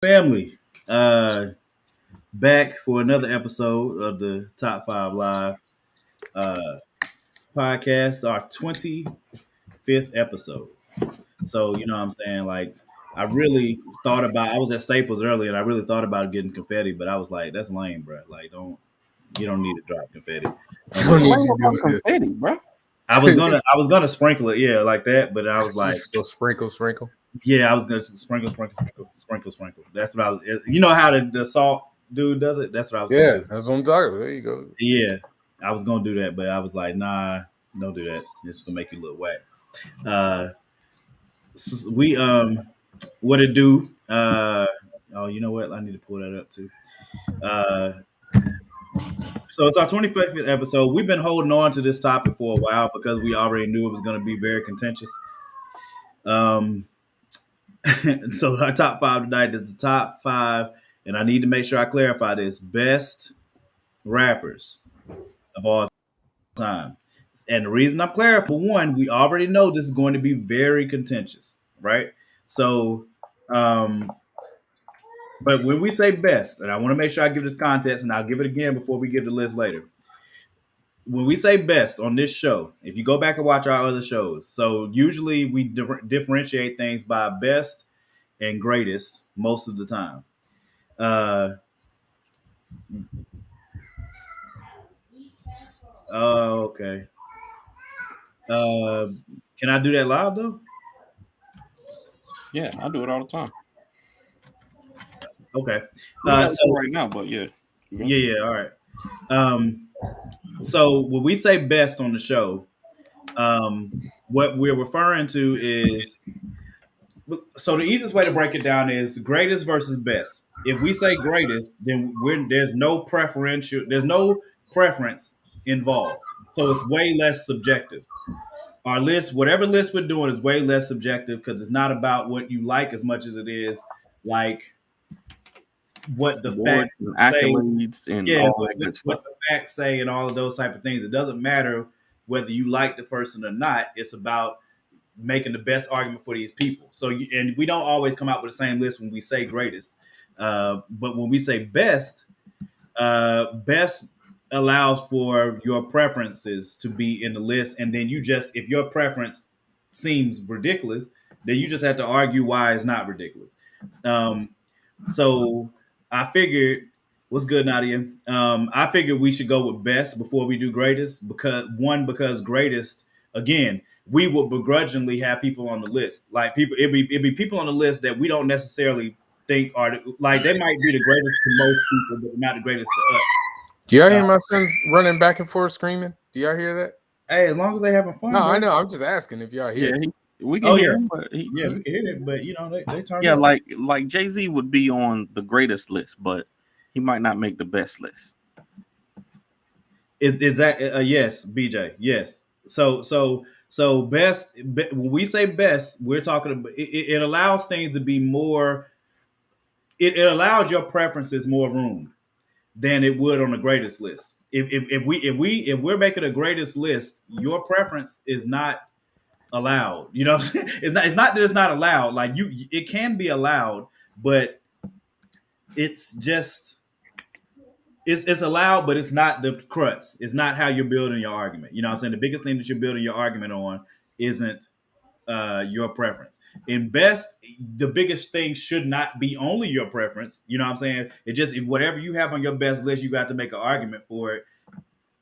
Family, back for another episode of the Top 5 Live uh, podcast, our 25th episode. So, you know what I'm saying? Like, I was at Staples earlier and I really thought about getting confetti, but I was like, that's lame, bro. Like, you don't need to drop confetti. Don't Don't do need that. What's you about doing this. confetti, bro? I was gonna sprinkle it, yeah, like that, but I was like, Just go sprinkle. yeah, I was gonna sprinkle. That's what I was. You know how the salt dude does it? That's what I was gonna Yeah, do. that's what I'm talking about. There you go. Yeah, I was gonna do that, but I was like, nah, don't do that. It's gonna make you look whack. Uh, we what it do? Oh, you know what? I need to pull that up too. Uh, so it's our 25th episode. We've been holding on to this topic for a while because we already knew it was going to be very contentious. Um, so our top five tonight is the top five, and I need to make sure I clarify this: best rappers of all time. And the reason I'm clear, for one, we already know this is going to be very contentious, right? So, um, but when we say best, and I want to make sure I give this context, and I'll give it again before we give the list later. When we say best on this show, if you go back and watch our other shows, so usually we differentiate things by best and greatest most of the time. Uh, okay. Uh, can I do that live though? Yeah, I do it all the time. Okay. We got So right now, but yeah. yeah, all right. Um, so when we say best on the show, what we're referring to is so the easiest way to break it down is greatest versus best. If we say greatest, then there's no preference involved. So it's way less subjective. Our list, whatever list we're doing, is way less subjective because it's not about what you like as much as it is like what the Awards facts and say. accolades and Yeah, all that good what stuff. the facts say and all of those type of things. It doesn't matter whether you like the person or not. It's about making the best argument for these people. And we don't always come out with the same list when we say greatest. But when we say best, best allows for your preferences to be in the list, and then if your preference seems ridiculous, then you just have to argue why it's not ridiculous. Um, so I figured, what's good, Nadia? I figured we should go with best before we do greatest because greatest again we would begrudgingly have people on the list. Like it'd be people on the list that we don't necessarily think like they might be the greatest to most people, but not the greatest to us. Do y'all hear my son running back and forth screaming? Do y'all hear that? Hey, as long as they having No, fun, bro. I know. I'm just asking if y'all hear. Yeah, It. we can Oh hear yeah, him, but yeah, we can hear it, but they turn yeah, up. like Jay-Z would be on the greatest list, but he might not make the best list. Is that yes, BJ? Yes. So best. When we say best, we're talking about it allows things to be more. It allows your preferences more room than it would on the greatest list. If we're making a greatest list, your preference is not allowed. You know what I'm saying? It's not that it's not allowed. Like it can be allowed, but it's just it's allowed, but it's not the crux. It's not how you're building your argument. You know what I'm saying? The biggest thing that you're building your argument on isn't your preference. In best, the biggest thing should not be only your preference. You know what I'm saying? It just whatever you have on your best list, you got to make an argument for it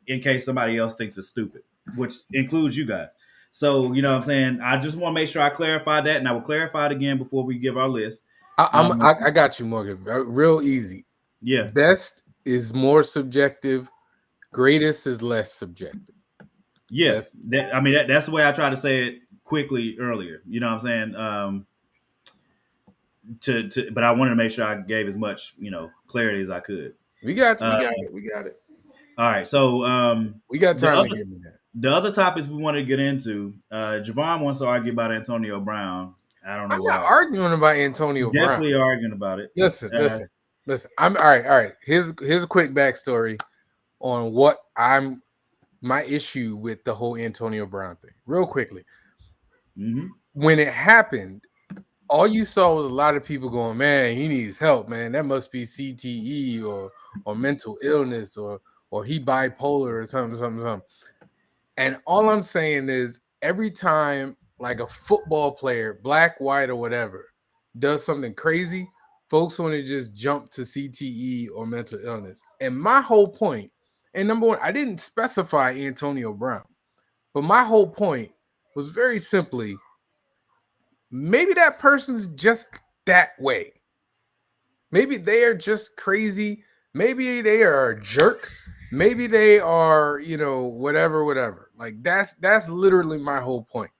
in case somebody else thinks it's stupid, which includes you guys. So you know what I'm saying? I just want to make sure I clarify that, and I will clarify it again before we give our list. I got you, Morgan. Real easy. Yeah. Best is more subjective. Greatest is less subjective. Yeah, that's the way I tried to say it quickly earlier. You know what I'm saying? But I wanted to make sure I gave as much clarity as I could. We got it. We got it. All right, so we got time to give me that. The other topics we wanted to get into, Javon wants to argue about Antonio Brown. I don't know. I'm not arguing about Antonio Brown. Definitely arguing about it. Listen. I'm all right. Here's a quick backstory on what my issue with the whole Antonio Brown thing. Real quickly. Mm-hmm. When it happened, all you saw was a lot of people going, man, he needs help, man. That must be CTE or mental illness or he bipolar or something. And all I'm saying is every time like a football player, black, white, or whatever, does something crazy, folks want to just jump to CTE or mental illness. And my whole point, and number one, I didn't specify Antonio Brown, but my whole point was very simply maybe that person's just that way. Maybe they are just crazy. Maybe they are a jerk. Maybe they are, whatever. Like that's literally my whole point.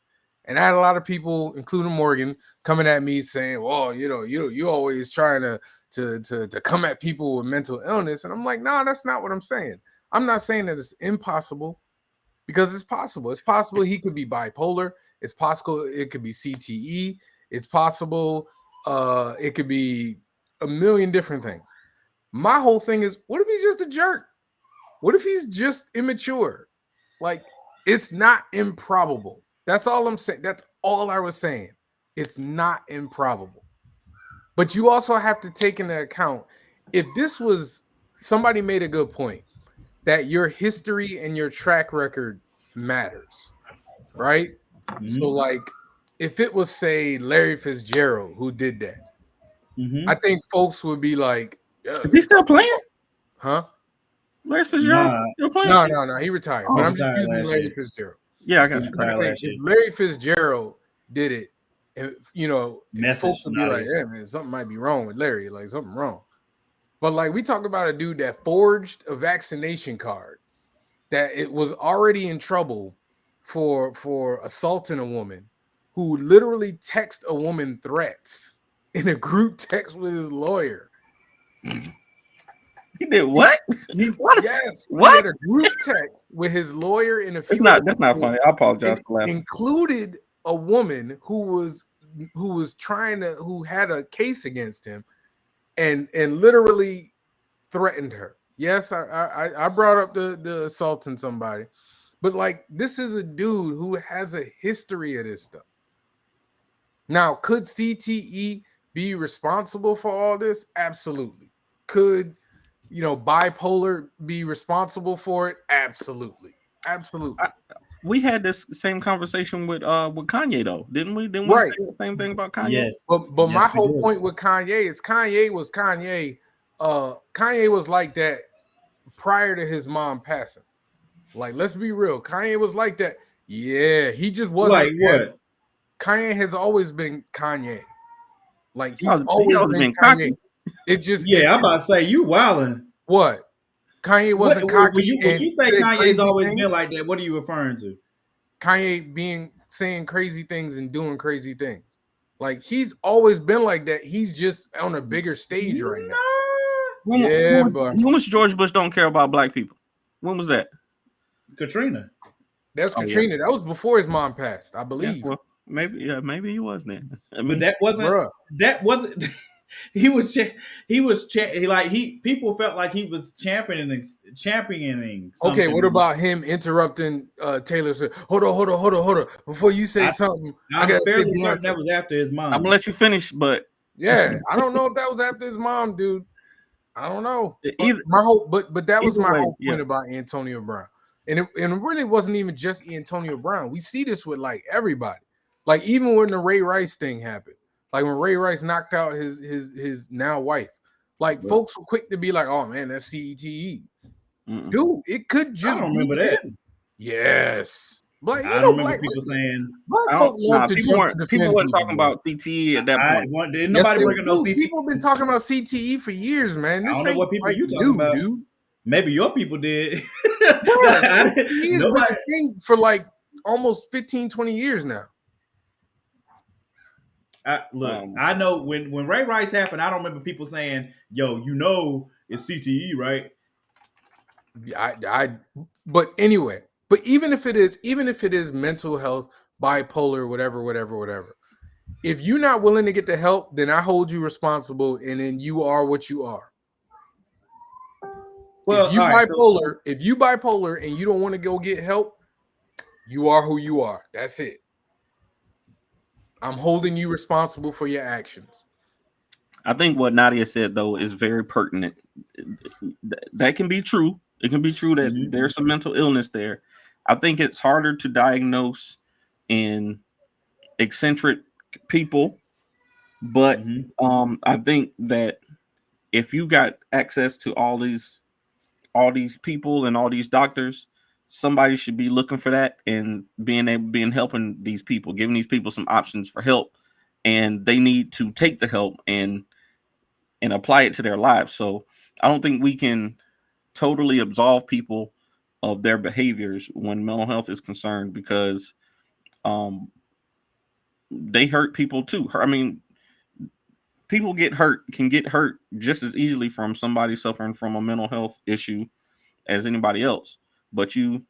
And I had a lot of people, including Morgan, coming at me saying, "Well, you always trying to come at people with mental illness." And I'm like, "No, that's not what I'm saying. I'm not saying that it's impossible because it's possible. It's possible he could be bipolar. It's possible it could be CTE. It's possible it could be a million different things. My whole thing is, what if he's just a jerk? What if he's just immature? Like, it's not improbable. That's all I'm saying. That's all I was saying. It's not improbable. But you also have to take into account if this was somebody made a good point that your history and your track record matters, right? Mm-hmm. So, like, if it was, say, Larry Fitzgerald who did that, Mm-hmm. I think folks would be like, Is he still playing? huh? Larry Fitzgerald still playing? No, he retired. Oh, but I'm just retired using last Larry year. Fitzgerald. Yeah, I got He you. retired I think last year. if Larry Fitzgerald did it, and Message, folks would be not like, it. yeah, man, something might be wrong with Larry, like something wrong. But like we talk about a dude that forged a vaccination card, that it was already in trouble for assaulting a woman, who literally text a woman threats in a group text with his lawyer. He did what? What? Yes, What? he had a group text with his lawyer in a few. That's not funny. I apologize for laughing. Included a woman who had a case against him, and literally threatened her. Yes, I brought up the assaulting somebody, but like this is a dude who has a history of this stuff. Now, could CTE be responsible for all this? Absolutely. Could bipolar be responsible for it? Absolutely. We had this same conversation with Kanye though, didn't we? Didn't Right. we say the same thing about Kanye? Yes. But Yes, my we whole did. point with Kanye is Kanye was Kanye. Kanye was like that prior to his mom passing. Like, let's be real. Kanye was like that. Yeah, he just wasn't. Like what? Kanye has always been Kanye. Like he's He always been Kanye. cocky. It just Yeah, I'm about to say you wildin'. what? Kanye wasn't When cocky. you say said Kanye's crazy always things. been like that, what are you referring to? Kanye saying crazy things and doing crazy things. Like he's always been like that. He's just on a bigger stage right now. When was George Bush don't care about black people? When was that? Katrina. That was Katrina. Yeah. That was before his mom passed, I believe. Yeah, well, maybe he was then. I mean, But that wasn't. Bruh. That wasn't. People felt like he was championing something. Okay, what about him interrupting Taylor Swift? Hold on. Before you say something, I I'm gotta say fairly certain Beyonce. that was after his mom. I'm gonna let you finish, but Yeah, I don't know if that was after his mom, dude. I don't know. Either- But that was either my way, whole point yeah. about Antonio Brown. And it really wasn't even just Antonio Brown. We see this with like everybody. Like even when the Ray Rice thing happened, like when Ray Rice knocked out his now wife, like folks were quick to be like, "Oh man, that's CTE." Mm-mm. Dude, it could just I don't remember that. Yes. Black, I don't remember people saying. black folk love to people jump to people defend weren't people, talking bro. about CTE at that point. Didn't nobody bring up no CTE. People have been talking about CTE for years, man. This I don't know ain't what people like you talking new, about. dude. Maybe your people did. Bruh, CTE has been Nobody. a thing for like almost 15, 20 years now. I know when Ray Rice happened, I don't remember people saying, "Yo, it's CTE, right?" But anyway, but even if it is mental health, bipolar, whatever. If you're not willing to get the help, then I hold you responsible, and then you are what you are. Well, if you bipolar and you don't want to go get help, you are who you are. That's it. I'm holding you responsible for your actions. I think what Nadia said though is very pertinent. That can be true. It can be true that Mm-hmm. there's some mental illness there. I think it's harder to diagnose in eccentric people, but Mm-hmm. I think that if you got access to all these people and all these doctors, somebody should be looking for that and being helping these people, giving these people some options for help, and they need to take the help and apply it to their lives. So I don't think we can totally absolve people of their behaviors when mental health is concerned, because um, they hurt people too. I mean, people can get hurt just as easily from somebody suffering from a mental health issue as anybody else. But you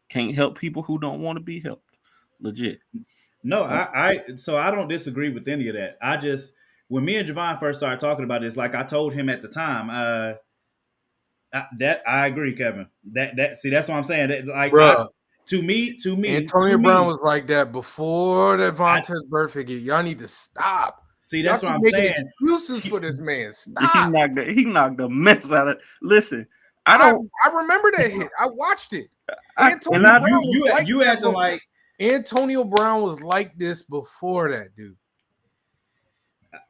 can't help people who don't want to be helped. Legit. No, so I don't disagree with any of that. I just when me and Javon first started talking about this, like I told him at the time, that I agree, Kevin. That see, that's what I'm saying. That, like I Bruh, to Antonio Brown me, was like that before that I Vontaze Burfict hit. Y'all need to stop. see. Y'all That's what keep I'm making saying. excuses for this man. He Stop. knocked the mess out of. Listen, I I, don't. I remember that hit. I watched it. And Antonio I Brown was like You that acting before. like Antonio Brown was like this before that, dude.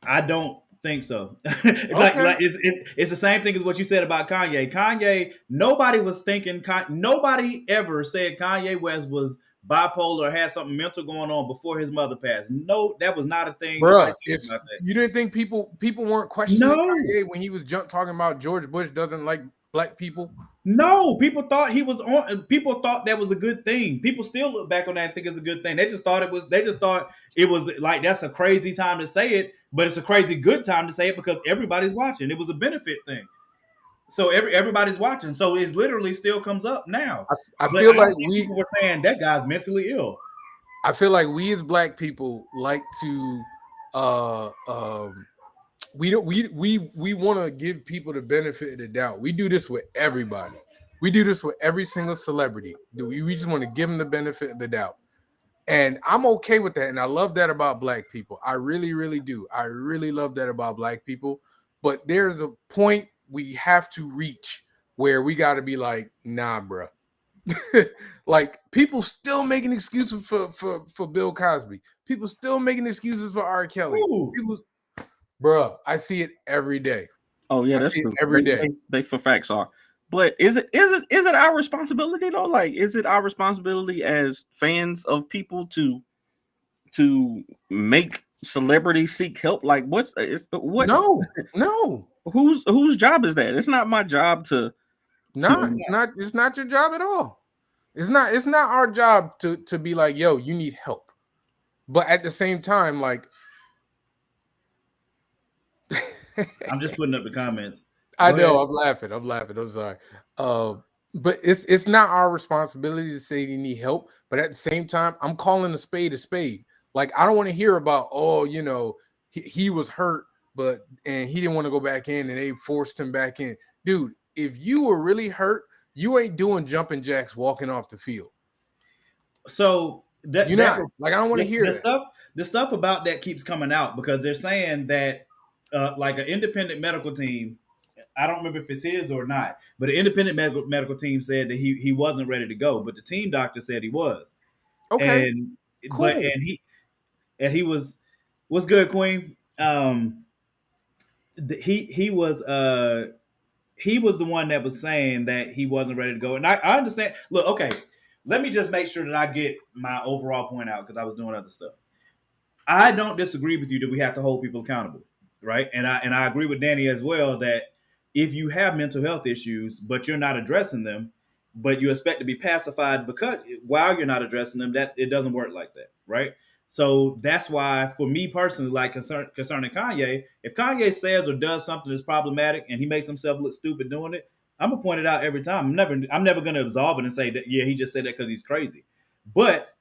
I don't think so. Okay. It's the same thing as what you said about Kanye. Kanye, nobody was thinking. Nobody ever said Kanye West was bipolar or had something mental going on before his mother passed. No, that was not a thing. Nobody Bruh, said if about that. you didn't think people weren't questioning No, Kanye when he was talking about George Bush doesn't like black people. no. People thought he was on. People thought that was a good thing. People still look back on that and think it's a good thing. They just thought it was. They just thought it was like that's a crazy time to say it, but it's a crazy good time to say it because everybody's watching. It was a benefit thing. So everybody's watching. So it literally still comes up now. I But I feel like don't think people were saying that guy's mentally ill. we as black people like to we don't we want to give people the benefit of the doubt. We do this with everybody. We do this with every single celebrity. We just want to give them the benefit of the doubt. And I'm okay with that. And I love that about black people. I really, really do. I really love that about black people. But there's a point we have to reach where we got to be like, nah, bro. Like people still making excuses for Bill Cosby. People still making excuses for R. Kelly. Ooh. People, bro, I see it every day. Oh yeah, I that's see it true. every day. They for facts are. But is it our responsibility though? Like, is it our responsibility as fans of people to make celebrities seek help? Like, what? No. Whose job is that? It's not my job to. No, it's not. It's not your job at all. It's not our job to be like, yo, you need help. But at the same time, like I'm just putting up the comments. I Go know, ahead. I'm laughing. I'm sorry. But it's not our responsibility to say you need help. But at the same time, I'm calling a spade a spade. Like I don't want to hear about, he was hurt, and he didn't want to go back in, and they forced him back in. Dude, if you were really hurt, you ain't doing jumping jacks walking off the field. So You're not. Like I don't want to hear that. The stuff about that keeps coming out because they're saying that like an independent medical team. I don't remember if it's his or not, but an independent medical team said that he wasn't ready to go, but the team doctor said he was. Okay, And cool. but and he was what's good, Queen. He was he was the one that was saying that he wasn't ready to go, and I understand. Look, okay, let me just make sure that I get my overall point out because I was doing other stuff. I don't disagree with you that we have to hold people accountable, right? And I agree with Danny as well that if you have mental health issues but you're not addressing them, but you expect to be pacified because while you're not addressing them, that it doesn't work like that, right? So that's why, for me personally, like concerning Kanye, if Kanye says or does something that's problematic and he makes himself look stupid doing it, I'm gonna point it out every time. I'm never gonna absolve it and say that yeah he just said that because he's crazy, but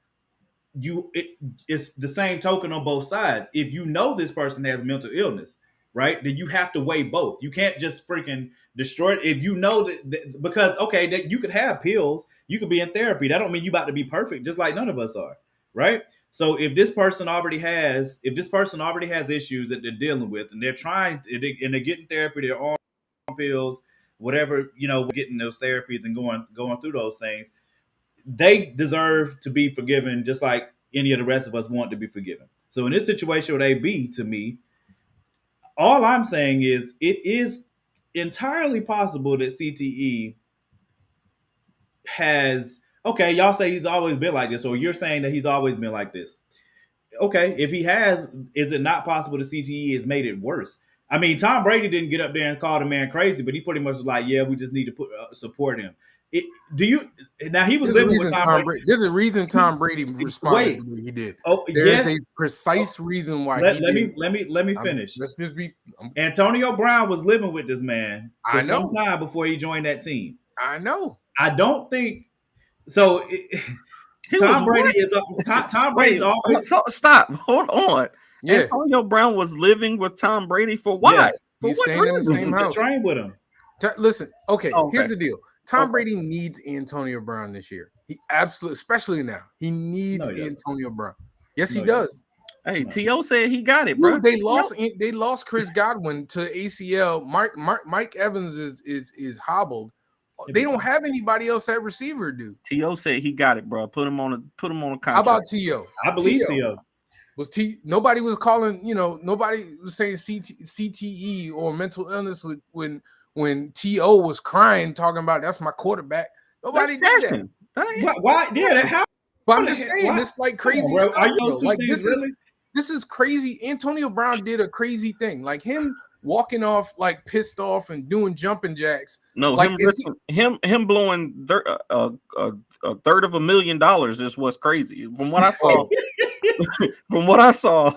it's the same token on both sides. If you know this person has mental illness, right, then you have to weigh both. You can't just freaking destroy it. If you know that because okay, that you could have pills, you could be in therapy. That don't mean you about to be perfect, just like none of us are, right? So if this person already has issues that they're dealing with, and they're getting therapy, they're on pills, whatever, getting those therapies and going through those things, they deserve to be forgiven, just like any of the rest of us want to be forgiven. So in this situation with AB, to me, all I'm saying is it is entirely possible that CTE has, okay, y'all say he's always been like this, or you're saying that he's always been like this. Okay, if he has, is it not possible that CTE has made it worse? I mean, Tom Brady didn't get up there and call the man crazy, but he pretty much was like, yeah, we just need to support him. Now he was living with Tom Brady. There's a reason Tom Brady responded the way he did. Oh, there's a precise reason why. Let me finish. Let's just be. Antonio Brown was living with this man for some time before he joined that team. I know. I don't think so. Tom Brady is up. Tom Brady's always stop. Hold on. Yeah. Antonio Brown was living with Tom Brady for what? Yes. He's staying in the same house. To train with him. Listen, okay. Here's the deal. Tom Brady needs Antonio Brown this year. He absolutely, especially now, he needs Antonio Brown. Yes, he does. Hey, T.O. said he got it, bro. They lost Chris Godwin to ACL. Mike Evans is hobbled. They don't have anybody else at receiver, dude. T.O. said he got it, bro. Put him on a contract. How about T.O.? I believe T.O. Nobody was calling, nobody was saying CTE or mental illness when T.O. was crying, talking about that's my quarterback. Nobody did that. Why? Yeah, how? But I'm just saying, it's like crazy stuff. Are you like this is crazy. Antonio Brown did a crazy thing, like him walking off like pissed off and doing jumping jacks. No, like him blowing a $350,000 is what's crazy. From what I saw,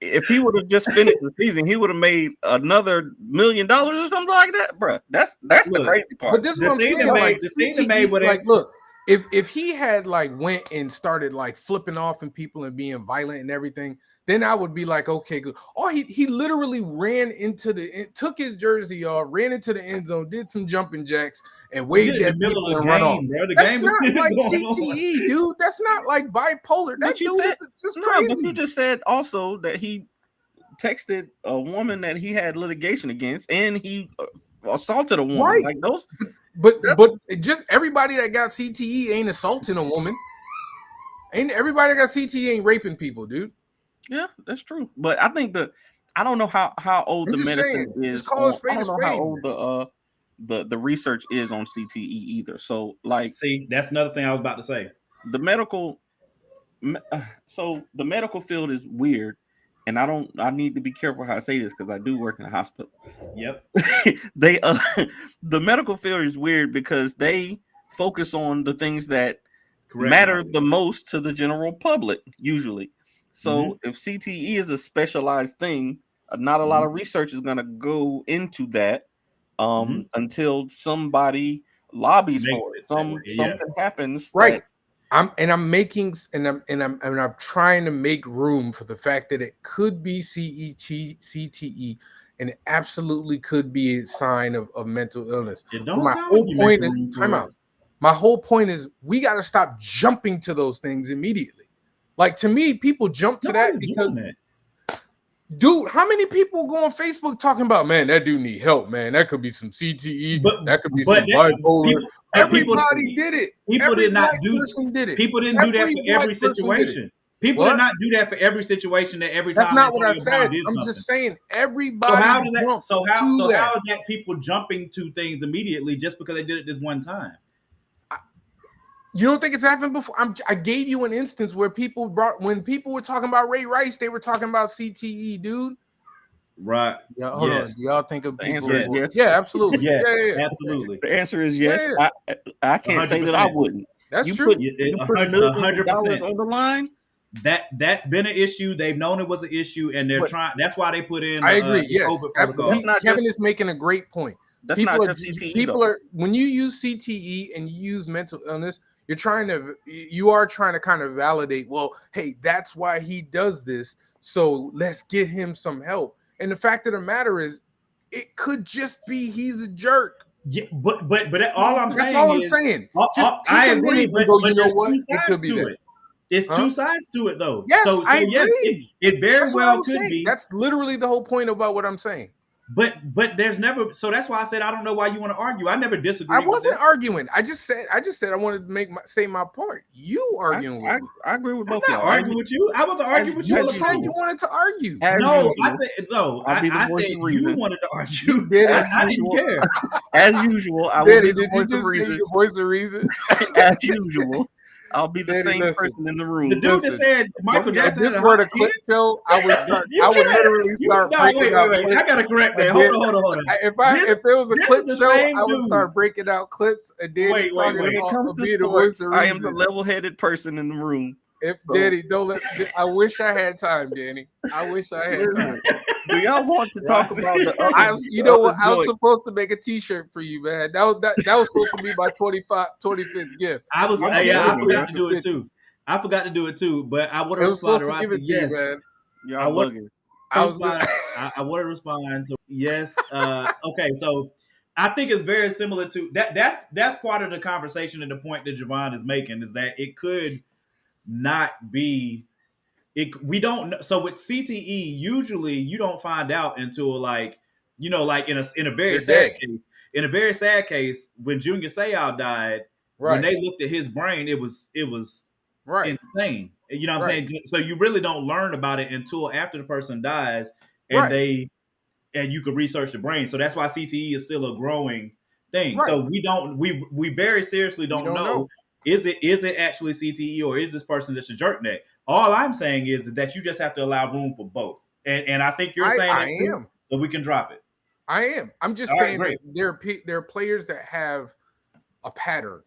if he would have just finished the season, he would have made another $1 million or something like that, bro. That's the crazy part. But this is what I'm saying. Look, if he had like went and started like flipping off and people and being violent and everything, then I would be like, okay, good. Or he literally took his jersey off, ran into the end zone, did some jumping jacks, and waved at people and run off. That's not like CTE, dude. That's not like bipolar. That dude is just crazy. But you just said also that he texted a woman that he had litigation against, and he assaulted a woman. Right. Like those. But just everybody that got CTE ain't assaulting a woman. Ain't everybody that got CTE ain't raping people, dude. Yeah, that's true. But I think I don't know how old the medicine is. I don't know how old the research is on CTE either. So like, see, that's another thing I was about to say. The medical field is weird, and I need to be careful how I say this because I do work in a hospital. Yep. The medical field is weird because they focus on the things that matter the most to the general public usually. So if CTE is a specialized thing, not a lot of research is going to go into that until somebody lobbies for it. Something happens, right? I'm trying to make room for the fact that it could be CTE, and it absolutely could be a sign of mental illness. My whole point is we got to stop jumping to those things immediately. Like, to me, people jump to that because, dude, how many people go on Facebook talking about, man, that dude need help, man. That could be some CTE. That could be some bipolar. Everybody did it. People did not do it. People didn't do that for every situation. People did not do that for every situation that every time. That's not what I said. I'm just saying everybody. So how is that people jumping to things immediately just because they did it this one time? You don't think it's happened before? I gave you an instance where when people were talking about Ray Rice, they were talking about CTE, dude. Right. Yeah. Hold on. Do y'all think of people? The answer is yes. Yeah, absolutely. Yeah, absolutely. The answer is yes. Yeah. I can't 100%. Say that I wouldn't. That's true. You put 100% on the line. That's been an issue. They've known it was an issue, and they're trying. That's why they put in. I agree. Yes, Kevin is making a great point. That's not just CTE. People are when you use CTE and you use mental illness, you are trying to kind of validate. Well, hey, that's why he does this. So let's get him some help. And the fact of the matter is, it could just be he's a jerk. Yeah, but all I'm saying. That's all I'm saying. I agree, but you know what? It could be that. It's Huh? two sides to it, though. Yes, So I yes, agree. it very That's what I well was could saying. be. That's literally the whole point about what I'm saying. But there's never. So that's why I said I don't know why you want to argue. I never I disagreed with wasn't that. arguing. I just said I wanted to say my part. You arguing with me. I agree with I'm both not y'all. arguing with you. I wasn't arguing with you You on the said you phone. wanted to argue. As No, usual, I said no. I'll be the I voice said of reason. you wanted to argue. You did it. I didn't care. As usual, I will Daddy, be the did you voice of just say reason. your voice of reason? As usual, I'll be the Daddy, same listen. person in the The room. dude that Listen. said Michael If Jackson this had a were hot the clip 10? show, I would start. You I would can't- literally start No, breaking out wait. clips. I gotta correct that. and Hold then- on. If it was a this clip is the show, same I would dude. start breaking out clips and then Wait. When it comes to be the voice sports, of I am the reason. level-headed person in the room. If So- Danny, don't let. I wish I had time, Danny. I wish I had time. Listen, do y'all want to talk about the other? You know what? I was joint? supposed to make a T-shirt for you, man. That was supposed to be my 25th gift. I was. I'm Yeah, I gonna forgot do to do it 50. too. I forgot to do it too, but I would It have was supposed responded. to I give said it to yes. you, man. Y'all I would- bugging. I was I would have responded to yes. Okay, so I think it's very similar to that. That's part of the conversation and the point that Javon is making is that it could not be. We don't know. So with CTE, usually you don't find out until like like in a very You're sad dead. case. In a very sad case, when Junior Seau died, when right, they looked at his brain, it was right. insane. You know what I'm Right. saying? So you really don't learn about it until after the person dies, and Right. and you could research the brain. So that's why CTE is still a growing thing. Right. So we very seriously don't know. Is it actually CTE or is this person just a jerkneck? All I'm saying is that you just have to allow room for both. And I think you're saying I that too, am. so we can drop it. I am. I'm just All right, saying great. that there are players that have a pattern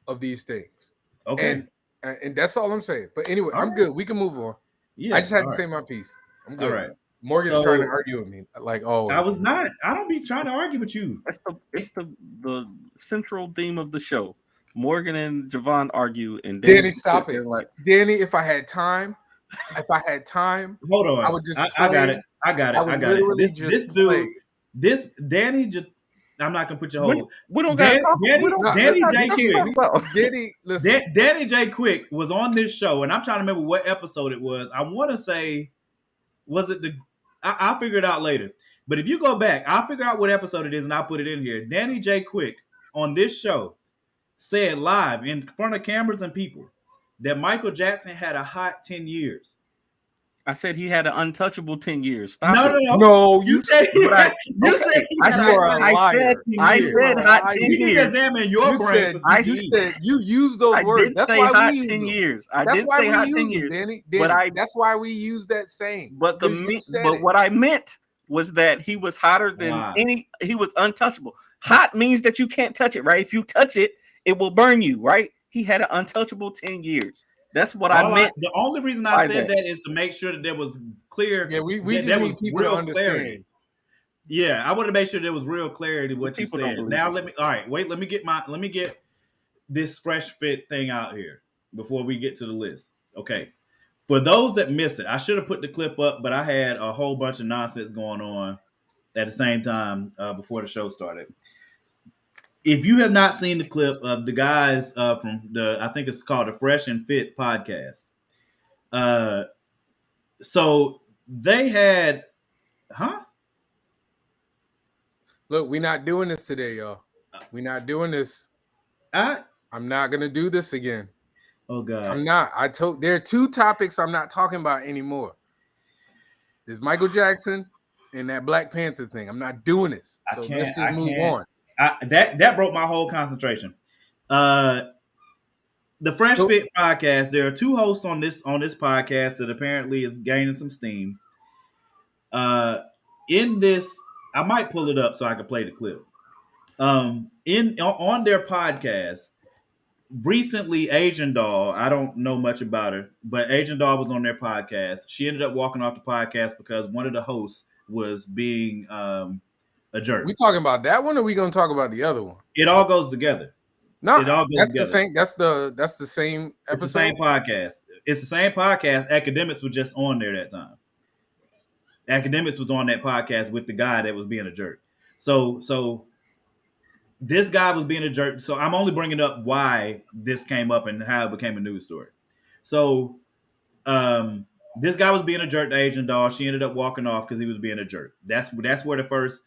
of these things. Okay. And that's all I'm saying. But anyway, All I'm right. good. We can move on. Yeah. I just had all to right. say my piece. I'm good. All right. Morgan's So- trying to argue with me, like always. I was not. I don't be trying to argue with you. It's the central theme of the show. Morgan and Javon argue, and Danny, stop they're it. like, Danny, if I had time, Hold on. I would just I got play. it. I got I it. would I got it. literally This just dude, play. this Danny just. I'm not gonna put your we, hold. we don't got Danny J. Quick. Danny, listen. Danny J. Quick was on this show, and I'm trying to remember what episode it was. I want to say, was it the? I'll figure it out later. But if you go back, I'll figure out what episode it is, and I'll put it in here. Danny J. Quick on this show said live in front of cameras and people that Michael Jackson had a hot 10 years. I said he had an untouchable 10 years. Stop it. No, You said But I- you said he I had said- a are a hot I 10 said years. hot 10 You can years. examine your you brain. said, for I you CTE. said you used those I words. did That's say why hot we use 10 them. years. I That's did why say hot we 10 use them, years. Danny. But That's why we use that saying. But Because you said it. what I meant was that he was hotter than Wow. he was untouchable. Hot means that you can't touch it, right? If you touch it, it will burn you, right? He had an untouchable 10 years. That's what I meant. The only reason by I said that is to make sure that there was clear. Yeah, we that just there need was people to real understand. clarity. Yeah, I wanted to make sure there was real clarity what you People don't said. believe Now it. let me get this fresh fit thing out here before we get to the list. Okay. For those that missed it, I should have put the clip up, but I had a whole bunch of nonsense going on at the same time before the show started. If you have not seen the clip of the guys from I think it's called the Fresh and Fit podcast. So they had, Look, we're not doing this today, y'all. We're not doing this. I'm not gonna do this again. Oh God. I'm not. There are two topics I'm not talking about anymore. There's Michael Jackson and that Black Panther thing. I'm not doing this. So let's just move on. That broke my whole concentration. The Fresh Fit podcast. There are two hosts on this podcast that apparently is gaining some steam. In this, I might pull it up so I can play the clip. On their podcast, recently Asian Doll, I don't know much about her, but Asian Doll was on their podcast. She ended up walking off the podcast because one of the hosts was being a jerk. We talking about that one, or we gonna talk about the other one? It all goes together. No, it all goes that's together. the same. That's the same episode. It's the same podcast. It's the same podcast. Academics was just on there that time. Academics was on that podcast with the guy that was being a jerk. So this guy was being a jerk. So I'm only bringing up why this came up and how it became a news story. So this guy was being a jerk to Asian doll. She ended up walking off because he was being a jerk. That's where the first.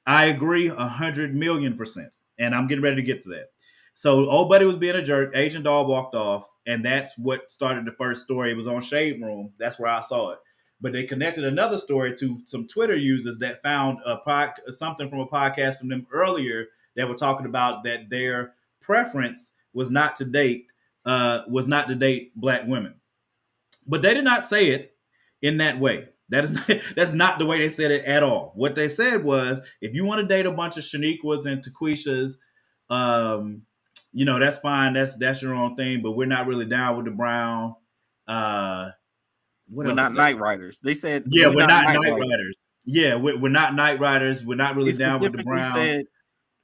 I agree 100,000,000%, and I'm getting ready to get to that. So old buddy was being a jerk. Asian doll walked off, and that's what started the first story. It was on Shade Room. That's where I saw it. But they connected another story to some Twitter users that found something from a podcast from them earlier that were talking about that their preference was not to date black women. But they did not say it in that way. That is not, that's not the way they said it at all. What they said was, if you want to date a bunch of Shaniquas and Taquishas, um, that's fine. That's your own thing. But we're not really down with the brown. Uh, what We're else not did they night say? riders. They said Yeah, we're not night riders. Yeah, we're not night riders. We're not really He down with the specifically brown. said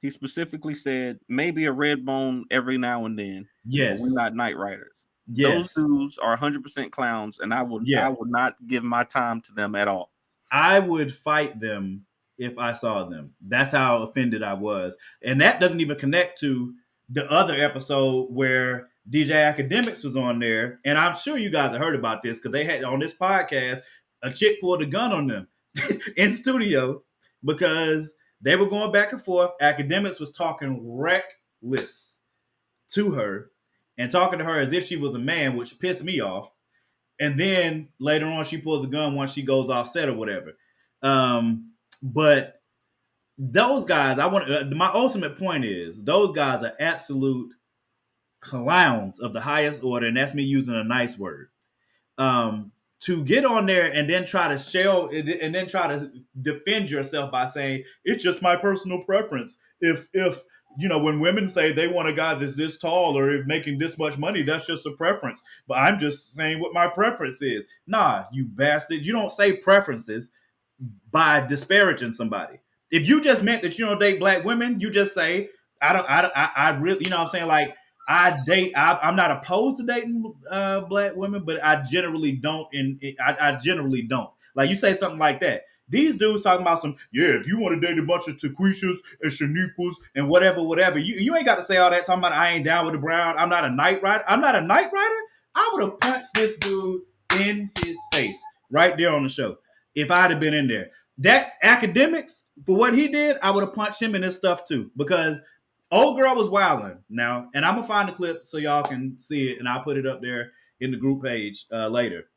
he specifically said maybe a red bone every now and then, but we're Yes, not night riders. Those yes, dudes are 100% clowns, and I would yeah. not give my time to them at all. I would fight them if I saw them. That's how offended I was. And that doesn't even connect to the other episode where DJ Academics was on there. And I'm sure you guys have heard about this because they had on this podcast, a chick pulled a gun on them in studio because they were going back and forth. Academics was talking reckless to her and talking to her as if she was a man, which pissed me off. And then later on, she pulls the gun once she goes off set or whatever. But those guys, my ultimate point is those guys are absolute clowns of the highest order, and that's me using a nice word. To get on there and then try to shell and then try to defend yourself by saying it's just my personal preference. If when women say they want a guy that's this tall or if making this much money, that's just a preference. But I'm just saying what my preference is. Nah, you bastard. You don't say preferences by disparaging somebody. If you just meant that you don't date black women, you just say, I really, what I'm saying? Like, I'm not opposed to dating black women, but I generally don't. I generally don't. Like, you say something like that. These dudes talking about if you want to date a bunch of Taquishas and Shaniquas and whatever, you ain't got to say all that talking about I ain't down with the brown. I'm not a night rider. I'm not a night rider. I would have punched this dude in his face right there on the show if I'd have been in there. That Academics, for what he did, I would have punched him in his stuff too because old girl was wilding now, and I'm gonna find the clip so y'all can see it, and I'll put it up there in the group page later.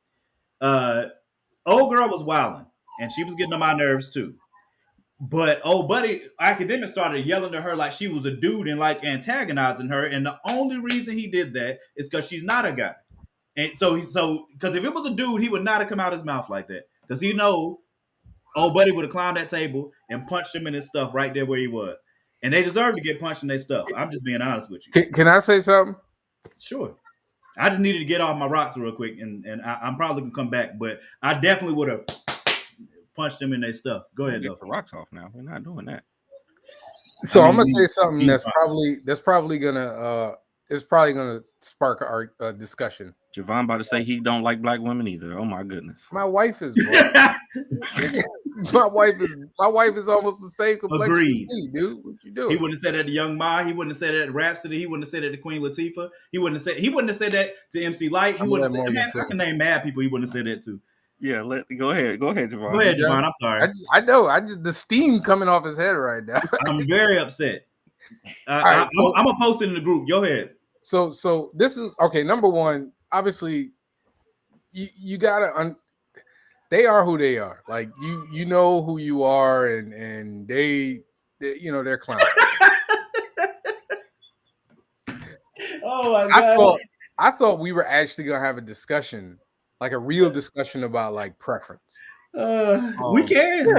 Old girl was wilding, and she was getting on my nerves too. But old buddy Academic started yelling to her like she was a dude and like antagonizing her, and the only reason he did that is because she's not a guy. And so because if it was a dude, he would not have come out his mouth like that because he know old buddy would have climbed that table and punched him in his stuff right there where he was. And they deserve to get punched in their stuff. I'm just being honest with you. Can I say something? Sure. I just needed to get off my rocks real quick, and I'm probably going to come back, but I definitely would have punched them in their stuff. Go ahead, Get though. the rocks off now. We're not doing that. So I'm going to say something that's probably going to spark our discussion. Javon about to say he don't like black women either. Oh my goodness. My wife is black. my wife is almost the same complexion Agreed. as me, dude. What you doing? He wouldn't have said that to Young Ma. He wouldn't have said that to Rhapsody. He wouldn't have said that to Queen Latifah. He wouldn't have said that to MC Light. He wouldn't have said, man, I can name mad people he wouldn't have said that to. Yeah, go ahead, Javon. Go ahead, Javon. I'm sorry. I know. The steam coming off his head right now. I'm very upset. Right, I'm gonna post it in the group. Go ahead. So this is okay. Number one, obviously, you gotta. They are who they are. Like you know who you are, and they're clowns. Oh my god! I thought we were actually gonna have a discussion, like a real discussion about like preference. We can.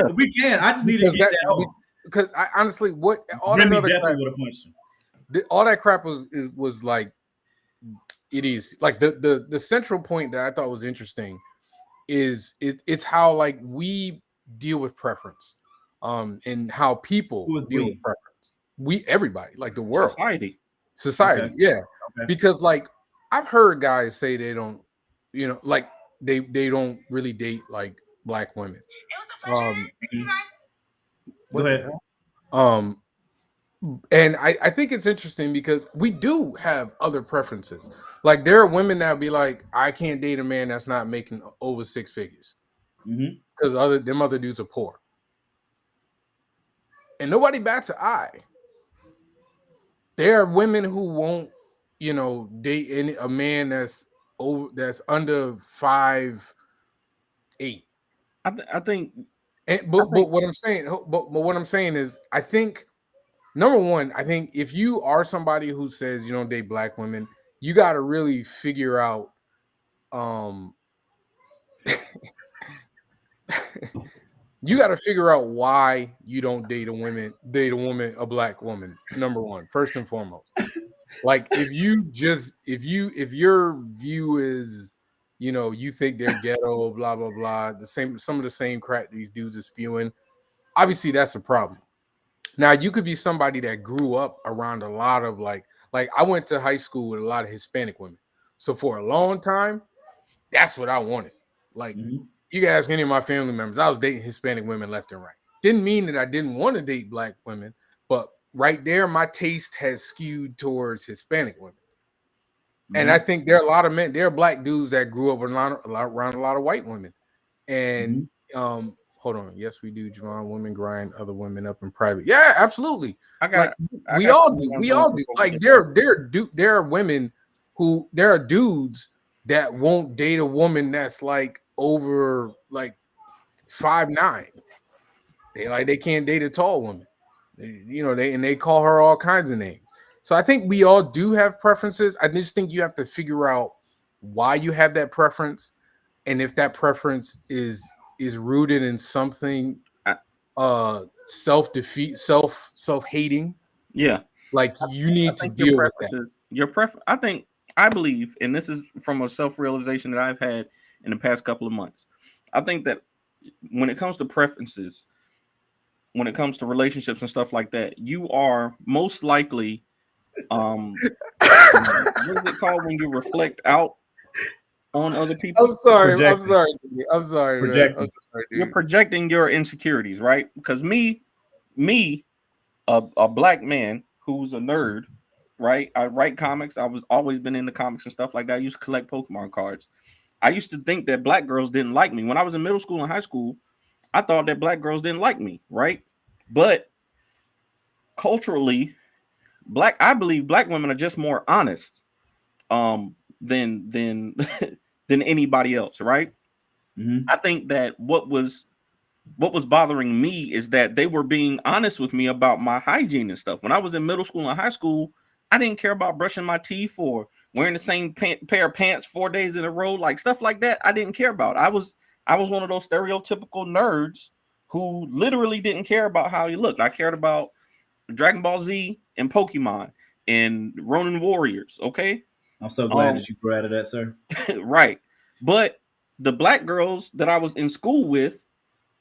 I just need to get that off. Because I honestly, all that crap was like, it is like the central point that I thought was interesting is it's how like we deal with preference, and how people deal with preference. Everybody, like the world, society, okay. Yeah. Okay. Because like I've heard guys say they don't, like they don't really date like black women. Go ahead. And I think it's interesting because we do have other preferences. Like there are women that be like, I can't date a man that's not making over 6 figures Hmm. because them other dudes are poor, and nobody bats an eye. There are women who won't, date a man that's under 5'8". I think And I but think what I'm saying is, I think number one, I think if you are somebody who says you don't date black women, you got to really figure out, um, you got to figure out why you don't date a black woman. Number one, first and foremost. Like if your view is, you think they're ghetto, blah blah blah, some of the same crap these dudes are spewing, obviously that's a problem. Now you could be somebody that grew up around a lot of like I went to high school with a lot of Hispanic women. So for a long time, that's what I wanted. Like Hmm. you can ask any of my family members, I was dating Hispanic women left and right. Didn't mean that I didn't want to date black women, but right there, my taste has skewed towards Hispanic women. And I Hmm. think there are a lot of men, there are black dudes that grew up around a lot of white women. And Hmm. hold on, yes, we do, Javon. Women grind other women up in private. Yeah, absolutely. I Like got I we got all something do. I'm We doing all do. before we Like get started. there are women there are dudes that won't date a woman that's like over like 5'9". They can't date a tall woman. They call her all kinds of names. So I think we all do have preferences. I just think you have to figure out why you have that preference, and if that preference is rooted in something I, self-hating, yeah, like you I need to think your deal with that. preferences, I think I believe, and this is from a self realization that I've had in the past couple of months. I think that when it comes to preferences, when it comes to relationships and stuff like that, you are most likely um what is it called when you reflect out on other people? I'm sorry. I'm Projecting. sorry. Dude. I'm sorry, man. I'm Projecting. sorry, You're dude. projecting your insecurities, right? Because me, a black man who's a nerd, right? I write comics. I was always been into comics and stuff like that. I used to collect Pokemon cards. I used to think that black girls didn't like me. When I was in middle school and high school, I thought that black girls didn't like me, right? But culturally, I believe black women are just more honest than than anybody else, right? Hmm. I think that what was bothering me is that they were being honest with me about my hygiene and stuff. When I was in middle school and high school, I didn't care about brushing my teeth or wearing the same pair of pants 4 days in a row, like stuff like that. I didn't care about. I was one of those stereotypical nerds who literally didn't care about how you looked. I cared about Dragon Ball Z and Pokemon and Ronin Warriors. Okay, I'm so glad um, that you grew out of that, sir. right. But the black girls that I was in school with,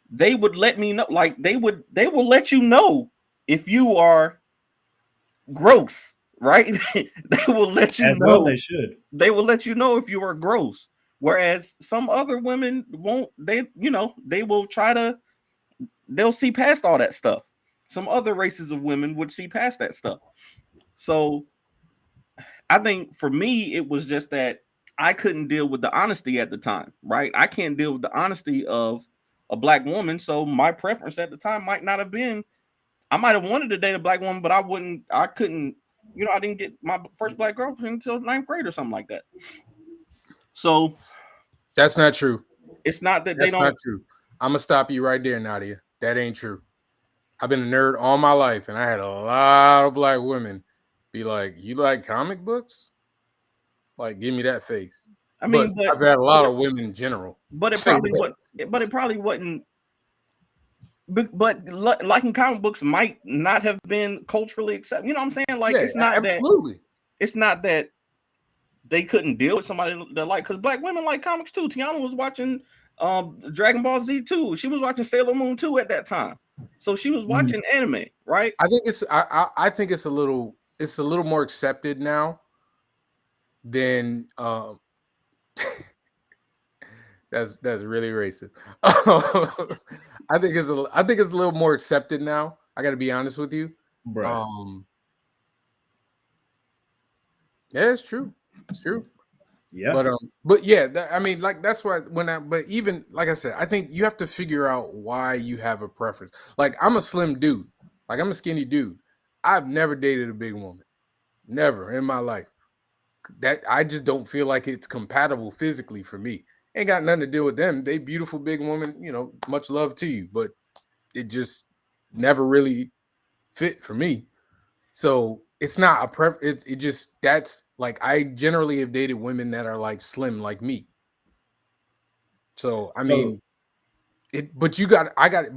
they would let me know, like they will let you know if you are gross, right? They will let you As well, know. they should. They will let you know if you are gross. Whereas some other women won't. They will try to. They'll see past all that stuff. Some other races of women would see past that stuff. So I think for me, it was just that I couldn't deal with the honesty at the time, right? I can't deal with the honesty of a black woman. So my preference at the time might not have been, I might have wanted to date a black woman, but I couldn't, I didn't get my first black girlfriend until ninth grade or something like that. So That's not true. it's not that they That's not don't, true. I'm gonna stop you right there, Nadia. That ain't true. I've been a nerd all my life, and I had a lot of black women be like, "You like comic books? Like, give me that face." I But mean, I've had a but lot it, of women in general but it say probably that. what, but it probably wasn't, but liking comic books might not have been culturally accepted. You know what I'm saying? Like, Yeah, absolutely. it's not that they couldn't deal with somebody that like, because black women like comics too. Tiana was watching Dragon Ball Z too. She was watching Sailor Moon too at that time. So she was Mhm. watching anime, right? I think I think it's a little more accepted now than that's really racist. I think it's a little more accepted now. I got to be honest with you. Bruh. Yeah, it's true. It's true. Yeah. But yeah, I mean, like that's why but even like I said, I think you have to figure out why you have a preference. Like I'm a slim dude, like I'm a skinny dude. I've never dated a big woman, never in my life. That I just don't feel like it's compatible physically for me. Ain't got nothing to do with them. They beautiful big woman, much love to you, but it just never really fit for me. So it's not a it just that's like I generally have dated women that are like slim like me. So I So mean but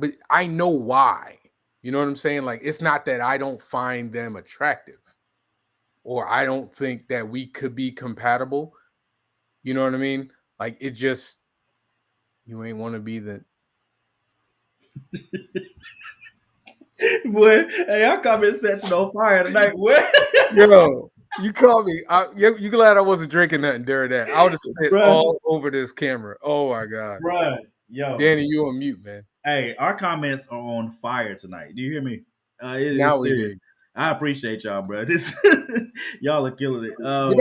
but I know why. You know what I'm saying? Like it's not that I don't find them attractive or I don't think that we could be compatible. You know what I mean? Like it just you ain't want to be the boy, hey, our comment section on fire tonight. What? Yo, you called me. You glad I wasn't drinking nothing during that. I would have spit Bruh, all over this camera. Oh my god. bruh, yo. Danny, you on mute, man. Hey, our comments are on fire tonight. Do you hear me? It Now is we hear serious. you. I appreciate y'all, bro. This y'all are killing it. But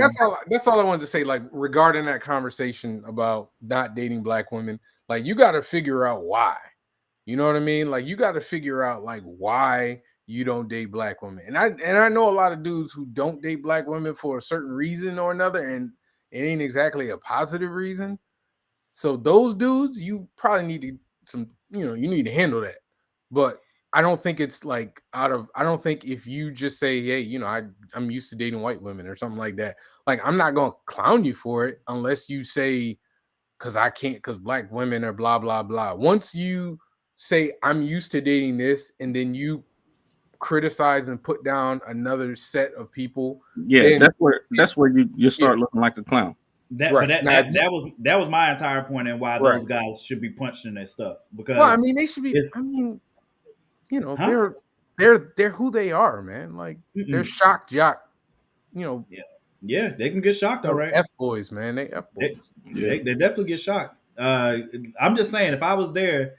that's all I wanted to say. Like regarding that conversation about not dating black women, like you got to figure out why. You know what I mean? Like you got to figure out like why you don't date black women. And I know a lot of dudes who don't date black women for a certain reason or another, and it ain't exactly a positive reason. So those dudes, you probably need to you need to handle that. But I don't think it's like I don't think if you just say, hey, I'm used to dating white women or something like that. Like I'm not gonna clown you for it unless you say because black women are blah blah blah. Once you say I'm used to dating this, and then you criticize and put down another set of people, Yeah, then that's where you yeah, start looking like a clown. that, but right. that, Now, that that was my entire point and why right. those guys should be punched in their stuff Well, I because mean, they should be. it's I mean, huh. they're who they are, man. Like they're Mm-mm. shock jock, you know, Yeah, yeah, they can get shocked. All right, F boys, man. They F they, boys. Yeah. they definitely get shocked. I'm just saying, if I was there,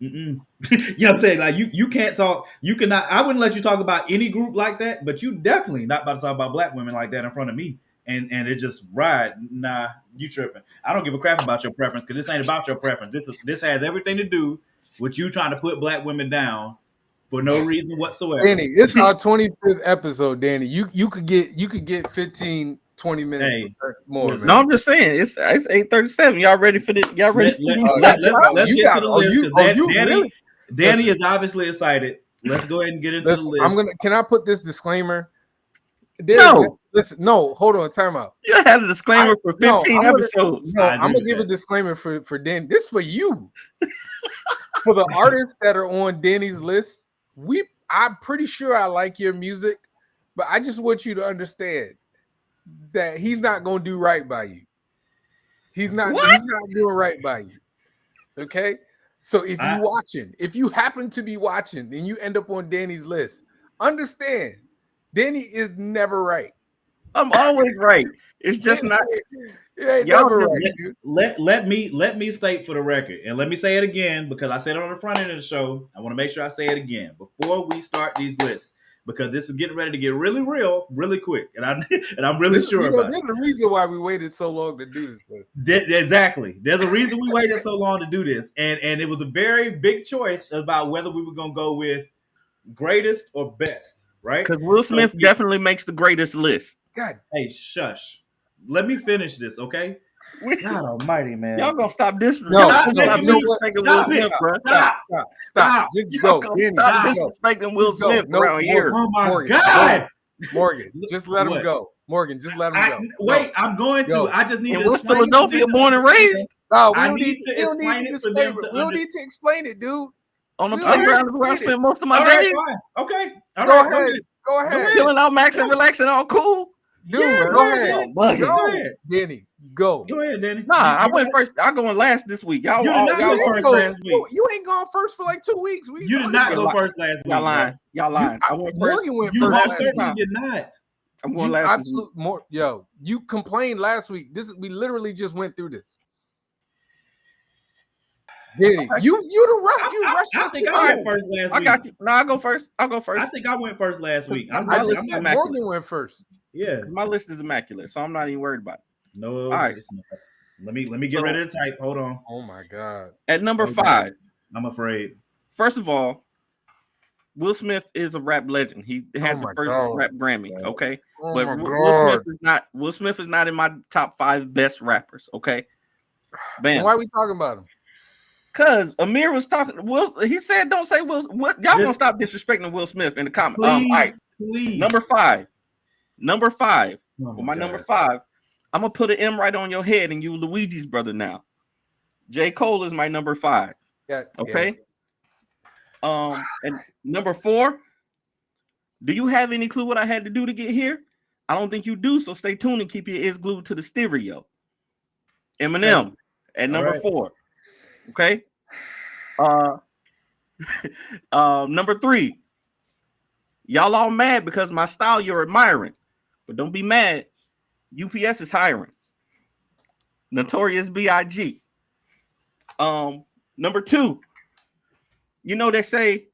mm-mm. You know what I'm saying? Like you can't talk. You cannot. I wouldn't let you talk about any group like that. But you definitely not about to talk about black women like that in front of me. And it just right. Nah, you tripping. I don't give a crap about your preference because this ain't about your preference. This has everything to do with you trying to put black women down for no reason whatsoever. Danny, it's our 25th episode, Danny. You could get 15, 20 minutes Hey, more, listen. No, man. I'm just saying it's 8:37. Y'all ready for this? Y'all ready for these top jobs? Let's You get to got the list because you Danny really listen, is obviously excited. Let's go ahead and get into the listen. list. Can I put this disclaimer? No, Listen, no, hold on, time out. you had a disclaimer for 15 episodes. I I'm agree gonna with give a that. disclaimer for Dan. This for you. For the artists that are on Danny's list, I'm pretty sure I like your music, but I just want you to understand that he's not gonna do right by you. He's not doing right by you. Okay. So if you happen to be watching and you end up on Danny's list, understand Danny is never right. I'm always right. It's just not. It ain't Y'all never just right, dude. let me state for the record, and let me say it again because I said it on the front end of the show. I want to make sure I say it again before we start these lists because this is getting ready to get really real, really quick, and I'm really sure about it. There's a reason why we waited so long to do this list. Exactly. There's a reason we waited so long to do this, and it was a very big choice about whether we were going to go with greatest or best, right? because Will So, Smith definitely makes the greatest list. God, hey, shush. Let me finish this, okay? God Almighty, man. Y'all gonna stop this? No, Y'all Stop, gonna man, stop you know what? disrespecting Will Stop it. Smith, bro. Stop. Just Y'all go. gonna Danny, stop just go. disrespecting Will Just go. Smith No, around here. Oh my Morgan, God. Morgan, just let him What? go. Morgan, just let him go. Wait, I'm going to. Go. I just need In to West explain it Philadelphia, to them. born and raised No, I need to we don't need explain to it for them disclaim it. to We don't need understand. to explain it, dude. on the We don't playground is need where I to spent most of my All right, days. fine. Okay. All Go right. ahead. Go ahead. Chilling out, maxing, relaxing, all cool. Dude, Yeah, go ahead, ahead. Danny. Bugging. Go Go, ahead. Danny. Go. Go ahead, Danny. Nah, I You went first. I going last this week. Y'all, You did not y'all, go first Go. last week. You ain't gone first for like 2 weeks. What You did talking not about? go first last week. y'all lying. Bro. Y'all lying. I went first. Morgan went You first most last certainly time. did not. I'm going You last. absolute more. Yo, you complained last week. We literally just went through this. Diddy, you the rush. You rushed I us think to I go. went first last I week. got you. No, I'll go first. I think I went first last week. I'm My I really, list just is said immaculate. Morgan went first. yeah. My list is immaculate, so I'm not even worried about it. No, All right. it's not. Let me get So ready to type. Hold on. Oh my God. at number Hold on. 5, I'm afraid. first of all, Will Smith is a rap legend. He had the my first God. rap Grammy. Okay, Oh but my Will Smith is not in my top 5 best rappers. Okay, Then bam. why are we talking about him? Cause Amir was talking. Will he said, "Don't say Will." What y'all gonna Just stop disrespecting Will Smith in the comment? All right, please. number 5. Number 5. Oh For my my number God. 5, I'm gonna put an M right on your head, and you Luigi's brother now. J. Cole is my number 5. Yeah. Okay. And number 4. Do you have any clue what I had to do to get here? I don't think you do. So stay tuned and keep your ears glued to the stereo. Eminem at number 4. Okay. Number 3. Y'all all mad because my style you're admiring, but don't be mad. UPS is hiring. Notorious B.I.G. Number 2. You know they say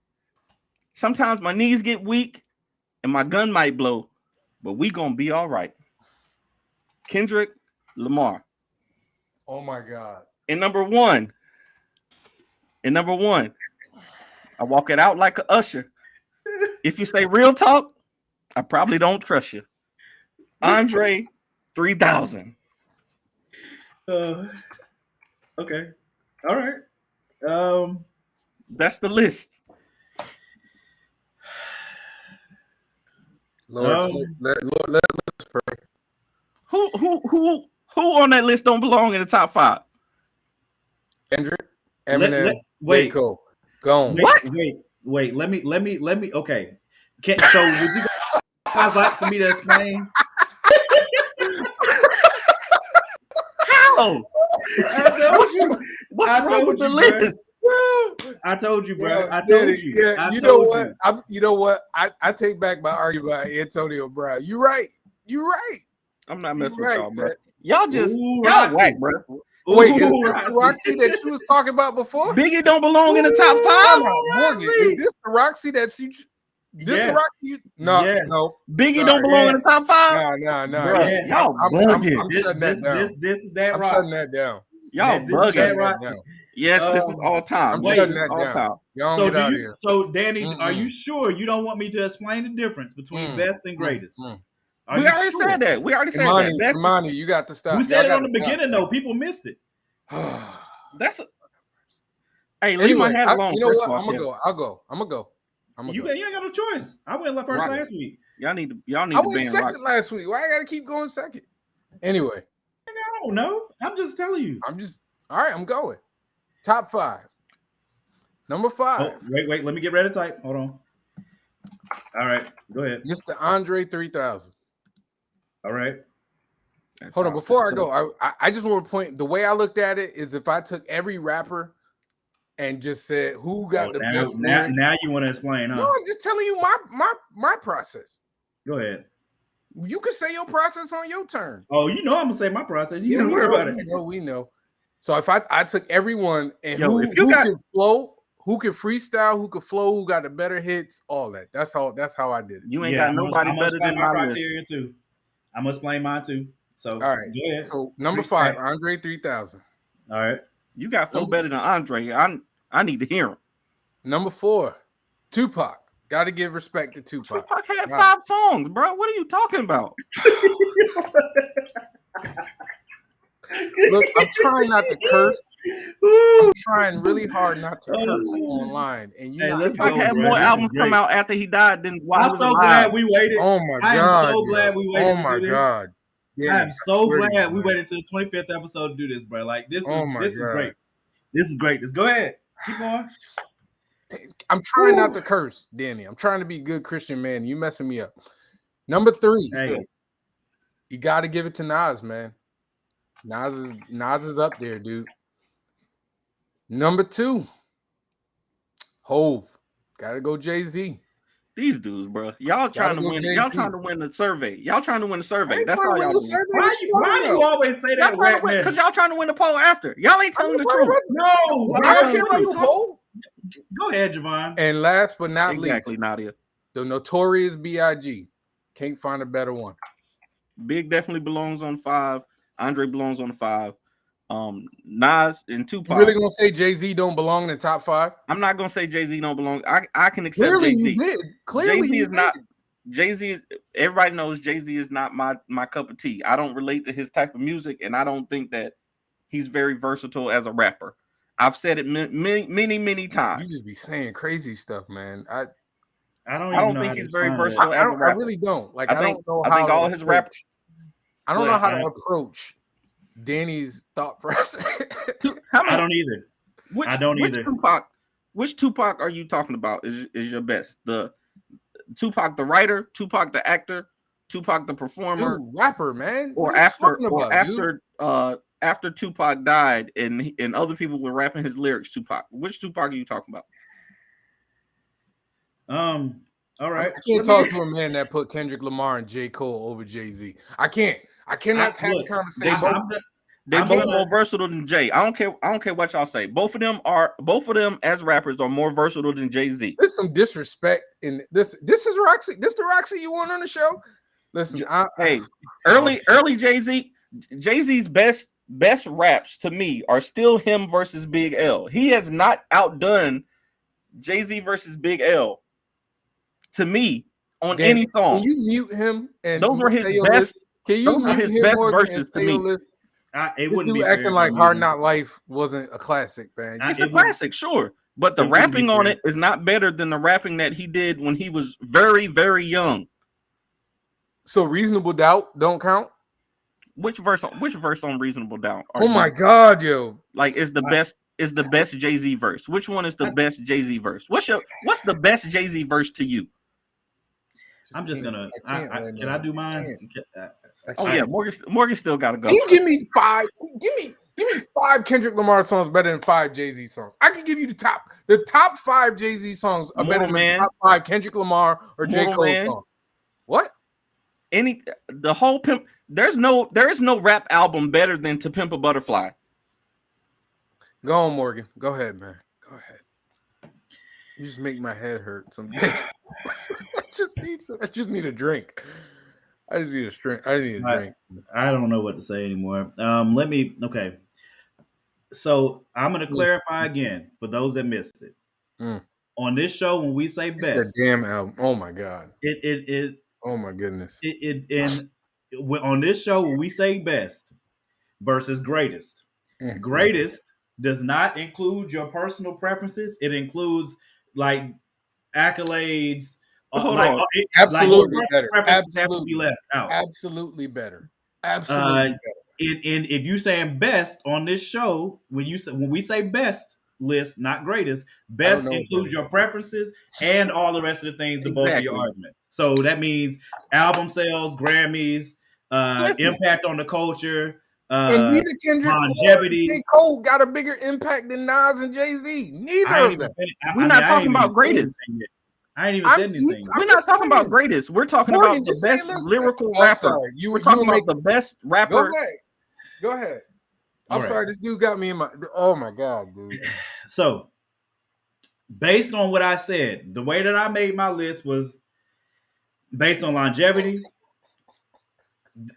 sometimes my knees get weak and my gun might blow, but we gonna be all right. Kendrick Lamar. Oh my God. And number 1, I walk it out like a usher. If you say real talk, I probably don't trust you. Andre 3000. Okay. All right. That's the list. Lord, let us pray. Who on that list don't belong in the top 5? Kendrick, Eminem, wait. Cole. Gone. Wait. Let me. Okay. So would you guys like for me to explain? How? What's wrong with the list? I told you, bro. Yeah, I told you. Yeah, I you told know what? You know what? I take back my argument about Antonio Brown. You're right. I'm not messing You're with right, y'all, bro. man. Y'all just Ooh, y'all Roxy. whack, bro. Wait, is Ooh, this the Roxy that you was talking about before? Biggie don't belong in the top 5. Morgan, is this the Roxy that's you? This Yes. Roxy? No, Yes. no. Biggie Sorry, don't belong in the top 5. No. Bruh, Yes. y'all I'm bugging. shutting that down. This is that I'm rock. shutting that down. Y'all This is that bugging. Roxy. Yes, this is all time. I'm Yes, shutting this is that all down. time. Y'all So get do out of you? here. So Danny, are you sure you don't want me to explain the difference between best and greatest? Are We you already sure? said that. We already said Imani, that. Imani, you got to stop. We said it Y'all on the gotta stop. beginning, though. People missed it. That's a, hey, leave Anyway, my hat alone. you know First what? of all, I'm gonna go. I'll go. I'm gonna go. You ain't got no choice. I went first Right. last week. Y'all need I to went ban second Roxy. last week. Why I gotta keep going second? Anyway, I don't know. I'm just telling you. I'm just all right. I'm going. Top 5. Number 5. Oh, wait. Let me get ready to type. Hold on. All right. Go ahead. Mr. Andre 3000. All right. Hold on. Before I go, I just want to point. The way I looked at it is if I took every rapper and just said who got the best lyric. Now you want to explain, huh? No, I'm just telling you my process. Go ahead. You can say your process on your turn. Oh, you know I'm gonna say my process. You don't worry about it. We know. So if I took everyone and if who can flow, who can freestyle, who can flow, who got the better hits, all that. That's how I did it. You ain't got nobody better than my my criteria list. too. I'm gonna explain mine too. So all right, go ahead. So number 5, Andre 3000. All right. You got flow better than Andre. I need to hear him. Number 4, Tupac. Got to give respect to Tupac. Tupac had 5 songs, bro. What are you talking about? Look, I'm trying not to curse. I'm trying really hard not to curse online. And you Tupac had more albums come out after he died than while he was alive. Glad we waited. Oh my God! I am so glad we waited. Oh my God! I am so glad we waited till the 25th episode to do this, bro. Like this is great. This is great. Let's go ahead. Keep on. I'm trying not to curse, Danny. I'm trying to be a good Christian man. You messing me up. Number 3. Hey. You got to give it to Nas, man. Nas is up there, dude. Number 2, Hove. Got to go Jay-Z. These dudes, bro. Y'all trying to win. Y'all trying to win the survey. Y'all trying to win the survey. That's all y'all doing. Why do you always say that? Because y'all trying to win the poll after. Y'all ain't telling the truth. No, I don't care about your poll. Go ahead, Javon. And last but not Exactly, least, Nadia. the notorious B.I.G. Can't find a better one. Big definitely belongs on 5. Andre belongs on 5. Nas and Tupac. You really gonna say Jay-Z don't belong in the top 5? I'm not gonna say Jay-Z don't belong. I can accept Clearly Jay-Z. you did. Clearly Jay-Z you is did. not. Jay-Z is. Everybody knows Jay-Z is not my cup of tea. I don't relate to his type of music, and I don't think that he's very versatile as a rapper. I've said it many times. You just be saying crazy stuff, man. I I don't think he's very versatile as a rapper. I really don't. Like I think all his rap. I don't know how to approach Danny's thought process. I don't either. Which Tupac are you talking about? Is your best? The Tupac the writer, Tupac the actor, Tupac the performer, rapper, man. Or after Tupac died and other people were rapping his lyrics. Tupac. Which Tupac are you talking about? All right. I can't talk to a man that put Kendrick Lamar and J. Cole over Jay-Z. I can't. I cannot have a conversation. They're both more versatile than Jay. I don't care what y'all say. Both of them as rappers are more versatile than Jay-Z. There's some disrespect in this. This is Roxy. This the Roxy you want on the show? Listen, early Jay-Z. Jay-Z's best raps to me are still him versus Big L. He has not outdone Jay-Z versus Big L to me on any song. Can you mute him? And those were his best. Can you mute his him best more verses to me? It wouldn't be acting like Hard Knock Life wasn't a classic, man. It's a classic, sure, but the rapping on it is not better than the rapping that he did when he was very, very young. So Reasonable Doubt don't count. Which verse on Reasonable Doubt? Oh my God, yo! Like is the best Jay-Z verse? Which one is the best Jay-Z verse? What's the best Jay-Z verse to you? I'm just gonna. Can I do mine? Yeah, Morgan still got to go. Can you give me 5? Give me 5 Kendrick Lamar songs better than 5 Jay-Z songs. I can give you the top 5 Jay-Z songs are better than the top 5 Kendrick Lamar or J. Cole songs. What? The whole pimp. There is no rap album better than To Pimp a Butterfly. Go on, Morgan. Go ahead, man. Go ahead. You just make my head hurt someday. I just need a drink. I just need a drink. I don't know what to say anymore. Okay. So I'm gonna clarify again for those that missed it. On this show, when we say best, it's a damn album. Oh my God. Oh my goodness. On this show, when we say best versus greatest, greatest does not include your personal preferences. It includes like accolades. Absolutely better. Absolutely have to be left out. Absolutely better. Absolutely better. And if you saying best on this show, when we say best list, not greatest, best includes your preferences and all the rest of the things to bolster your argument. So that means album sales, Grammys, impact on the culture, and neither Kendrick longevity. J. Cole got a bigger impact than Nas and Jay-Z. Neither of them. We're not talking about greatest. I ain't even said anything. We're not talking about greatest. We're talking about the best lyrical rapper. We're talking about the best rapper. Go ahead. I'm sorry. This dude got me in my. Oh my God, dude. So, based on what I said, the way that I made my list was based on longevity,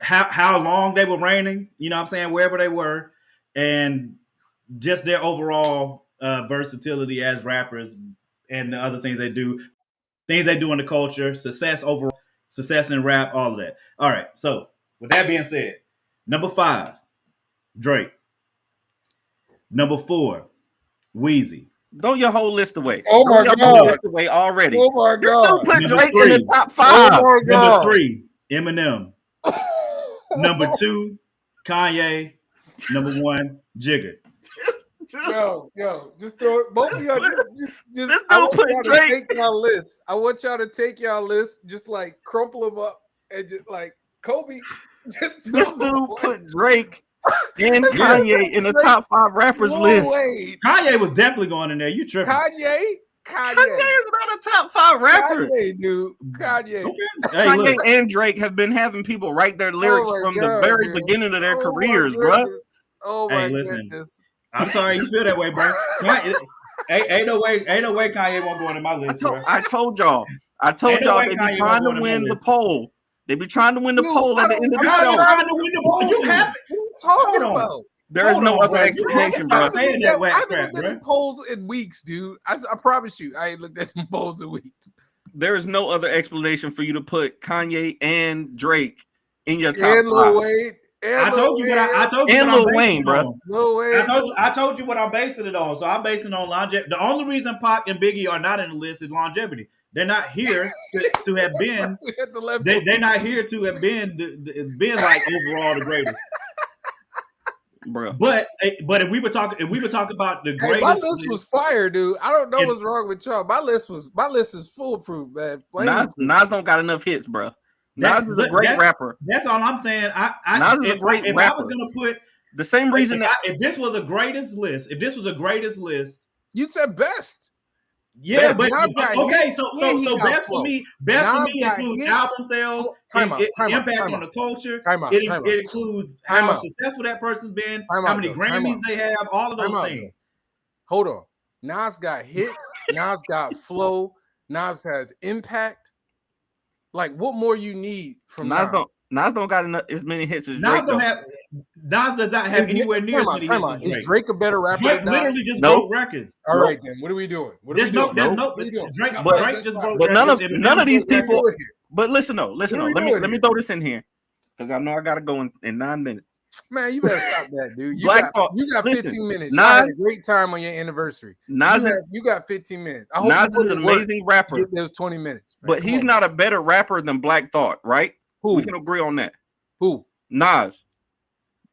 how long they were reigning. You know what I'm saying? Wherever they were, and just their overall versatility as rappers and the other things they do. Things they do in the culture, success overall, success in rap, all of that. All right. So with that being said, number 5, Drake. Number 4, Wheezy. Throw your whole list away. Oh my God. Whole list away already. Oh my God. Still put Drake in the top 5. Oh number 3, Eminem. Number 2, Kanye. Number 1, Jigga. Yo, just throw it. Both of y'all just I want y'all to take y'all list. I want y'all to take y'all list, just like crumple them up and just like Kobe. This dude put Drake and Kanye in the top 5 rappers list. Kanye was definitely going in there. You tripping? Kanye Kanye. is not a top 5 rapper. Kanye, dude. Kanye. Okay. Hey, Kanye look. and Drake have been having people write their lyrics Oh my from the God, very dude. beginning of their Oh my careers, bro. goodness. Oh Hey, my listen. goodness. I'm sorry you feel that way, bro. Ain't no way Kanye won't go into my list, bro. I told y'all Ain't no way they be Kanye trying won't to go into my win the list. poll. They be trying to win the Dude, poll I at the don't- end of the How show. you trying to win the poll? You have What are you talking Hold on. about? There is Hold no on, other bro. explanation, Stop bro. saying that whack I haven't crap, looked at bro. the polls in weeks, dude. I promise you, I ain't looked at some polls in weeks. There is no other explanation for you to put Kanye and Drake in your top And Lil 5. Wayne. I told you what I told you And what I'm Lil basing Wayne, it bro. on. Lil Wayne. I told you what I'm basing it on. So I'm basing it on longevity. The only reason Pac and Biggie are not in the list is longevity. They're not here to have been. They're not here to have been like overall the greatest. Bro. But if we were talking about the Hey, greatest, my list was fire, dude. I don't know It- what's wrong with y'all. My list is foolproof, man. Nas don't got enough hits, bro. Nas is a great rapper. That's all I'm saying. Nas is a great if I rapper. was gonna put The same reason if this was a greatest list, You said best. yeah, Best. but Nas got okay, hits, so and he got best flow. for me Nas got includes hits. album sales, Time out, impact time on the culture. Time out, It time out. includes Time how out. successful that person's been, Time how out, many though. Time Grammys out. they have, all of those Time out, things. Hold on. Nas got hits. Nas got flow. Nas has impact. Like, what more you need from Nas? Nas don't got enough as many hits as Nas Drake. Though. Nas does not have anywhere near as many hits as Drake. Is Drake a better rapper? Drake literally just Nope. broke records. All right, then. What are we doing? Drake just broke But records. none of these people. Here. But listen though. Let me throw this in here because I know I gotta go in 9 minutes. Man, you better stop that, dude. You Black got listen, 15 minutes. Nas, you had a great time on your anniversary. You got 15 minutes. I hope Nas is an amazing rapper. There's 20 minutes. Man. But he's not a better rapper than Black Thought, right? Who? We can agree on that. Who? Nas.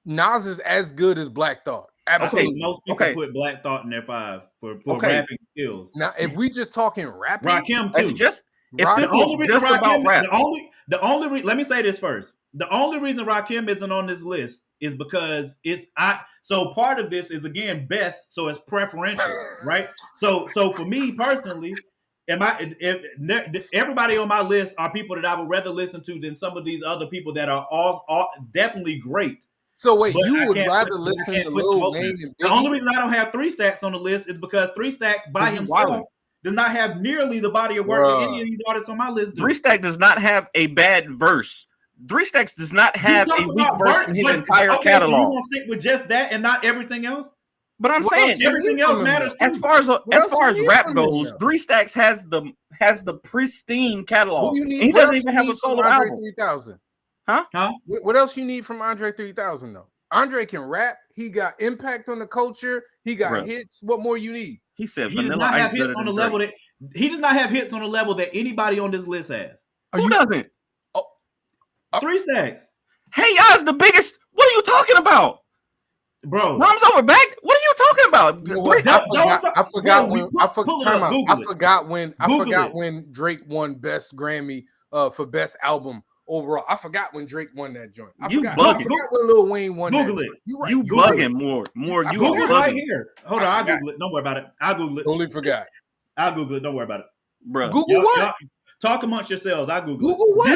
Nas is as good as Black Thought. Absolutely. Okay, most people put Black Thought in their 5 for rapping skills. Now, if we just talking rapping, Rakim too. Let me say this first. The only reason Rakim isn't on this list is because so part of this is again best, so it's preferential, right? So for me personally, everybody on my list are people that I would rather listen to than some of these other people that are all definitely great. So wait, you would rather listen to Lil Wayne and Biggie? The only reason I don't have 3 Stacks on the list is because 3 Stacks by himself does not have nearly the body of work that any of these artists on my list do. 3 Stacks does not have a bad verse. 3 Stacks does not have a weak verse in his entire catalog. So you want to stick with just that and not everything else? But I'm saying everything else matters too. As far as rap goes, 3 Stacks has the pristine catalog. He doesn't even have a solo album. 3000. Huh? What else you need from Andre 3000 though? Andre can rap. He got impact on the culture. He got hits. What more you need? He said he does not have hits on the level that he does not have hits on the level that anybody on this list has. Who doesn't? 3 Stacks. Hey, y'all's the biggest. What are you talking about, bro? Mom's over back. What are you talking about? You know I forgot when Drake won Best Grammy for Best Album overall. I forgot when Drake won that joint. I forgot when Lil Wayne won. Google it. You bugging more. You Google it bugging. right here. Hold on, I'll Google it. Don't worry about it. I'll Google it. Totally forgot. I'll Google it. Don't worry about it, bro. Google what? Talk amongst yourselves. I Google what?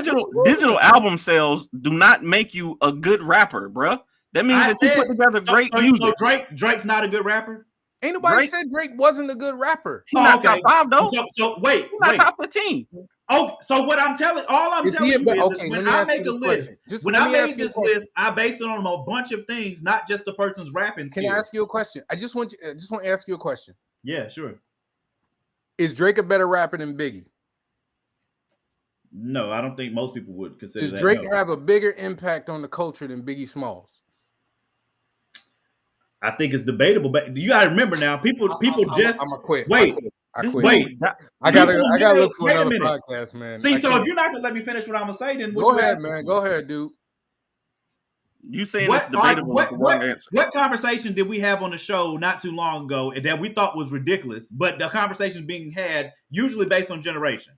Digital album sales do not make you a good rapper, bro. That means that you put together great music. So Drake's not a good rapper. Ain't nobody said Drake wasn't a good rapper. He's not top 5 though. So wait, he's not top 15. Oh, so what I'm telling you is when I make a list, when I made this list, I based it on a bunch of things, not just the person's rapping skills. Can I ask you a question? I just want to ask you a question. Yeah, sure. Is Drake a better rapper than Biggie? No, I don't think most people would consider that. Does Drake have a bigger impact on the culture than Biggie Smalls? I think it's debatable, but you got to remember now, people I'm gonna quit. Wait, I gotta look for another podcast, man. See, so if you're not gonna let me finish what I'm gonna say, then go ahead, man. Go ahead, dude. You saying it's debatable? What conversation did we have on the show not too long ago that we thought was ridiculous, but the conversation being had usually based on generation?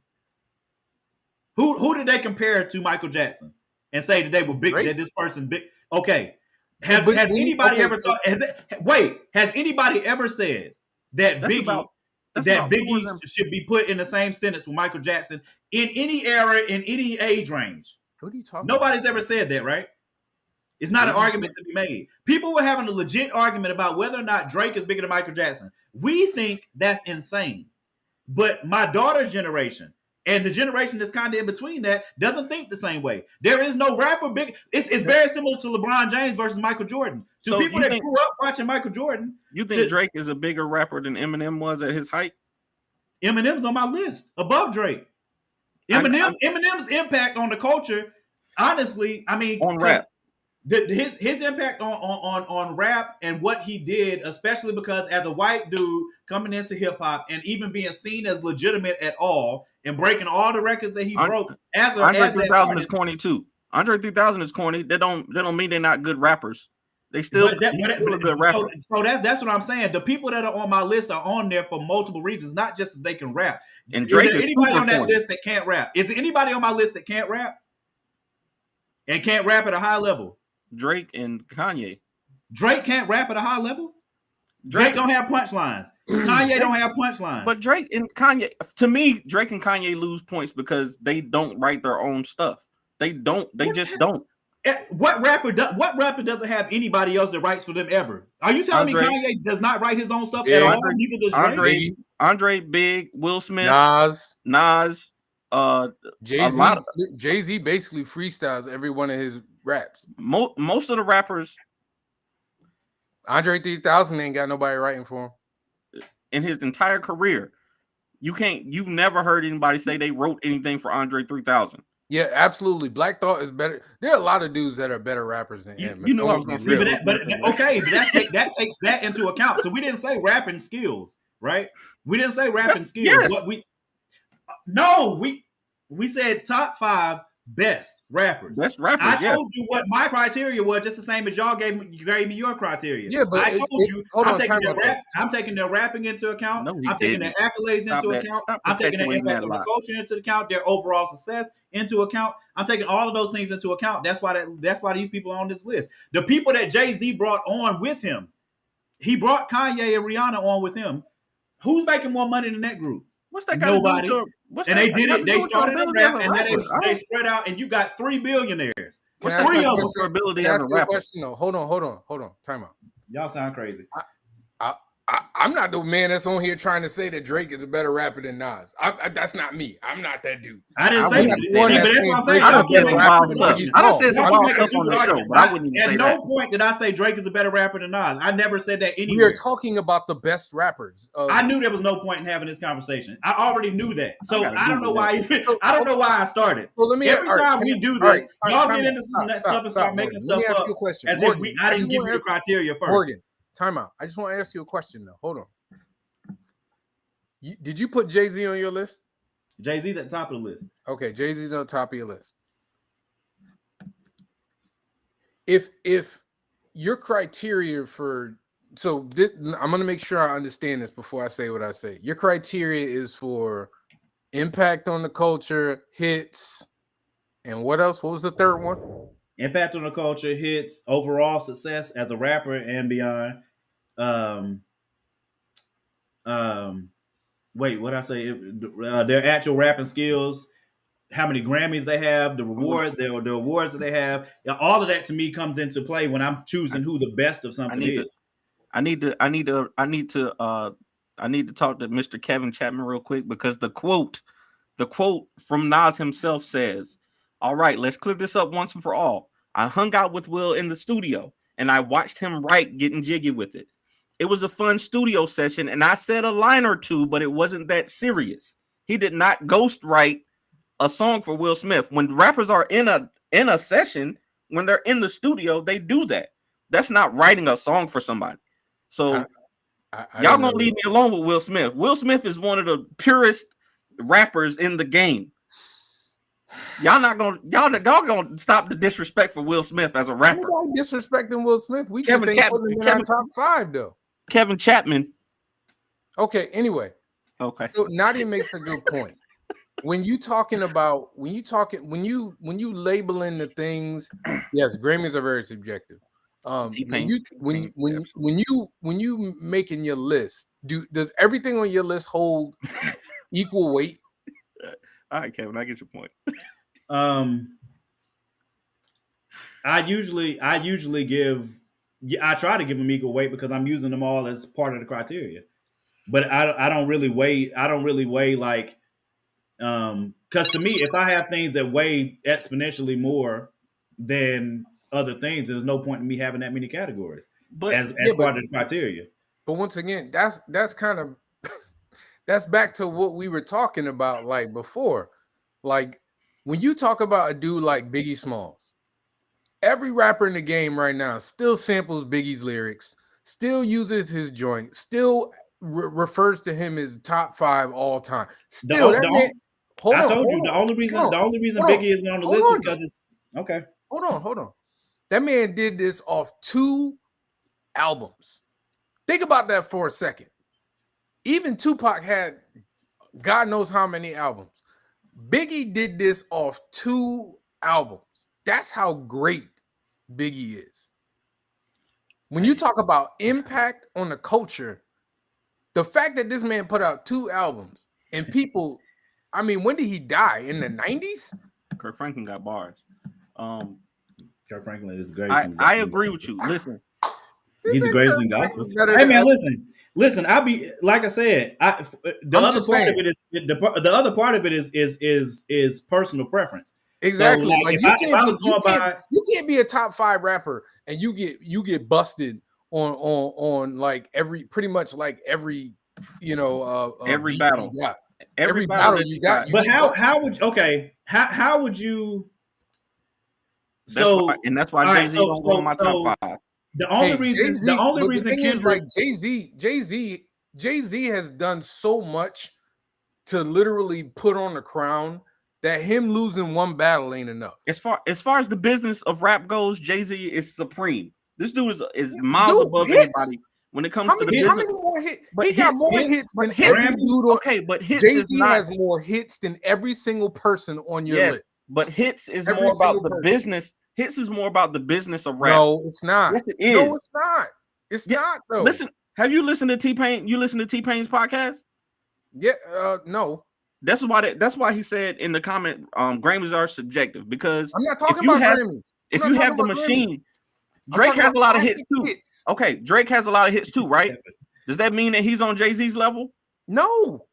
Who did they compare to Michael Jackson and say that they were big? That this person big? Okay, has anybody ever thought? Has anybody ever said that Biggie that Biggie should be put in the same sentence with Michael Jackson in any era, in any age range. What are you talking Nobody's about? ever said that, right? It's not an argument to be made. People were having a legit argument about whether or not Drake is bigger than Michael Jackson. We think that's insane. But my daughter's generation and the generation that's kind of in between that doesn't think the same way. There is no rapper big. It's very similar to LeBron James versus Michael Jordan. To people that grew up watching Michael Jordan. You think Drake is a bigger rapper than Eminem was at his height? Eminem's on my list above Drake. Eminem's impact on the culture, honestly, I mean, on rap. His impact on rap and what he did, especially because as a white dude coming into hip hop and even being seen as legitimate at all and breaking all the records that he broke. Andre 3000 is corny too. Andre 3000 is corny. They don't mean they're not good rappers. They still a good rapper. So that's what I'm saying. The people that are on my list are on there for multiple reasons, not just that they can rap. And Drake is there anybody on that list that can't rap? Is there anybody on my list that can't rap? And can't rap at a high level? Drake and Kanye. Drake can't rap at a high level? Drake don't have punchlines. Kanye don't have punchlines. But Drake and Kanye, to me, Drake and Kanye lose points because they don't write their own stuff. They just don't. What rapper doesn't have anybody else that writes for them ever? Are you telling me Kanye does not write his own stuff at all? Neither does Drake. Andre, Big, Will Smith, Nas, Jay-Z basically freestyles every one of his raps. Most of the rappers, Andre 3000 ain't got nobody writing for him in his entire career. You've never heard anybody say they wrote anything for Andre 3000. Yeah, absolutely. Black Thought is better. There are a lot of dudes that are better rappers than him. You know what I was going to say. That takes that into account. So we didn't say rapping skills, right? We didn't say rapping skills. Yes. We said top 5 best rappers. Best rappers. I told you what my criteria was, just the same as y'all gave me your criteria. Yeah, but I told you I'm taking their rapping into account. I'm taking their accolades into account. I'm taking their impact on the culture into account. Their overall success into account. I'm taking all of those things into account. That's why these people are on this list. The people that Jay-Z brought on with him, he brought Kanye and Rihanna on with him. Who's making more money than that group? What's that guy? Nobody. And they did it. They started a rap, and then they spread out, and you got 3 billionaires. What's 3 of them? Ability as a rapper. Question, though. Hold on. Time out. Y'all sound crazy. I'm not the man that's on here trying to say that Drake is a better rapper than Nas. That's not me. I'm not that dude. I didn't say that. But that's what I'm saying. I done said some wild stuff on the show, but I wouldn't even say that. At no point did I say Drake is a better rapper than Nas. I never said that anywhere. We are talking about the best rappers. I knew there was no point in having this conversation. I already knew that. So I don't know why. I don't know why I started. Every time we do this, y'all get into that stuff and start making stuff up. As if I didn't give you the criteria first. Morgan, time out. I just want to ask you a question though. Hold on. Did you put Jay-Z on your list? Jay-Z's at the top of the list. Okay, Jay-Z's on the top of your list. If your criteria for I'm going to make sure I understand this before I say what I say. Your criteria is for impact on the culture, hits, and what else? What was the third one? Impact on the culture, hits, overall success as a rapper and beyond. Wait, what I say? Their actual rapping skills, how many Grammys they have, the awards that they have, all of that to me comes into play when I'm choosing who the best of something is. I need to talk to Mr. Kevin Chapman real quick because the quote from Nas himself says, "All right, let's clear this up once and for all. I hung out with Will in the studio and I watched him write Getting Jiggy with It. It was a fun studio session, and I said a line or two, but it wasn't that serious. He did not ghost write a song for Will Smith. When rappers are in a session, when they're in the studio, they do that. That's not writing a song for somebody. So y'all gonna leave me alone with Will Smith. Will Smith is one of the purest rappers in the game. Y'all gonna stop the disrespect for Will Smith as a rapper. Nobody disrespecting Will Smith. We just ain't putting him in our top 5 though. Kevin Chapman. Okay. Anyway. Okay. So Nadia makes a good point. When you labeling the things, yes, Grammys are very subjective. When you making your list, Does everything on your list hold equal weight? All right, Kevin, I get your point. I usually give. I try to give them equal weight because I'm using them all as part of the criteria. But I don't really weigh. I don't really weigh like because to me, if I have things that weigh exponentially more than other things, there's no point in me having that many categories But as part of the criteria. But once again, that's kind of that's back to what we were talking about like before. Like when you talk about a dude like Biggie Smalls, every rapper in the game right now still samples Biggie's lyrics, still uses his joint, still refers to him as top 5 all time. Still, that man. I told you the only reason Biggie isn't on the list is because it's okay. Hold on. That man did this off 2 albums. Think about that for a second. Even Tupac had God knows how many albums. Biggie did this off 2 albums. That's how great Biggie is. When you talk about impact on the culture, the fact that this man put out 2 albums and people, I mean, when did he die? In the 90s? Kirk Franklin got bars. Kirk Franklin is great. I agree with you. Listen, he's the greatest in gospel. Hey man, listen. I'll be like I said. The other part of it is personal preference. Exactly. So, like, you can't be a top 5 rapper and you get busted on like pretty much every every battle. Every battle you got. But how would you? That's why Jay-Z don't go in my top 5. The only reason Kendrick, Jay-Z has done so much to literally put on the crown that him losing 1 battle ain't enough. As far as the business of rap goes, Jay-Z is supreme. This dude is miles above anybody when it comes to the business. How many more hits? He got more hits than every dude. Okay, but hits Jay-Z has more hits than every single person on your list. But hits is more about the business. Hits is more about the business of rap. No, it's not. Yes, it is. No, it's not. It's not though. Listen, have you listened to T-Pain? You listen to T-Pain's podcast? Yeah, no. That's why he said in the comment, Grammys are subjective because I'm not talking about Grammys. If you have the machine, Drake has a lot of hits too. Okay, Drake has a lot of hits too, right? Does that mean that he's on Jay-Z's level? No.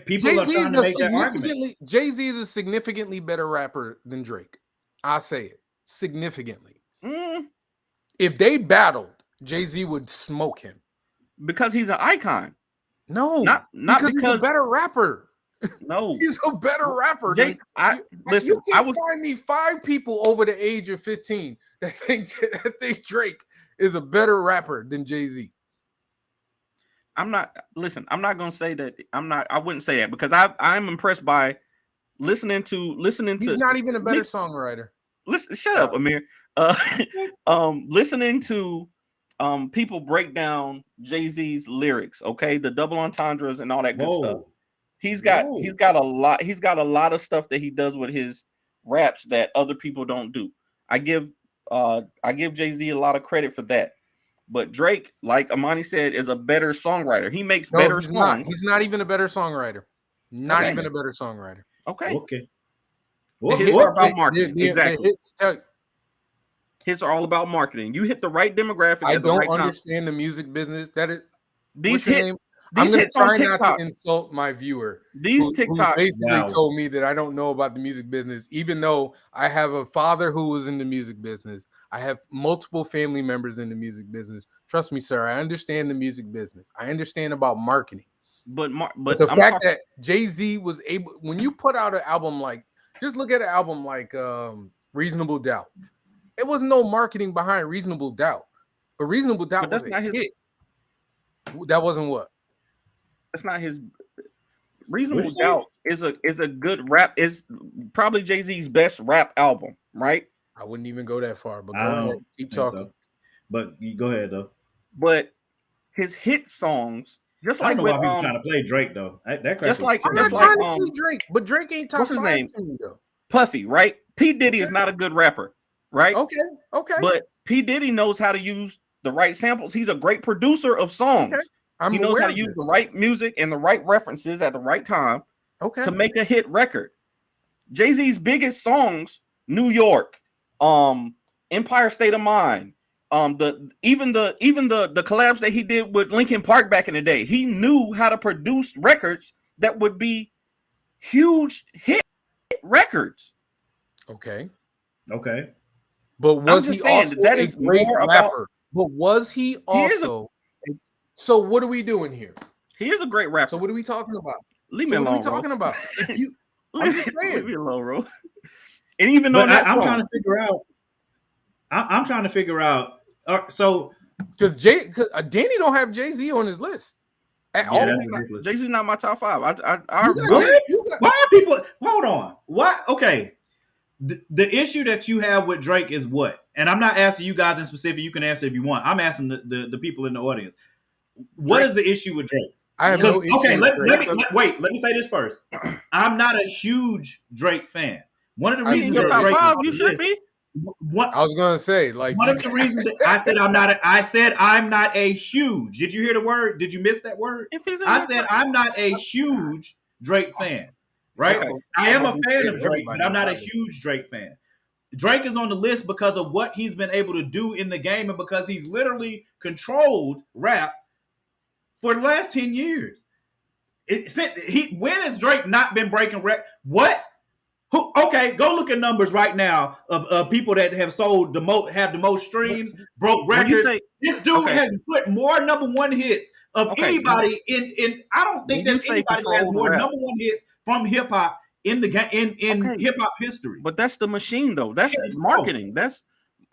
People are trying to make that argument. Jay-Z is a significantly better rapper than Drake. I say it significantly. If they battled, Jay-Z would smoke him because he's an icon. No, not because he's a better rapper. No, he's a better rapper. Jake, listen. I would find me 5 people over the age of 15 that think Drake is a better rapper than Jay-Z. I'm not gonna say that. I wouldn't say that because I'm impressed by listening to. He's not even a better songwriter. Listen, shut up, Amir. Listening to people break down Jay-Z's lyrics, okay, the double entendres and all that good stuff. He's got a lot of stuff that he does with his raps that other people don't do. I give Jay-Z a lot of credit for that. But Drake, like Amani said, is a better songwriter. He makes better songs. He's not even a better songwriter. Not even a better songwriter. Okay. Hits are about marketing. Exactly. Hits are all about marketing. You hit the right demographic. I don't understand the music business. These hits. I'm going to try not to insult my viewer. These TikToks who basically told me that I don't know about the music business, even though I have a father who was in the music business. I have multiple family members in the music business. Trust me, sir. I understand the music business. I understand about marketing. But the fact that Jay-Z was able, when you put out an album like, just look at an album like Reasonable Doubt. It wasn't no marketing behind Reasonable Doubt, but Reasonable Doubt was a hit. That wasn't what? That's not his. Reasonable Doubt is a good rap. Is probably Jay-Z's best rap album, right? I wouldn't even go that far, but go ahead, keep talking. So. But you go ahead though. But his hit songs, just like I don't know why people trying to play Drake though. I'm not trying to play Drake, but Drake ain't top 5. What's his name? Though. Puffy, right? P. Diddy is not a good rapper, right? Okay. But P. Diddy knows how to use the right samples. He's a great producer of songs. Okay. He knows how to use the right music and the right references at the right time to make a hit record. Jay-Z's biggest songs, New York, Empire State of Mind, even the collabs that he did with Linkin Park back in the day. He knew how to produce records that would be huge hit records. Okay. But was he also that is a great more rapper? But was he also? So what are we doing here? He is a great rapper. So what are we talking about? Leave me alone. What are we talking about? I'm just saying. Leave me alone, bro. And even though I'm trying to figure out. I'm trying to figure out. So because Danny don't have Jay-Z on his list at all. Jay-Z's not my top 5. What? Why are people? Hold on. What? Okay. The issue that you have with Drake is what? And I'm not asking you guys in specific. You can answer if you want. I'm asking the people in the audience. What is the issue with Drake? I have no issue. Okay, let me say this first. I'm not a huge Drake fan. One of the reasons your top 5, you should be. I was gonna say, like, one of the reasons that I said I'm not a huge. Did you hear the word? Did you miss that word? I said I'm not a huge Drake fan. Right? Okay. I am a fan of Drake, but I'm not a huge Drake fan. Drake is on the list because of what he's been able to do in the game and because he's literally controlled rap for the last 10 years. When has Drake not been breaking rap? What? Okay, go look at numbers right now of people that have sold have the most streams, broke records. This dude has put more #1 hits of anybody in. I don't think there's anybody who has more #1 hits from hip hop in hip hop history. But that's the machine, though. That's marketing. That's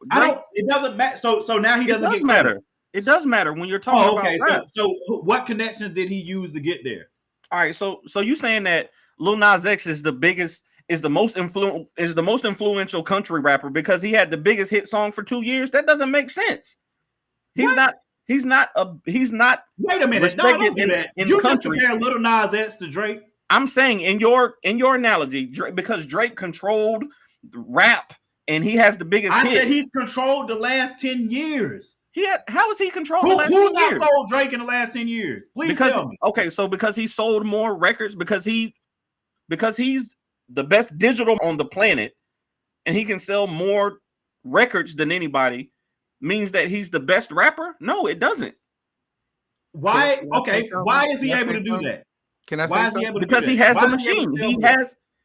It doesn't matter. So now he doesn't get matter. It does matter when you're talking about rap. So what connections did he use to get there? All right. So you saying that Lil Nas X is the biggest, is the most influential country rapper because he had the biggest hit song for 2 years? That doesn't make sense. He's not. Wait a minute. No, don't do that. You just compare Lil Nas X to Drake. I'm saying in your analogy, because Drake controlled rap and he has the biggest hit. I said he's controlled the last 10 years. How has he controlled the last 10 years? Who's not sold Drake in the last 10 years? Please tell me. Okay, so because he sold more records, because he's the best digital on the planet, and he can sell more records than anybody, means that he's the best rapper? No, it doesn't. Why? Okay, why is he able to do that? Can I say something? Because he has the machine.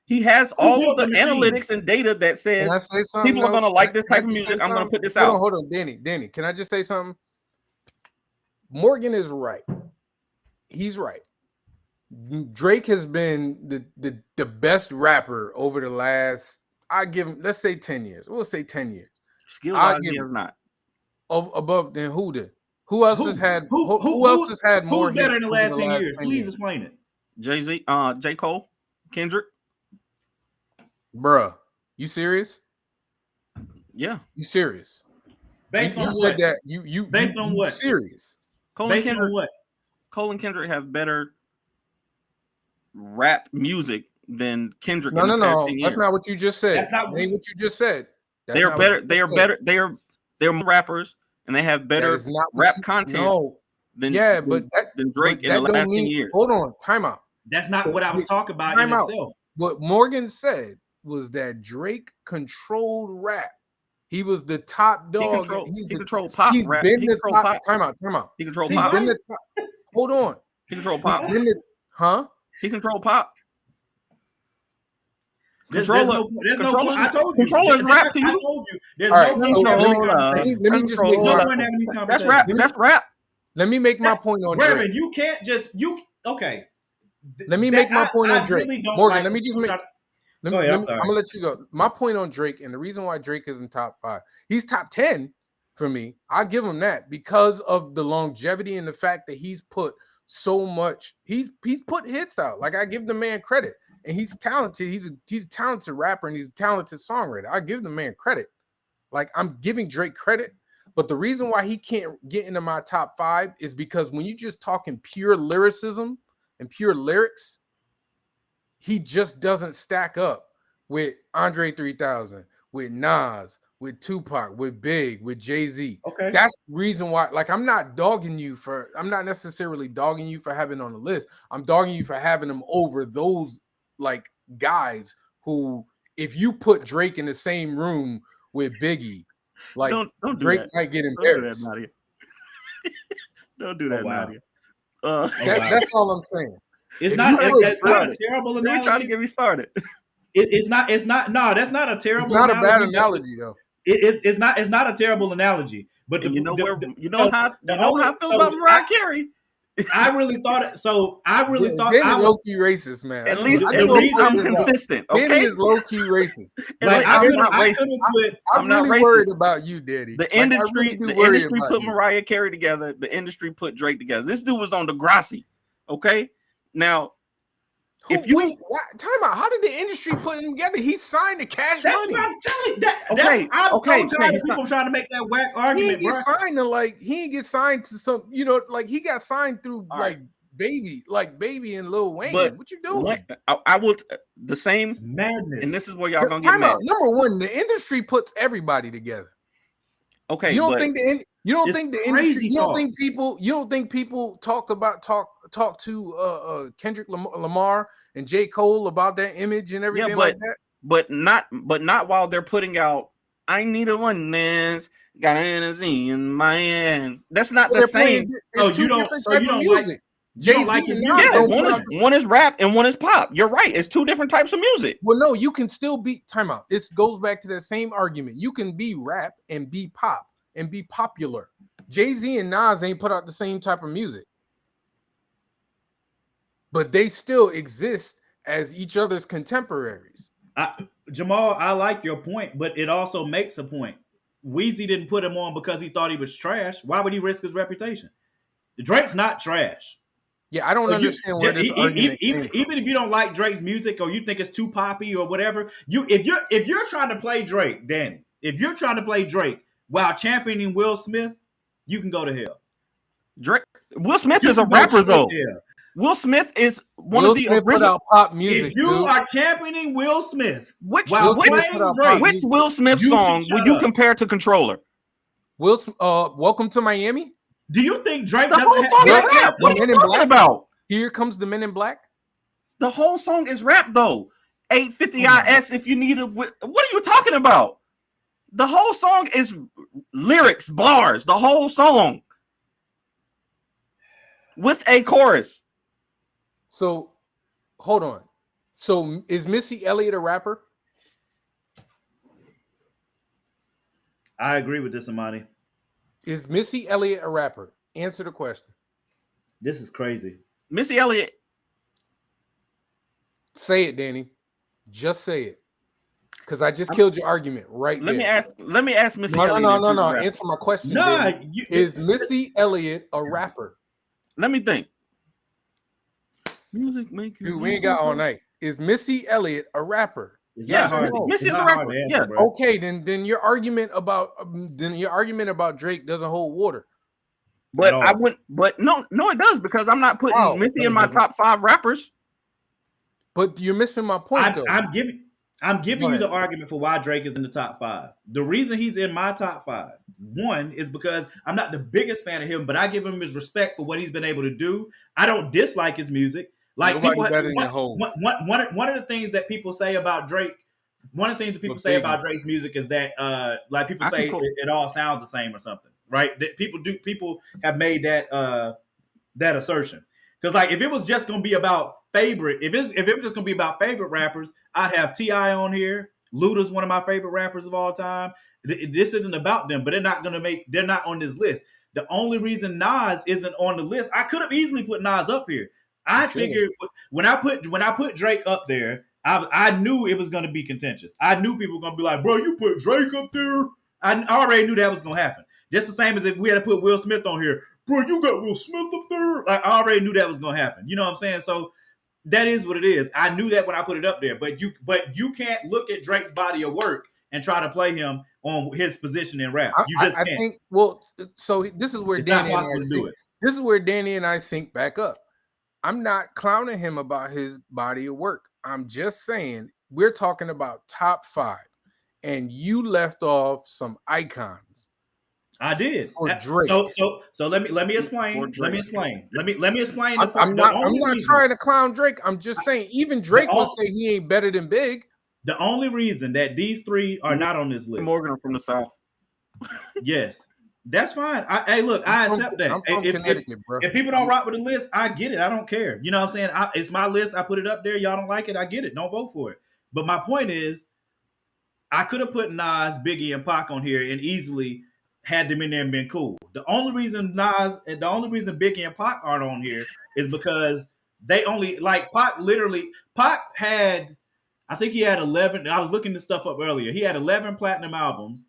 He has all of the analytics and data that says people are going to like this type of music. I'm going to put this out. Hold on, Danny. Can I just say something? Morgan is right. He's right. Drake has been the best rapper over the last, I give him, let's say 10 years. We'll say 10 years. Skill-wise, he has not. Above than who did? Who else has had more hits better in the last 10 years? Please explain it. Jay-Z, J. Cole, Kendrick. Bruh, you serious? Yeah. You serious? Based on what? Said that you based on what? Serious. Cole and Kendrick have better rap music than Kendrick. No. That's not what you just said. That's not what you just said. They are better. They are better. They're more rappers and they have better rap content than Drake in the last 10 years. Hold on, time out. That's not what I was talking about in itself. What Morgan said was that Drake controlled rap. He was the top dog. He controlled pop. He's been the top. Time out. He controlled pop. Hold on. He controlled pop. He controlled pop. I told you. Controller is rap to you. I told you. There's no let me just make that's rap. That's rap. Let me make my point on Drake. You can't just okay. Let me make my point on Drake. Really Morgan, let me just make. I'm gonna let you go. My point on Drake, and the reason why Drake isn't top 5, he's top 10 for me. I'll give him that because of the longevity and the fact that he's put so much. He's put hits out. Like, I give the man credit, and he's talented. He's a talented rapper and he's a talented songwriter. I give the man credit. Like, I'm giving Drake credit, but the reason why he can't get into my top 5 is because when you just talking pure lyricism and pure lyrics, he just doesn't stack up with Andre 3000, with Nas, with Tupac, with Big, with Jay-Z. Okay. That's the reason why, like, I'm not necessarily dogging you for having on the list. I'm dogging you for having them over those like guys who, if you put Drake in the same room with Biggie, like don't do Drake that. might get Don't do that, embarrassed. Nadia. Don't do Oh, that, wow. Nadia. wow. That's all I'm saying. It's If not. you put It's not a Drake- terrible You trying to analogy. get me started. It's not. It's not. No, that's not a It's terrible. not a bad analogy. analogy though. It's not. It's not a terrible analogy. But And you know how the how I only feel so about Mariah Carey. I really thought it. So I really thought Danny I low was key racist, man. At I least just the wanna reason- point I'm this out. consistent. Danny Okay. is low key racist. And like I'm I not could racist. have put. I'm not really racist. worried about you, Daddy. The Like, I industry, really do the worry industry about put you. Mariah Carey together. The industry put Drake together. This dude was on Degrassi. Okay. Now, if you- time out. How did the industry put him together? He signed to Cash That's Money. what I'm telling you. Okay, I'm okay, so tired of he's people trying to make that whack He argument, didn't get bro. signed to he didn't get signed to some, like he got signed through All like Baby and Lil Wayne. But What you doing? I will the same, It's madness. and this is where y'all gonna get Time mad. out. Number one, the industry puts everybody together. Okay, You don't but think the industry, crazy you don't talk. think people talk to Kendrick Lamar and J. Cole about that image and everything like that? but not while they're putting out I need a one dance, got energy in my hand. That's not Well, the they're playing- same. it's Oh, two you don't- different so type you of don't music. you don't Jay-Z like his and music? Nas Yeah, don't one put is out the- one is rap and one is pop. You're right. It's two different types of music. Well, no, you can still be time out. It goes back to that same argument. You can be rap and be pop and be popular. Jay-Z and Nas ain't put out the same type of music, but they still exist as each other's contemporaries. Jamal, I like your point, but it also makes a point. Weezy didn't put him on because he thought he was trash. Why would he risk his reputation? Drake's not trash. Yeah, I don't understand where this argument came from. Even if you don't like Drake's music or you think it's too poppy or whatever, if you're trying to play Drake, Danny, if you're trying to play Drake while championing Will Smith, you can go to hell. Will Smith You is a can go rapper straight though. to hell. Will Smith is one Will of the Smith put original. out pop music. If you dude. are championing Will Smith Which while Will Smith playing put out Drake, pop which music. Will Smith You should song shut would you up. compare to Controller? Welcome to Miami. do you think Drake The doesn't whole have song is Drake- rap. What are Men you in talking Black? about? Here comes the Men in Black. The whole song is rap though. 850 Come on. IS if you need it. What are you talking about? The whole song is lyrics, bars. The whole song with a chorus. So, hold on. So, is Missy Elliott a rapper? I agree with this, Amani. Is Missy Elliott a rapper? Answer the question. This is crazy. Missy Elliott. Say it, Danny. Just say it. Because I just killed your argument right Let there. me ask Missy No, Elliott. no, if no, she's a no. rapper. Answer my question. Nah, Danny. Is Missy Elliott a rapper? Let me think. Music make you. Dude, we ain't got all night. Is Missy Elliott a rapper? It's Yeah, not hard. Missy It's is a not hard rapper. to answer, Yeah. bro. Okay, then your argument about Drake doesn't hold water. But At all. I wouldn't. But no, it does because I'm not putting Wow. Missy in my top 5 rappers. But you're missing my point, though. I'm giving Go you the ahead. argument for why Drake is in the top 5. The reason he's in my top 5, one, is because I'm not the biggest fan of him, but I give him his respect for what he's been able to do. I don't dislike his music. Like Nobody people, better than Hov. one of the things that people say about Drake, one of the things that people But say Biggie. about Drake's music is that like people I say can it all sounds the same or something, right? That people have made that that assertion. Because like if it was just gonna be about favorite, if it was just gonna be about favorite rappers, I'd have T.I. on here. Luda's one of my favorite rappers of all time. This isn't about them, but they're not on this list. The only reason Nas isn't on the list, I could have easily put Nas up here. I figured when I put Drake up there, I knew it was gonna be contentious. I knew people were gonna be like, bro, you put Drake up there. I already knew that was gonna happen. Just the same as if we had to put Will Smith on here. Bro, you got Will Smith up there. Like I already knew that was gonna happen. You know what I'm saying? So that is what it is. I knew that when I put it up there. But you can't look at Drake's body of work and try to play him on his position in rap. You just I can't. think. Well, so this is where It's not Danny and possible I to do sync. it. This is where Danny and I sync back up. I'm not clowning him about his body of work. I'm just saying we're talking about top 5. and you left off some icons. I did. For Drake. So let me explain. Let me explain. Let me explain the part. I'm not trying to clown Drake. I'm just saying even Drake would say he ain't better than Big. The only reason that these three are not on this list. Morgan from the South. Yes. That's fine. Hey, look, I accept that. I'm from Connecticut, bro. If people don't rock with the list, I get it. I don't care. You know what I'm saying? It's my list. I put it up there. Y'all don't like it. I get it. Don't vote for it. But my point is, I could have put Nas, Biggie, and Pac on here and easily had them in there and been cool. The only reason Biggie and Pac aren't on here is because they only like Pac had, I think he had 11. I was looking this stuff up earlier. He had 11 platinum albums,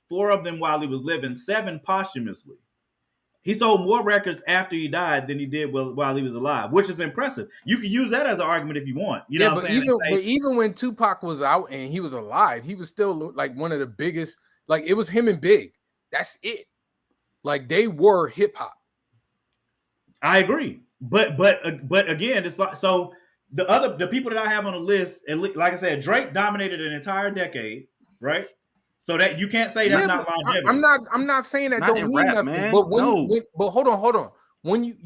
4 of them while he was living, 7 posthumously. He sold more records after he died than he did while he was alive, which is impressive. You can use that as an argument if you want. You know what I'm saying? But even when Tupac was out and he was alive, he was still like one of the biggest. Like it was him and Big. That's it. Like they were hip hop. I agree, but again, it's like so. The people that I have on the list, like I said, Drake dominated an entire decade, right? So that you can't say that's not longevity. I'm not saying that not don't mean rap, nothing. Man. But but hold on. When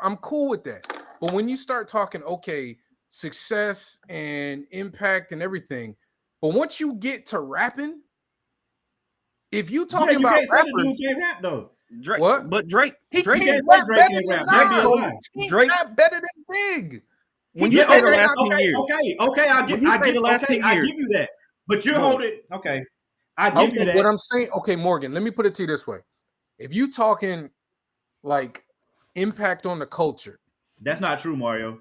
I'm cool with that. But when you start talking, okay, success and impact and everything, but once you get to rapping, if you talking about rappers, can't rap though. Drake, what? But Drake can't rap better than Nas. Drake rap better than Big. When you say the last 10 years, okay, I give you that. But you're holding okay. I give you that. What I'm saying, okay, Morgan, let me put it to you this way. If you talking like impact on the culture. That's not true, Mario.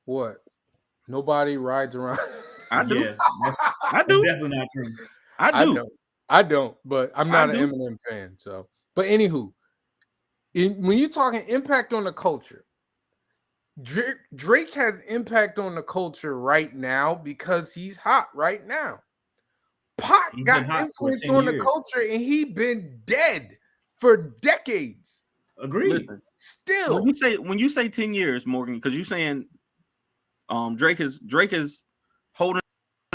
What? Nobody rides around. I do. Yeah, I do. That's definitely not true. I don't, but I'm not an Eminem fan. So, but anywho, when you're talking impact on the culture, Drake has impact on the culture right now because he's hot right now. Pac got influence on the culture and he been dead for decades. Agreed. Listen, still, when you say 10 years, Morgan, because you're saying Drake is holding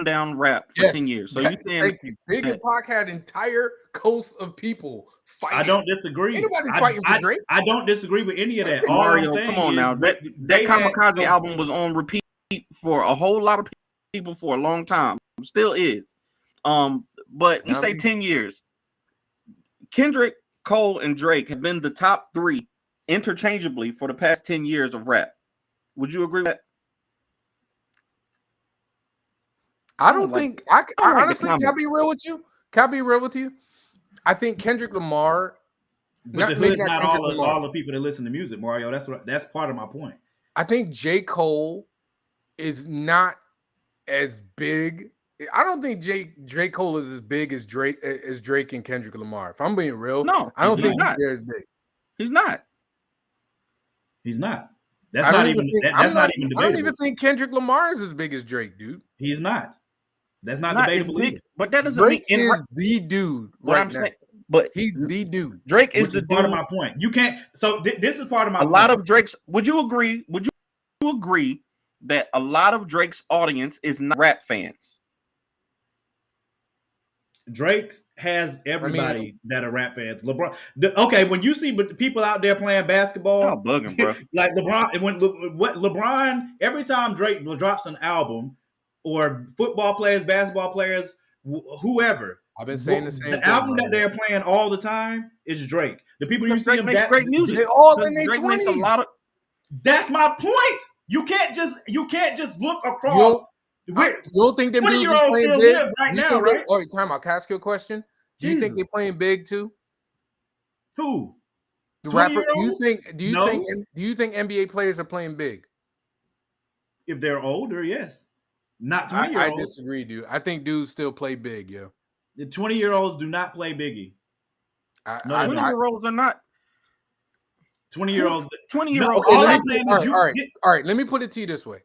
down rap for 10 years. So you saying Big and Pac had entire coasts of people fighting. I don't disagree. Anybody fighting for Drake? I don't disagree with any of that. Mario, come on now. That Kamikaze album was on repeat for a whole lot of people for a long time. Still is. But you say 10 years. Kendrick, Cole, and Drake have been the top 3 interchangeably for the past 10 years of rap. Would you agree with that? I honestly, can I be real with you? Can I be real with you? I think Kendrick Lamar. But the hood's not all the people that listen to music, Mario. That's part of my point. I think J. Cole is not as big. I don't think J. Cole is as big as Drake and Kendrick Lamar. If I'm being real, no, I don't think they're as big. He's not. He's not. That's not even debatable. I don't even think Kendrick Lamar is as big as Drake, dude. He's not. That's not debatable either. But that doesn't Drake is the dude. What I'm saying, but he's the dude. Drake is the part of my point. You can't. So this is part of my. A lot of Drake's. Would you agree? Would you agree that a lot of Drake's audience is not rap fans? Drake has everybody that are rap fans. LeBron. Okay, when you see people out there playing basketball, bugging, bro. Like LeBron, every time Drake drops an album, or football players, basketball players, whoever. I've been saying the same thing. The album that they're playing all the time is Drake. The people you see him makes great music. They're all in their 20s. That's my point. You can't just look across. You don't think them dudes are playing big right now, right? All right, time out. Can I ask you a question? Do you think they're playing big too? Who? The rapper? Do you think NBA players are playing big? If they're older, yes. Not 20-year-olds. I disagree, dude. I think dudes still play big, yo. The 20-year-olds do not play Biggie. 20-year-olds are not. 20-year-olds. 20-year-olds. All right. Let me put it to you this way.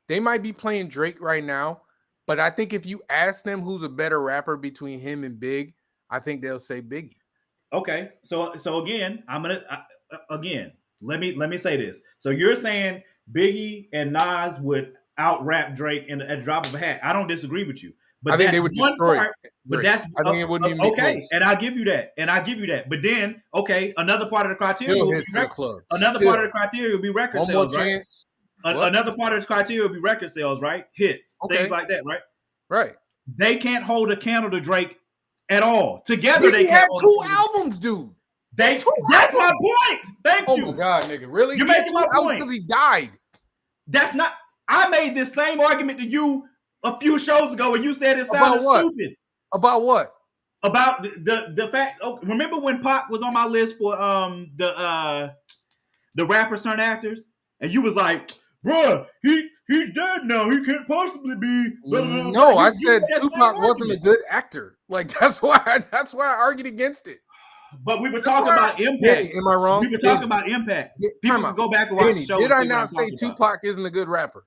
They might be playing Drake right now, but I think if you ask them who's a better rapper between him and Big, I think they'll say Biggie. Okay, so again, let me say this. So you're saying Biggie and Nas would out rap Drake in a drop of a hat. I don't disagree with you, but I think they that's would one destroy part. But Drake. that's I think it wouldn't even be okay, close. and I'll give you that, But then, okay, another part of the criteria Still will be hits to the club. another Still. part of the criteria will be record One more sales, right? chance. What? Another part of the criteria will be record sales, right? Hits, Okay. things like that, right? Right. They can't hold a candle to Drake at all. Together, they Biggie can't had hold 2 a candle. albums, dude. That's albums. my point. Thank Oh you. my god, nigga, really? You're He had making 2 my albums point. because he died. That's not. I made this same argument to you a few shows ago, and you said it sounded stupid. About what? About the fact. Oh, remember when Pac was on my list for the rappers turned actors, and you was like, "Bruh, he's dead now. He can't possibly be." Blah, blah, blah. No, I You said made that same Tupac wasn't a argument. good actor. Like that's why I argued against it. But we were talking about impact. Danny, am I wrong? We were talking about impact. People can go back and watch the show. Did I and see what I'm not say talking about. Tupac isn't a good rapper?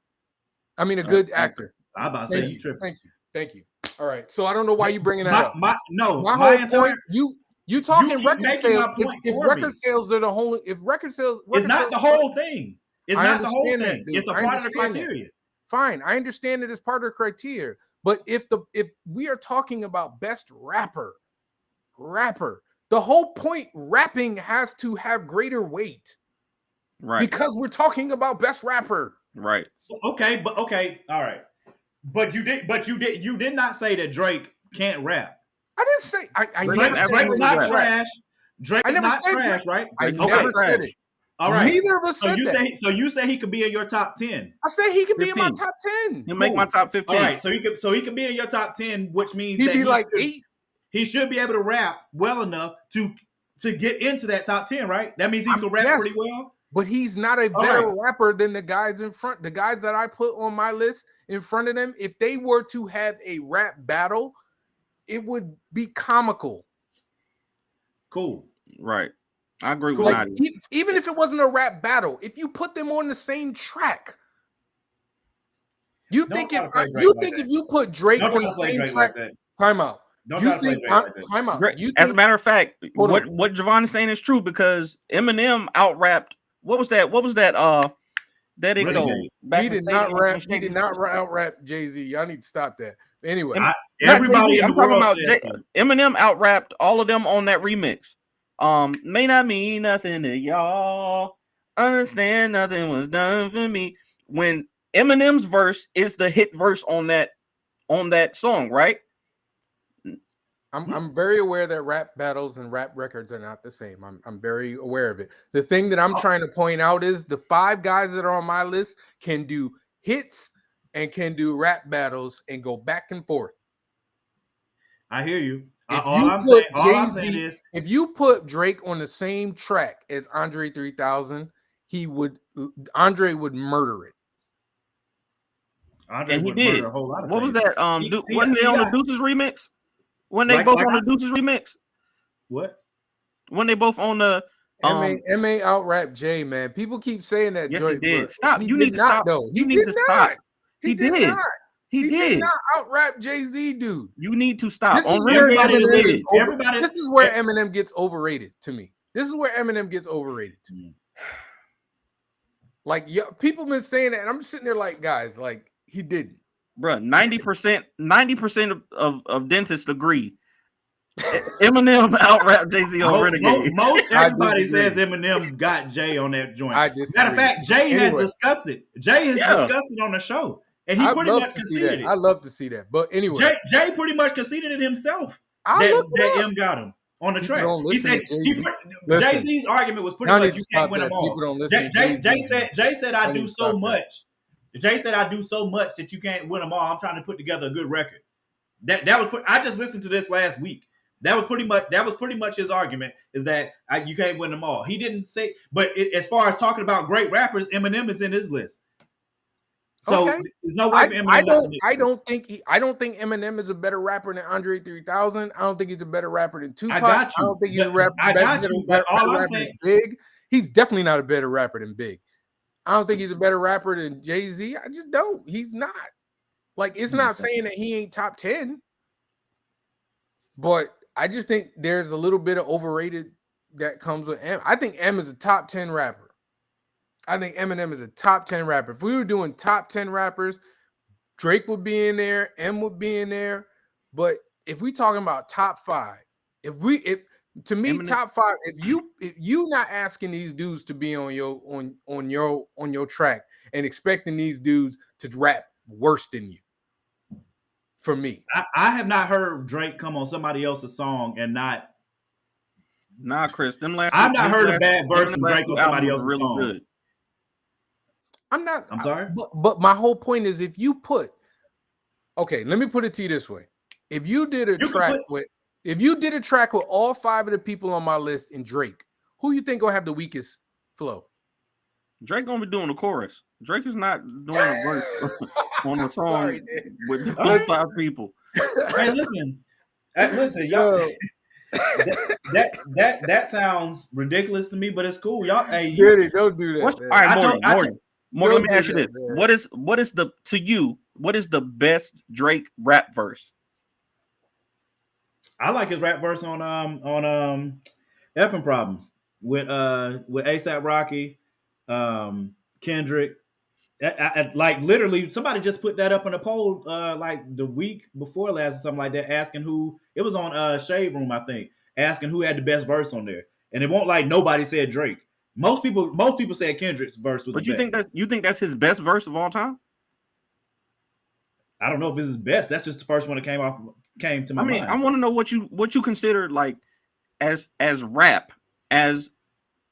I mean, a good actor. I'm about to say you tripping. Thank you. All right. So I don't know why you bringing that up. My whole entire point. You talking keep record making sales? my point If for record me. sales are the whole, if record sales, It's not the whole thing. It's I not the whole understand that, thing. dude. It's a I part of the understand that. criteria. Fine, I understand it as part of the criteria. But if we are talking about best rapper, the whole point rapping has to have greater weight, Right? Because we're talking about best rapper, Right? So, all right. But you did not say that Drake can't rap. I didn't say I Drake's never said not rap. trash. Drake I is never not said trash, right? I Drake's never trash. said it. All right. Neither of us said that. So you say he could be in your top 10. I said he could be in my 15. top 10. He'll make my top 15. All right, so he can be in your top 10, which means He'd that be like 8. he should be able to rap well enough to get into that top 10, right? That means he can rap pretty well. But he's not a better rapper than the guys in front. The guys that I put on my list in front of them, if they were to have a rap battle, it would be comical. Cool. Right. I agree with Like, that. even if it wasn't a rap battle, if you put them on the same track, you think if you put Drake on the same track, time out. Don't try to play Drake like that. Time out. As a matter of fact, what Javon is saying is true because Eminem out-rapped. What was that? That it go. He did not rap. He did not out-rap Jay-Z. Y'all need to stop that. Anyway, everybody. I'm talking about Eminem out-rapped all of them on that remix. May not mean nothing to y'all. Understand nothing was done for me. When Eminem's verse is the hit verse on that song, right? I'm very aware that rap battles and rap records are not the same. I'm very aware of it. The thing that I'm trying to point out is the 5 guys that are on my list can do hits and can do rap battles and go back and forth. I hear you. All I'm saying is, if you put Drake on the same track as Andre 3000, Andre would murder it. And he did. A whole lot of things. Was that? Wasn't they on the Deuces remix? When they both on the Deuces remix? What? When they both on the MA out rap Jay, man. People keep saying that. Yes, Drake, he did. Stop. You need to stop. Though. You need to stop. He did. He did not out rap Jay-Z, dude. You need to stop. This is where Eminem gets overrated to me. Like, people been saying that, and I'm sitting there like, guys, like, he didn't. Bruh, 90% of dentists agree. Eminem out-rapped Jay-Z on Renegade. Most everybody says Eminem got Jay on that joint. Matter of fact, Jay has discussed it. Jay has discussed it on the show. And he pretty much conceded it. I love to see that. But anyway. Jay pretty much conceded it himself. That M got him on the track. He said Jay-Z's argument was pretty much you can't win them all. Jay said I do so much. Jay said I do so much that you can't win them all. I'm trying to put together a good record. I just listened to this last week. That was pretty much his argument, is that you can't win them all. He didn't say, but as far as talking about great rappers, Eminem is in his list. So there's no way for Eminem. I don't think Eminem is a better rapper than Andre 3000. I don't think he's a better rapper than Tupac. I don't think he's a rapper. Than Big. He's definitely not a better rapper than Big. I don't think he's a better rapper than Jay-Z. I just don't. He's not. Like, it's not saying that he ain't top 10. But I just think there's a little bit of overrated that comes with M. I think M is a top 10 rapper. I think Eminem is a top 10 rapper. If we were doing top 10 rappers, Drake would be in there, M would be in there. But if we talking about top 5, if to me Eminem, top 5, if you not asking these dudes to be on your track and expecting these dudes to rap worse than you, for me. I have not heard Drake come on somebody else's song and not. nah, Chris, them last I've two, not his heard a last, bad verse them from last Drake two on somebody albums were else's really song. good. I'm not. I'm sorry, but my whole point is, if you put, okay, let me put it to you this way: if you did a track with all 5 of the people on my list and Drake, who you think gonna have the weakest flow? Drake gonna be doing the chorus. Drake is not doing a verse on a song Sorry, with those right. 5 people. Hey, listen, y'all. That sounds ridiculous to me, but it's cool, y'all. Hey, Daddy, don't do that. All right, Morgan. Morgan, let me ask you this: man. what is the best Drake rap verse? I like his rap verse on Effing Problems with ASAP Rocky, Kendrick. Like literally, somebody just put that up in a poll like the week before last or something like that, asking who it was on Shade Room, I think, asking who had the best verse on there, and it won't like nobody said Drake. Most people said Kendrick's verse was But the best. you think that's his best verse of all time? I don't know if it's his best. That's just the first one that came to my mind. I want to know what you consider like as rap, as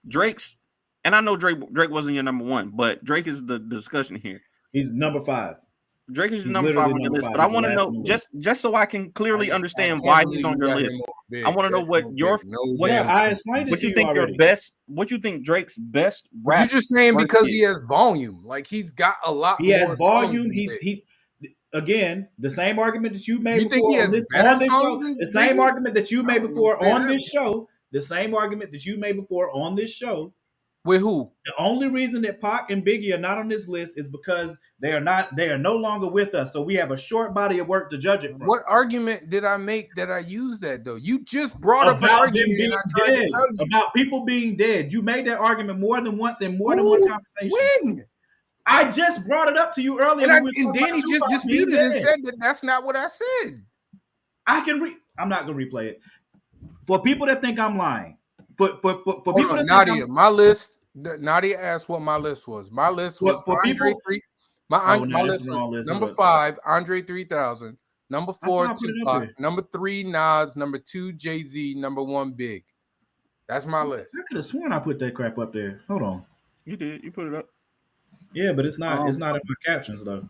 Drake's. And I know Drake wasn't your number 1, but Drake is the discussion here. He's number 5. Drake is He's number 5 on your number list, 5. but I He's want to the last know on the list. just so I can clearly understand can't why believe he's on you your got list. him on big. I want to know That's what no your big. No what, damn I explained it what to you you think your already. best. What you think Drake's best rap? You're just saying verse because is. he has volume. Like he's got a lot He more has volume. songs than Big. He again the same argument that you made You think he before has on this better show. songs than The same Biggie? argument that you I made wouldn't before say on that. this show. The same argument that you made before on this show. With who? The only reason that Pac and Biggie are not on this list is because they are no longer with us. So we have a short body of work to judge it from. What argument did I make that I used that though? You just brought up an About them argument being and I tried dead. to tell you. About people being dead. You made that argument more than once in more than one conversation. When? I just brought it up to you earlier. And Danny just disputed and said that that's not what I said. I'm not gonna replay it. For people that think I'm lying, for people that Nadia, my list. Nadia asked what my list was. My list was for Andre people. 3. My list was list. number 5, Andre 3000. Number 4, Tupac. Number 3, Nas. Number 2, Jay-Z. Number 1, Big. That's my list. I could have sworn I put that crap up there. Hold on. You did. You put it up. Yeah, but it's not. It's not in my captions though.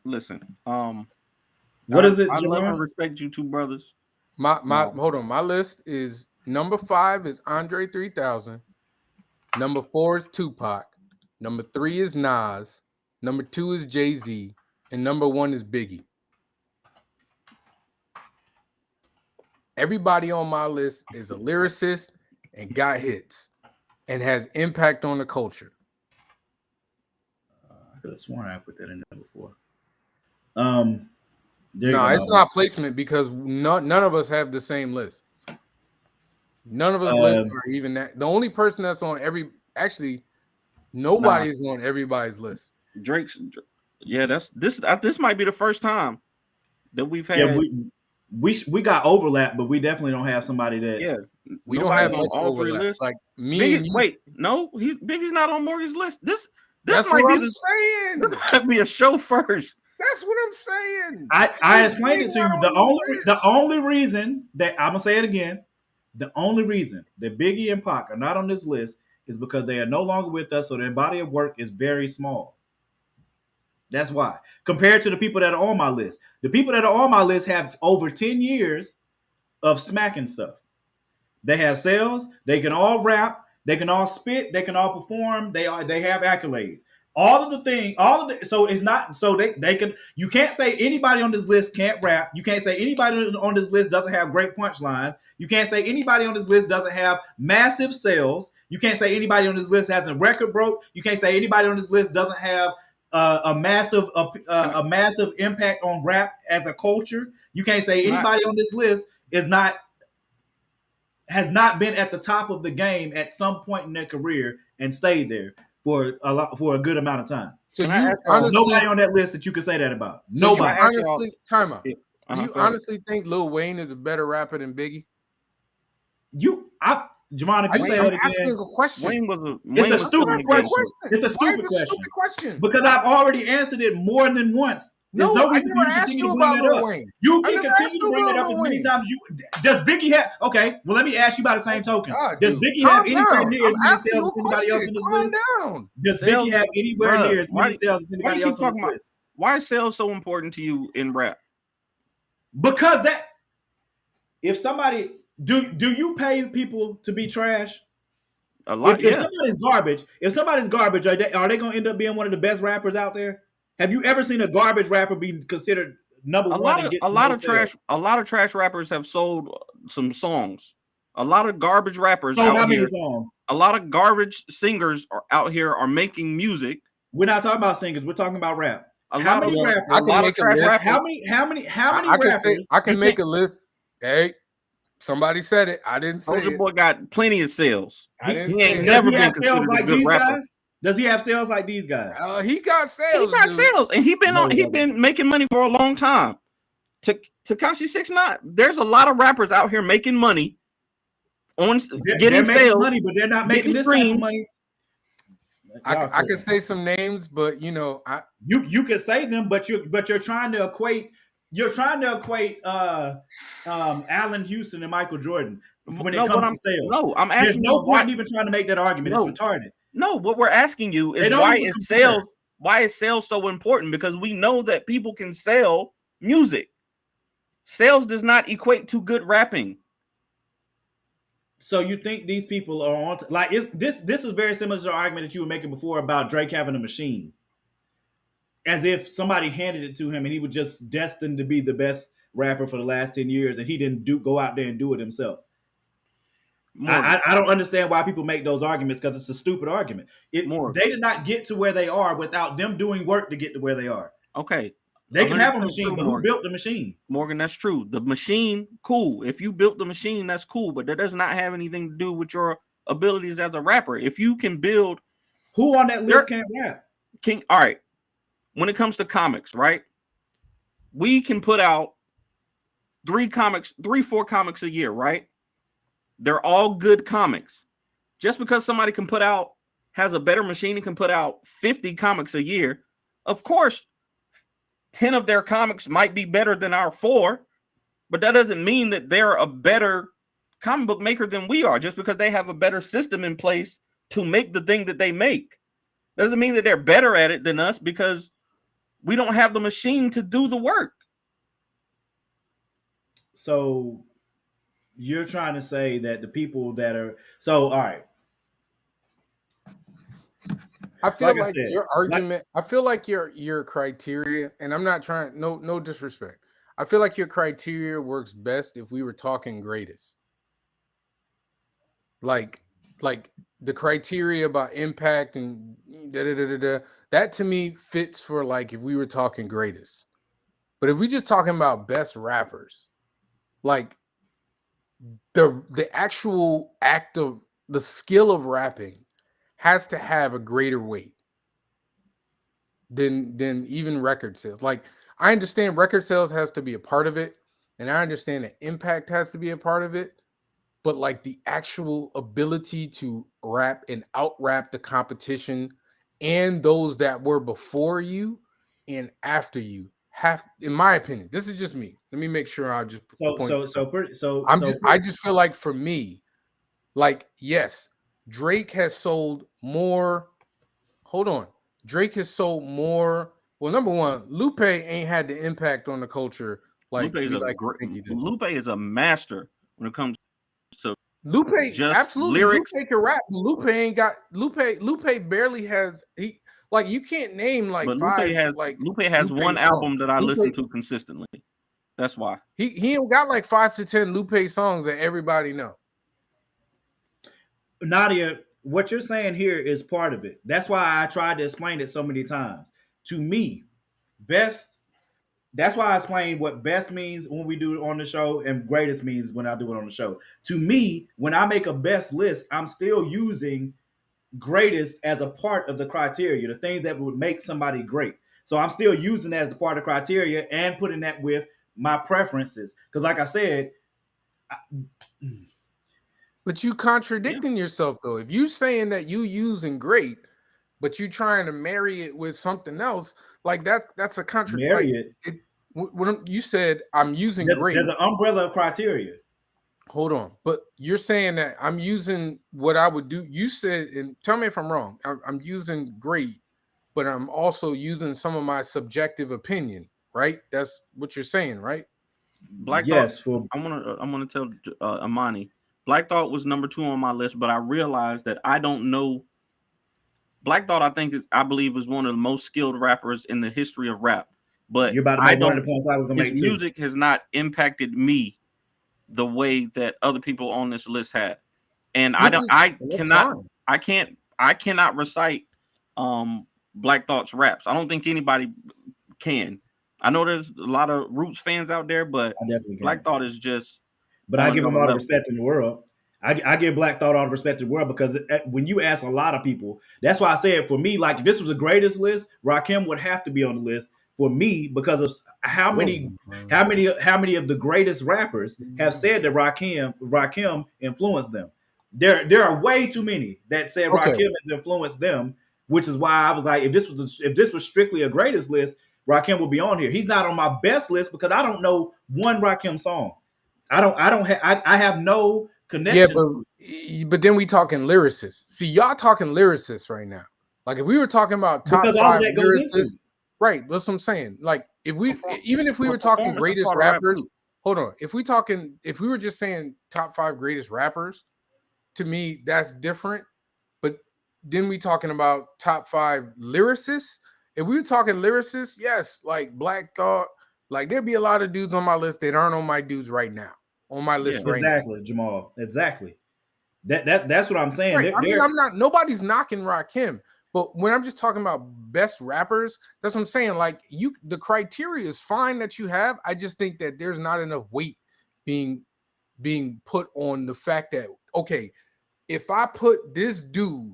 Listen. What is it? I love Jamar? and respect you two brothers. Hold on. My list is number 5 is Andre 3000. Number 4 is Tupac. Number 3 is Nas. Number 2 is Jay-Z. And number 1 is Biggie. Everybody on my list is a lyricist and got hits and has impact on the culture. I could have sworn I put that in there before. No, it's not placement because none of us have the same list. None of us lists are even that. The only person that's on nobody is on everybody's list. Drake's, yeah, this might be the first time that we've had. Yeah, we got overlap, but we definitely don't have somebody that. We don't have much overlap. Like me Biggie, and you. Wait, no, Biggie's not on Morgan's list. This that's might what be I'm saying. This might be a show first. That's what I'm saying. I explained it to you. The only reason that I'm gonna say it again, the only reason that Biggie and Pac are not on this list is because they are no longer with us, so their body of work is very small. That's why. Compared to the people that are on my list. The people that are on my list have over 10 years of smacking stuff. They have sales, they can all rap, they can all spit, they can all perform, they have accolades. So it's not so they can. You can't say anybody on this list can't rap. You can't say anybody on this list doesn't have great punchlines. You can't say anybody on this list doesn't have massive sales. You can't say anybody on this list has a record broke. You can't say anybody on this list doesn't have a massive impact on rap as a culture. You can't say anybody on this list has not been at the top of the game at some point in their career and stayed there. for a good amount of time. So Can I you ask y'all- honestly, Nobody on that list that you can say that about. so you Nobody. ask y'all- honestly, time out. Yeah, Do you go ahead. honestly think Lil Wayne is a better rapper than Biggie? Jamon, if you say I'm that asking again, a question. Wayne was a it's Wayne a was stupid still question. It's a Why is stupid it a question. stupid question? Because I've already answered it more than once. There's No, no I reason never for you to asked continue you to bring about that Lil up. Wayne. You I can never continue asked to you bring that about up Lil as many Wayne. times as you. Does Biggie have? Okay, well, let me ask you by the same token. God, Does dude. Biggie have Calm anywhere down. near I'm as many asking sales you as a anybody else question. on this Calm list? down. Does Sales Biggie have are- anywhere bruh, near as many why- sales as Why anybody do you else keep on this talking about? list? Why is sales so important to you in rap? Because that, if somebody do you pay people to be trash? A lot, If yeah. somebody's garbage, are they going to end up being one of the best rappers out there? Have you ever seen a garbage rapper be considered number one and get A lot of trash rappers have sold some songs. A lot of garbage rappers So out how many here. songs? A lot of garbage singers are out here are making music. We're not talking about singers. We're talking about rap. A How lot many of rappers? I a can lot of make a trash list. rappers. How many I can say rappers? I can you make think- a list. Hey, somebody said it. I didn't say Soldier it. Boy got plenty of sales. I didn't He say ain't it. Does never he been have sales considered a like good these rapper. guys? Does he have sales like these guys? He got He sales. got dude. sales, and he No, he doesn't. been making money for a long time. Tekashi 6ix9ine. There's a lot of rappers out here making money on They're getting making sales, money, but they're not making getting this type of streams. money. I can say some names, but you know, You can say them, but you're trying to equate Allen Houston and Michael Jordan when it comes to sales. I'm There's asking no you why. point even trying to make that argument. No. It's retarded. No, what we're asking you They is don't even compare. why is sales so important? Because we know that people can sell music. Sales does not equate to good rapping. So you think these people are on like this is very similar to the argument that you were making before about Drake having a machine. As if somebody handed it to him and he was just destined to be the best rapper for the last 10 years and he didn't go out there and do it himself. I don't understand why people make those arguments because it's a stupid argument. They did not get to where they are without them doing work to get to where they are. Okay. They can have a 100% machine, true, but who built the machine? Morgan, that's true. The machine, cool. If you built the machine, that's cool, but that does not have anything to do with your abilities as a rapper. If you can build, who on that list can't rap? All right. When it comes to comics, right? We can put out 4 comics a year, right? They're all good comics. Just because somebody has a better machine and can put out 50 comics a year, of course, 10 of their comics might be better than our 4, but that doesn't mean that they're a better comic book maker than we are. Just because they have a better system in place to make the thing that they make doesn't mean that they're better at it than us, because we don't have the machine to do the work. So you're trying to say that the people that are all right. I feel like your argument. I feel like your criteria, and I'm not trying. No disrespect. I feel like your criteria works best if we were talking greatest. Like the criteria about impact and that to me fits for like if we were talking greatest. But if we just talking about best rappers, like the actual act of the skill of rapping has to have a greater weight than even record sales. Like I understand record sales has to be a part of it, and I understand that impact has to be a part of it, but like the actual ability to rap and out rap the competition and those that were before you and after you have, in my opinion, this is just me. Let me make sure I just I just feel like for me, like yes, Drake has sold more. Hold on. Drake has sold more. Well, number one, Lupe ain't had the impact on the culture like Lupe is a master when it comes to Lupe. Just Absolutely, lyrics. Lupe can rap. Lupe ain't got Lupe barely has like you can't name like but five. Lupe has one album that I listen to consistently. That's why he ain't got like 5 to 10 Lupe songs that everybody know. Nadia, what you're saying here is part of it. That's why I tried to explain it so many times. To me, best. That's why I explained what best means when we do it on the show and greatest means when I do it on the show. To me, when I make a best list, I'm still using greatest as a part of the criteria, the things that would make somebody great. So I'm still using that as a part of the criteria and putting that with my preferences. Because, like I said, But you contradicting yourself though. If you saying that you using great, but you trying to marry it with something else, like that's a marry like it. it. When you said I'm using There's great, an umbrella of criteria. hold on, but you're saying that I'm using what I would do. You said, and tell me if I'm wrong. I'm using great, but I'm also using some of my subjective opinion, right? That's what you're saying, right? Black Thought. Yes, for I'm gonna tell Amani. Black Thought was number 2 on my list, but I realized that I don't know. Black Thought, I believe, is one of the most skilled rappers in the history of rap. But you're about to I make one don't. of the points I was gonna His make too. music has not impacted me the way that other people on this list have, and I don't. I cannot. Fine. I cannot recite Black Thought's raps. I don't think anybody can. I know there's a lot of Roots fans out there, but I definitely can. Black Thought is just. But I give him all the respect in the world. I give Black Thought all the respect in the world because when you ask a lot of people, that's why I said for me, like if this was the greatest list, Rakim would have to be on the list for me because of how many of the greatest rappers have said that Rakim influenced them. There are way too many that said Rakim has influenced them, which is why I was like, if this was strictly a greatest list, Rakim would be on here. He's not on my best list because I don't know one Rakim song. I have no connection. Yeah, but then we talking lyricists. See, y'all talking lyricists right now. Like if we were talking about top 5 lyricists, right? That's what I'm saying. Like if we were talking greatest rappers, hold on. If we were just saying top 5 greatest rappers, to me that's different. But then we talking about top 5 lyricists. If we were talking lyricists, yes, like Black Thought, like there'd be a lot of dudes on my list that aren't on my dudes right now. On my list right exactly, now. Jamal. Exactly. That's what I'm saying. Right. I mean, I'm not. Nobody's knocking Rakim, but when I'm just talking about best rappers, that's what I'm saying. Like the criteria is fine that you have. I just think that there's not enough weight being put on the fact that okay, if I put this dude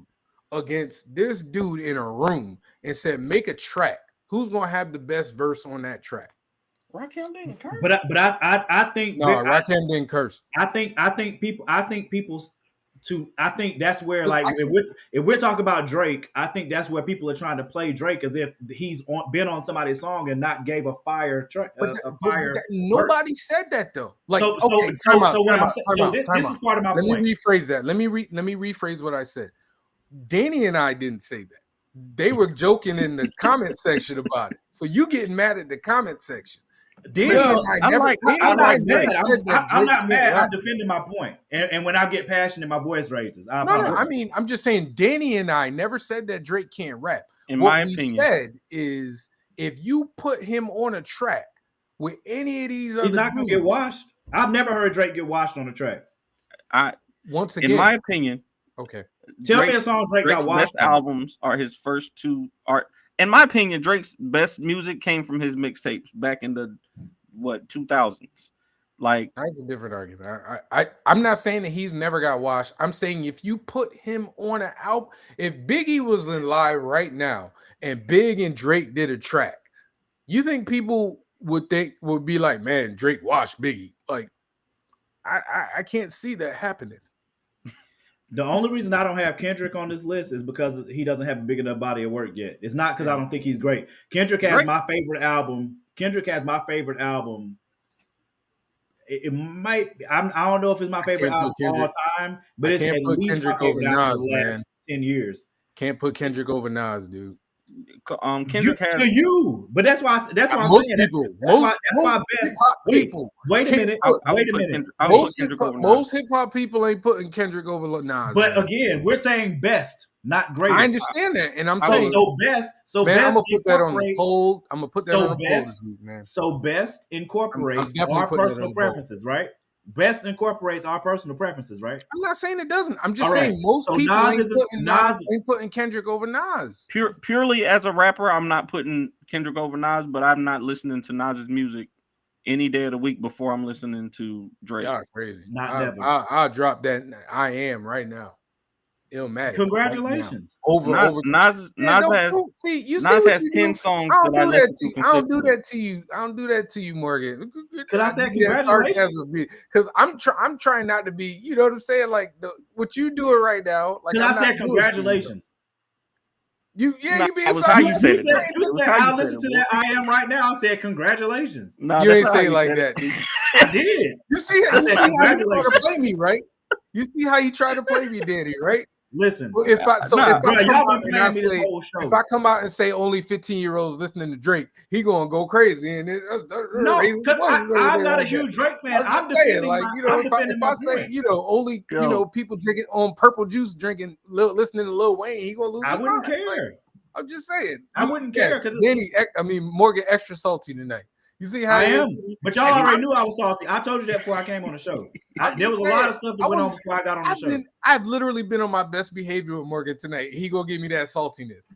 against this dude in a room and said make a track, who's gonna have the best verse on that track? Rakim didn't curse. But I think no, Rakim didn't curse. I think that's where like if we're talking about Drake, I think that's where people are trying to play Drake as if he's been on somebody's song and not gave a fire track. Nobody said that though. Like so this is part of my point. Let me rephrase that. Let me rephrase what I said. Danny and I didn't say that. They were joking in the comment section about it. So you getting mad at the comment section. I'm not mad. I'm defending my point. And when I get passionate, my voice raises. I mean, I'm just saying Danny and I never said that Drake can't rap. In my opinion, we said is if you put him on a track with any of these other he's not gonna get washed. I've never heard Drake get washed on a track. Once again, in my opinion, okay. Tell me a song Drake got washed. Best albums are his first 2 art. In my opinion, Drake's best music came from his mixtapes back in the 2000s. Like that's a different argument. I'm not saying that he's never got washed. I'm saying if you put him on an album, if Biggie was in live right now and Big and Drake did a track, you think people would be like, man, Drake washed Biggie? Like, I can't see that happening. The only reason I don't have Kendrick on this list is because he doesn't have a big enough body of work yet. It's not because I don't think he's great. Kendrick has my favorite album. It might. I don't know if it's my favorite album of all time, but it's at least Kendrick my favorite over Nas, man. 10 years. Can't put Kendrick over Nas, dude. Kendrick has to you, but that's why I'm most saying people, that's my best. People. Wait a minute. Most hip hop people ain't putting Kendrick over Nas. But again, we're saying best, not greatest. I understand that, and I'm saying best. So man, I'm gonna put that on the poll. I'm gonna put that on the poll this week, man. So best incorporates our personal preferences, right? Best incorporates our personal preferences, right? I'm not saying it doesn't. I'm just saying most people ain't putting Kendrick over Nas. Purely as a rapper, I'm not putting Kendrick over Nas, but I'm not listening to Nas's music any day of the week before I'm listening to Drake. Y'all crazy. Never. I'll drop that. I am right now. Illmatic. Congratulations. Right now. Over. Nas See, you see Nas what has you 10 do? songs I that don't I do that listen to to you. I don't do consistently. that to you. I don't do that to you, Morgan. Because I said give you that congratulations. sarcasm, because I'm trying not to be. You know what I'm saying? Like what you doing right now. Like Because I'm I not said doing to congratulations. you. Nah, You being it was how you said sarcastic. it, though. You It was said how you I said listen it, to boy. that I am right now. I said congratulations. Nah, You that's ain't not how say you like said that. it. I did. You see I how said you try to congratulations. play me, right? You see how you try to play me, Danny, right? Listen, So if I Nah, bro, come y'all out been and I playing me this say, whole if show. I come out and say only 15-year-olds listening to Drake, he gonna go crazy and No, raise his because voice and I'm everything not a like that. huge Drake fan. I'm I'm just saying, defending like, my you know, I'm if defending my I say, point. you know, only people drinking on purple juice, drinking, listening to Lil Wayne, he gonna lose I his wouldn't mind. care. Like, I'm just saying. I wouldn't care because Danny, Morgan, extra salty tonight. You see how I he is? am. But y'all already knew I was salty. I told you that before I came on the show. There was a lot of stuff that went on before I got on the show. I've literally been on my best behavior with Morgan tonight. He gonna give me that saltiness.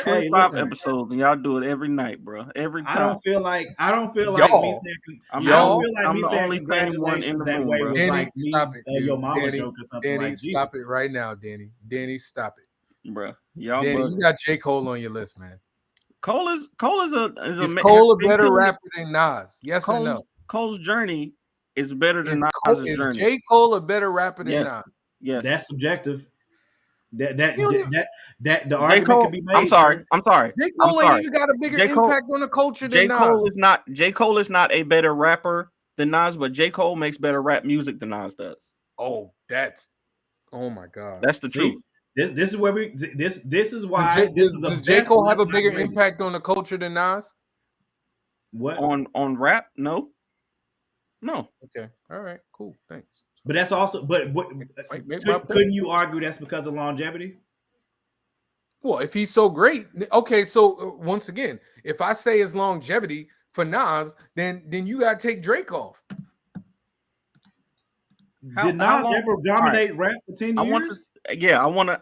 25 episodes, and y'all do it every night, bro. Every time. I don't feel like me saying I'm the only sane one in congratulations the that room, way bro. was Danny, like me, stop it, dude. your mama Danny, joke or something Danny, like stop Jesus. it right now, Danny. Danny, stop it, Bro. Y'all, Danny. You got J. Cole on your list, man. Cole is Is Cole a better rapper than Nas? Yes or no? Cole's journey is better than Nas's journey. Is J. Cole a better rapper than Nas? Yes. That's subjective. That the J. argument Cole, can be made. I'm sorry. J. Cole ain't even got a bigger impact on the culture than Nas. J. Cole is not a better rapper than Nas, but J. Cole makes better rap music than Nas does. Oh my God. That's the truth. This is where this is why does J. Cole have a bigger impact on the culture than Nas? What on rap? No. Okay. All right. Cool. Thanks. But that's also couldn't you argue that's because of longevity? Well, if he's so great, okay. So once again, if I say it's longevity for Nas, then you gotta take Drake off. Did Nas ever dominate rap for 10 years?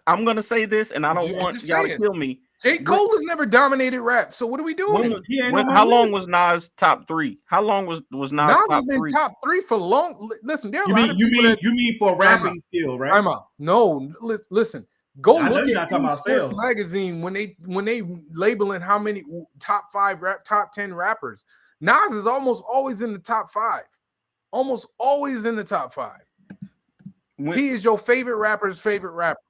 I'm gonna say this, and I don't want y'all to kill me. J. Cole has never dominated rap. So what are we doing? How long was Nas top 3? How long was Nas Nas top has been 3? top 3 for long. Listen, there are you mean for rapping skill, right? No, listen. Go look at Sports Magazine when they labeling how many top 10 rappers. Nas is almost always in the top 5. Almost always in the top 5. He is your favorite rapper's favorite rapper.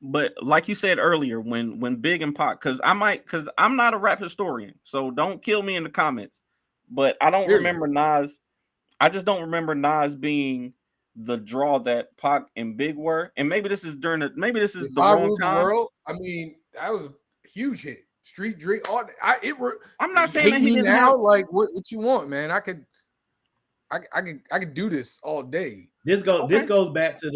But like you said earlier, when Big and Pac, because I'm not a rap historian, so don't kill me in the comments. But I don't remember Nas. I just don't remember Nas being the draw that Pac and Big were. And maybe this is the wrong time. World, I mean, that was a huge hit. Street Dream. I'm not saying that he didn't now. have... Like what you want, man? I could do this all day. This goes back to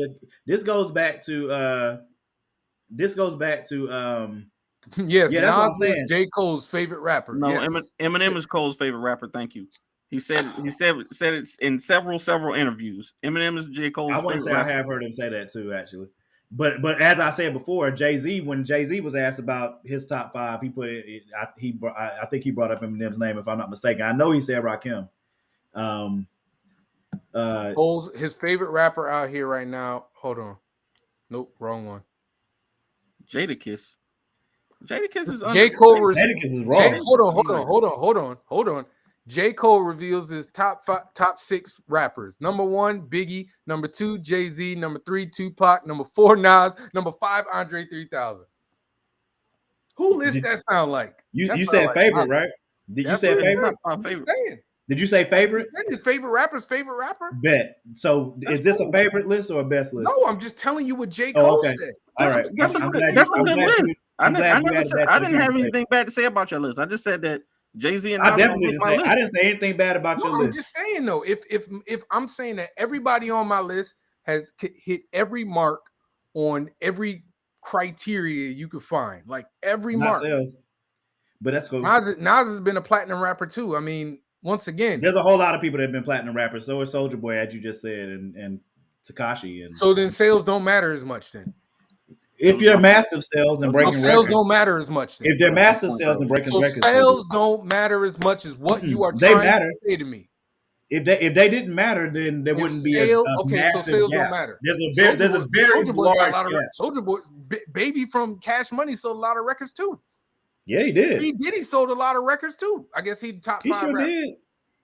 yes, Nas is J. Cole's favorite rapper. No, yes. Eminem is Cole's favorite rapper. Thank you. He said it in several interviews. Eminem is J. Cole's favorite rapper. I have heard him say that too, actually. But as I said before, Jay-Z, when Jay-Z was asked about his top 5, he put it. I think he brought up Eminem's name, if I'm not mistaken. I know he said Rakim. Cole's his favorite rapper out here right now. Hold on. Nope, wrong one. Jadakiss. Jadakiss is J. Cole. Jadakiss is wrong. Hold on. J. Cole reveals his top 6 rappers. Number 1, Biggie. Number 2, Jay-Z. Number 3, Tupac. Number 4, Nas. Number 5, Andre 3000. Who list that sound like? You said like favorite, right? Did you say favorite? I'm just saying. Did you say favorite? His favorite rapper's favorite rapper? Bet. So is this a favorite list or a best list? No, I'm just telling you what J. Cole said. All right. That's a good list. I didn't have anything bad to say about your list. I just said that Jay-Z and I definitely didn't say. I didn't say anything bad about your list. I'm just saying though, if I'm saying that everybody on my list has hit every mark on every criteria you could find, like every mark. But that's cool. Nas has been a platinum rapper too. I mean, once again, there's a whole lot of people that have been platinum rappers. So is Soulja Boy, as you just said, and Tekashi. And so then sales don't matter as much then. If you're massive sales and breaking sales don't matter as much. Then. If they're massive sales and breaking records, sales don't matter as much as what you are trying to say to me. If they didn't matter, then there wouldn't be a so massive sales gap. don't matter. There's a very Soulja Boy got large a lot of gap. Soulja Boy, Baby from Cash Money sold a lot of records too. Yeah, he did. P. Diddy sold a lot of records too. I guess he top He 5 sure rapper. did.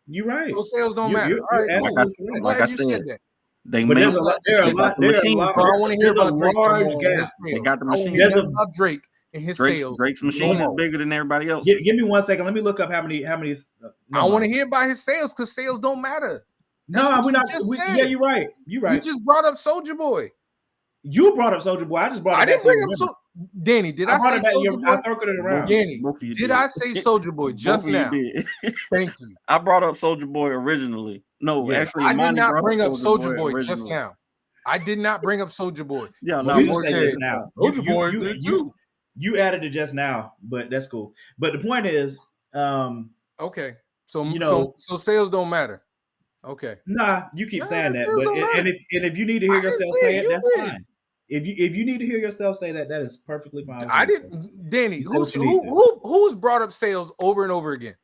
You're right. So sales don't matter. You're All right, cool. absolutely I'm right. glad you said that. They But made there's a lot. There are a lot. There are a lot. But I want to hear There's a about Drake large and gap. his They sales. got the I want to machine. hear There's a about Drake and his sales. Drake's machine is bigger than everybody else. Give me 1 second. Let me look up how many. I want to hear about his sales because sales don't matter. That's No, what we're you not. just said. Yeah, you're right. You're right. You just brought up Soulja Boy. You brought up Soulja Boy. I just brought it I back didn't bring to up you. Danny, did I say Soulja Boy? I circled it around. Both of you Did I say Soulja Boy just now? Thank you. I brought up Soulja Boy originally. No, Yes. actually, I did Monty not brought bring up Soulja Boy originally. just now. I did not bring up Soulja Boy. Yeah, Well, no, you Boy said said it now. Soulja Boy did too. You added it just now, but that's cool. But the point is, Okay, so you know, so sales don't matter. Okay, nah, you keep saying that, sales but don't matter. and if you need to hear I didn't yourself say say it, it, you that's did. fine. If you need to hear yourself say that, that is perfectly fine. I didn't. Danny, You say what you need to. who's brought up sales over and over again?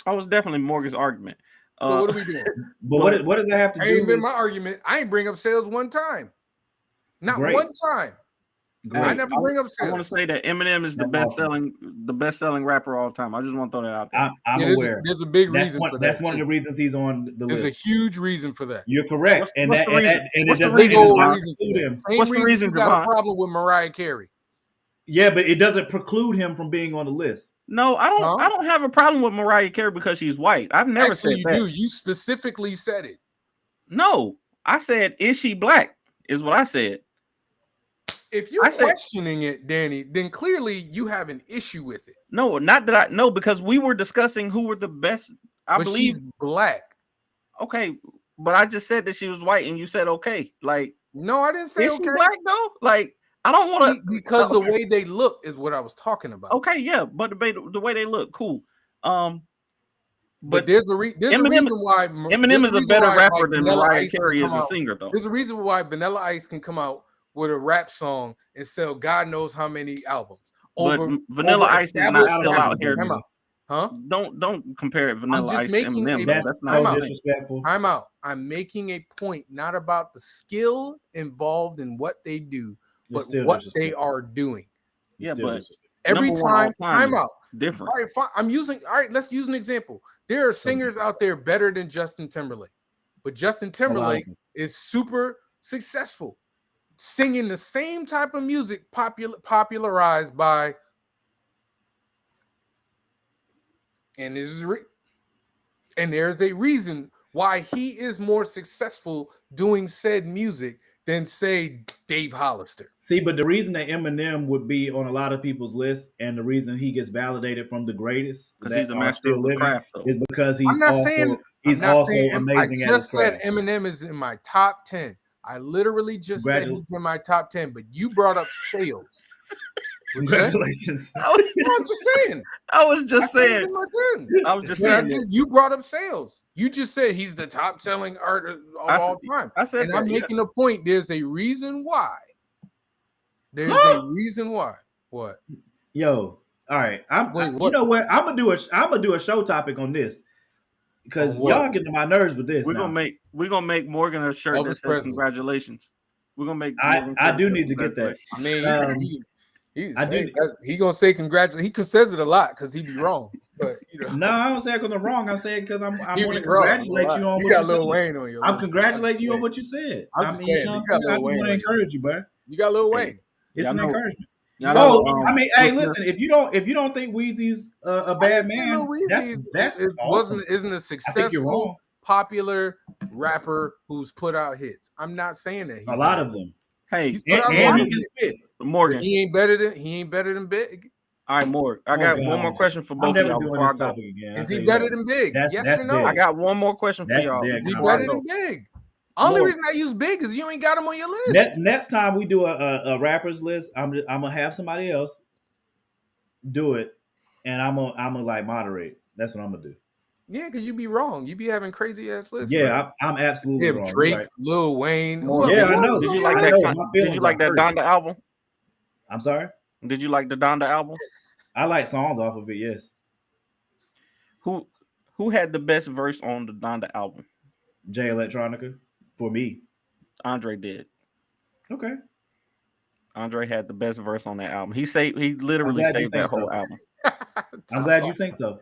I was definitely Morgan's argument. So what are we doing? But what does that have to do Ain't been with my argument. I ain't bring up sales one time. Not Great. one time. great? I never bring up sales. I want to say that Eminem is the That's best selling rapper of all time. I just want to throw that out there. I'm Yeah, aware. There's a big That's reason one. for that. That's one of the reasons he's on the There's list. a huge reason for that. You're correct, What's the reason? and What's it the doesn't reason, it does not Javon? preclude him. Same What's the reason, you got Javon? a problem with Mariah Carey? Yeah, but it doesn't preclude him from being on the list. No, I don't. Huh? I don't have a problem with Mariah Carey because she's white. I've never Actually, said you that. do. You specifically said it. No, I said, is she black? Is what I said. If you're questioning it, Danny, then clearly you have an issue with it. No, not that I know, because we were discussing who were the best. I believe she's black. Okay, but I just said that she was white, and you said okay. Like, no, I didn't say is okay. she black though? Like, I don't want to because the way they look is what I was talking about. Okay, yeah, but the way they look, cool. But there's a reason why Eminem is a better rapper than Mariah Carey is a singer, though. There's a reason why Vanilla Ice can come out with a rap song and sell God knows how many albums. But Vanilla Ice is not still out here. Huh? Don't compare Vanilla Ice to Eminem. That's not disrespectful. I'm out. I'm making a point not about the skill involved in what they do, but what they are doing. Yeah, but every time I'm out. Different. All right, fine. All right, let's use an example. There are singers out there better than Justin Timberlake, but Justin Timberlake is super successful, singing the same type of music popularized by, and there's a reason why he is more successful doing said music than, say, Dave Hollister. See, but the reason that Eminem would be on a lot of people's list, and the reason he gets validated from the greatest because he's a master of the craft, is because he's amazing. I just said Eminem is in my top 10. I literally just said he's in my top 10, but you brought up sales. Congratulations. I was just saying. You brought up sales. You just said he's the top selling artist of all time. I said, and I'm making a point. There's a reason why. There's a reason why. What? Yo, all right. You know what? I'm gonna do a show topic on this because y'all getting to my nerves with this. We're gonna make Morgan a shirt that says congratulations. We're gonna make. I do need to get that. I mean, he gonna say congratulations. He says it a lot because he be wrong. But no, I don't say it because I'm wrong. I'm saying because I'm going to congratulate you on what you got said. Lil Wayne on your. I'm congratulating you on what you said. I mean, you know what I'm saying? I just want to encourage you, bro. You got Lil Wayne. It's an encouragement. I mean, hey, listen. If you don't think Weezy's a bad man, that's awesome. Isn't a successful, popular rapper who's put out hits. I'm not saying that. A lot of them. Hey, and he can spit. Morgan. He ain't better than Big. All right, Morgan. I got one more question for both of y'all before I go. Is he better than Big? Yes or no? I got one more question for y'all. Is he better than Big? Only reason I use Big is you ain't got him on your list. Next time we do a rappers list, I'm gonna have somebody else do it, and I'm gonna like moderate. That's what I'm gonna do. Yeah, because you be wrong. You be having crazy ass lists. Yeah, right? I'm absolutely wrong. Drake, right. Lil Wayne. Yeah, I know. Did you like that? Did you like that Donda album? I'm sorry. Did you like the Donda album? I like songs off of it. Yes. Who Who had the best verse on the Donda album? Jay Electronica for me. Andre did. Okay. Andre had the best verse on that album. He I'm literally glad you saved think that whole so. album. I'm glad you think so.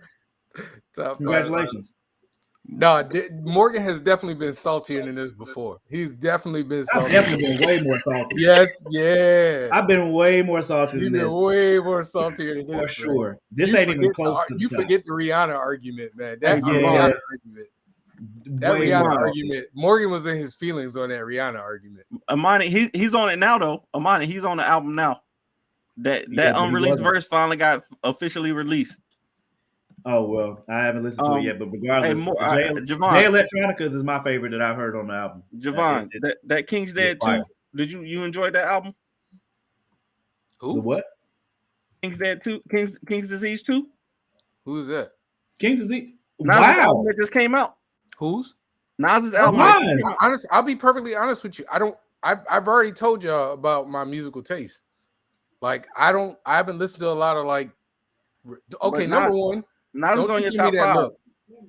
Congratulations. No, Morgan has definitely been saltier than this before. He's definitely been I've salty. definitely been way more salty. Yes, yeah. I've been way more salty You've than been this. way more saltier than this. For man. sure. This You ain't even forget close to the You top. forget the Rihanna argument, man. That Yeah. Rihanna argument. That Way Rihanna more. argument. Morgan was in his feelings on that Rihanna argument. Amani, he's on it now though. Amani, he's on the album now. That Yeah, but he unreleased wasn't. verse finally got officially released. Oh well, I haven't listened to it yet, but regardless, Javon, Jay Electronica is my favorite that I've heard on the album. Javon, that King's Dead 2. Did you enjoy that album? Who? The what? King's Dead 2, King's Disease 2? Who's that? King's Disease. Nas's album that just came out. Who's? Nas's album. Honestly, I'll be perfectly honest with you. I've already told y'all about my musical taste. Like I haven't listened to a lot of like. Okay, number one. Nas is on your top 5.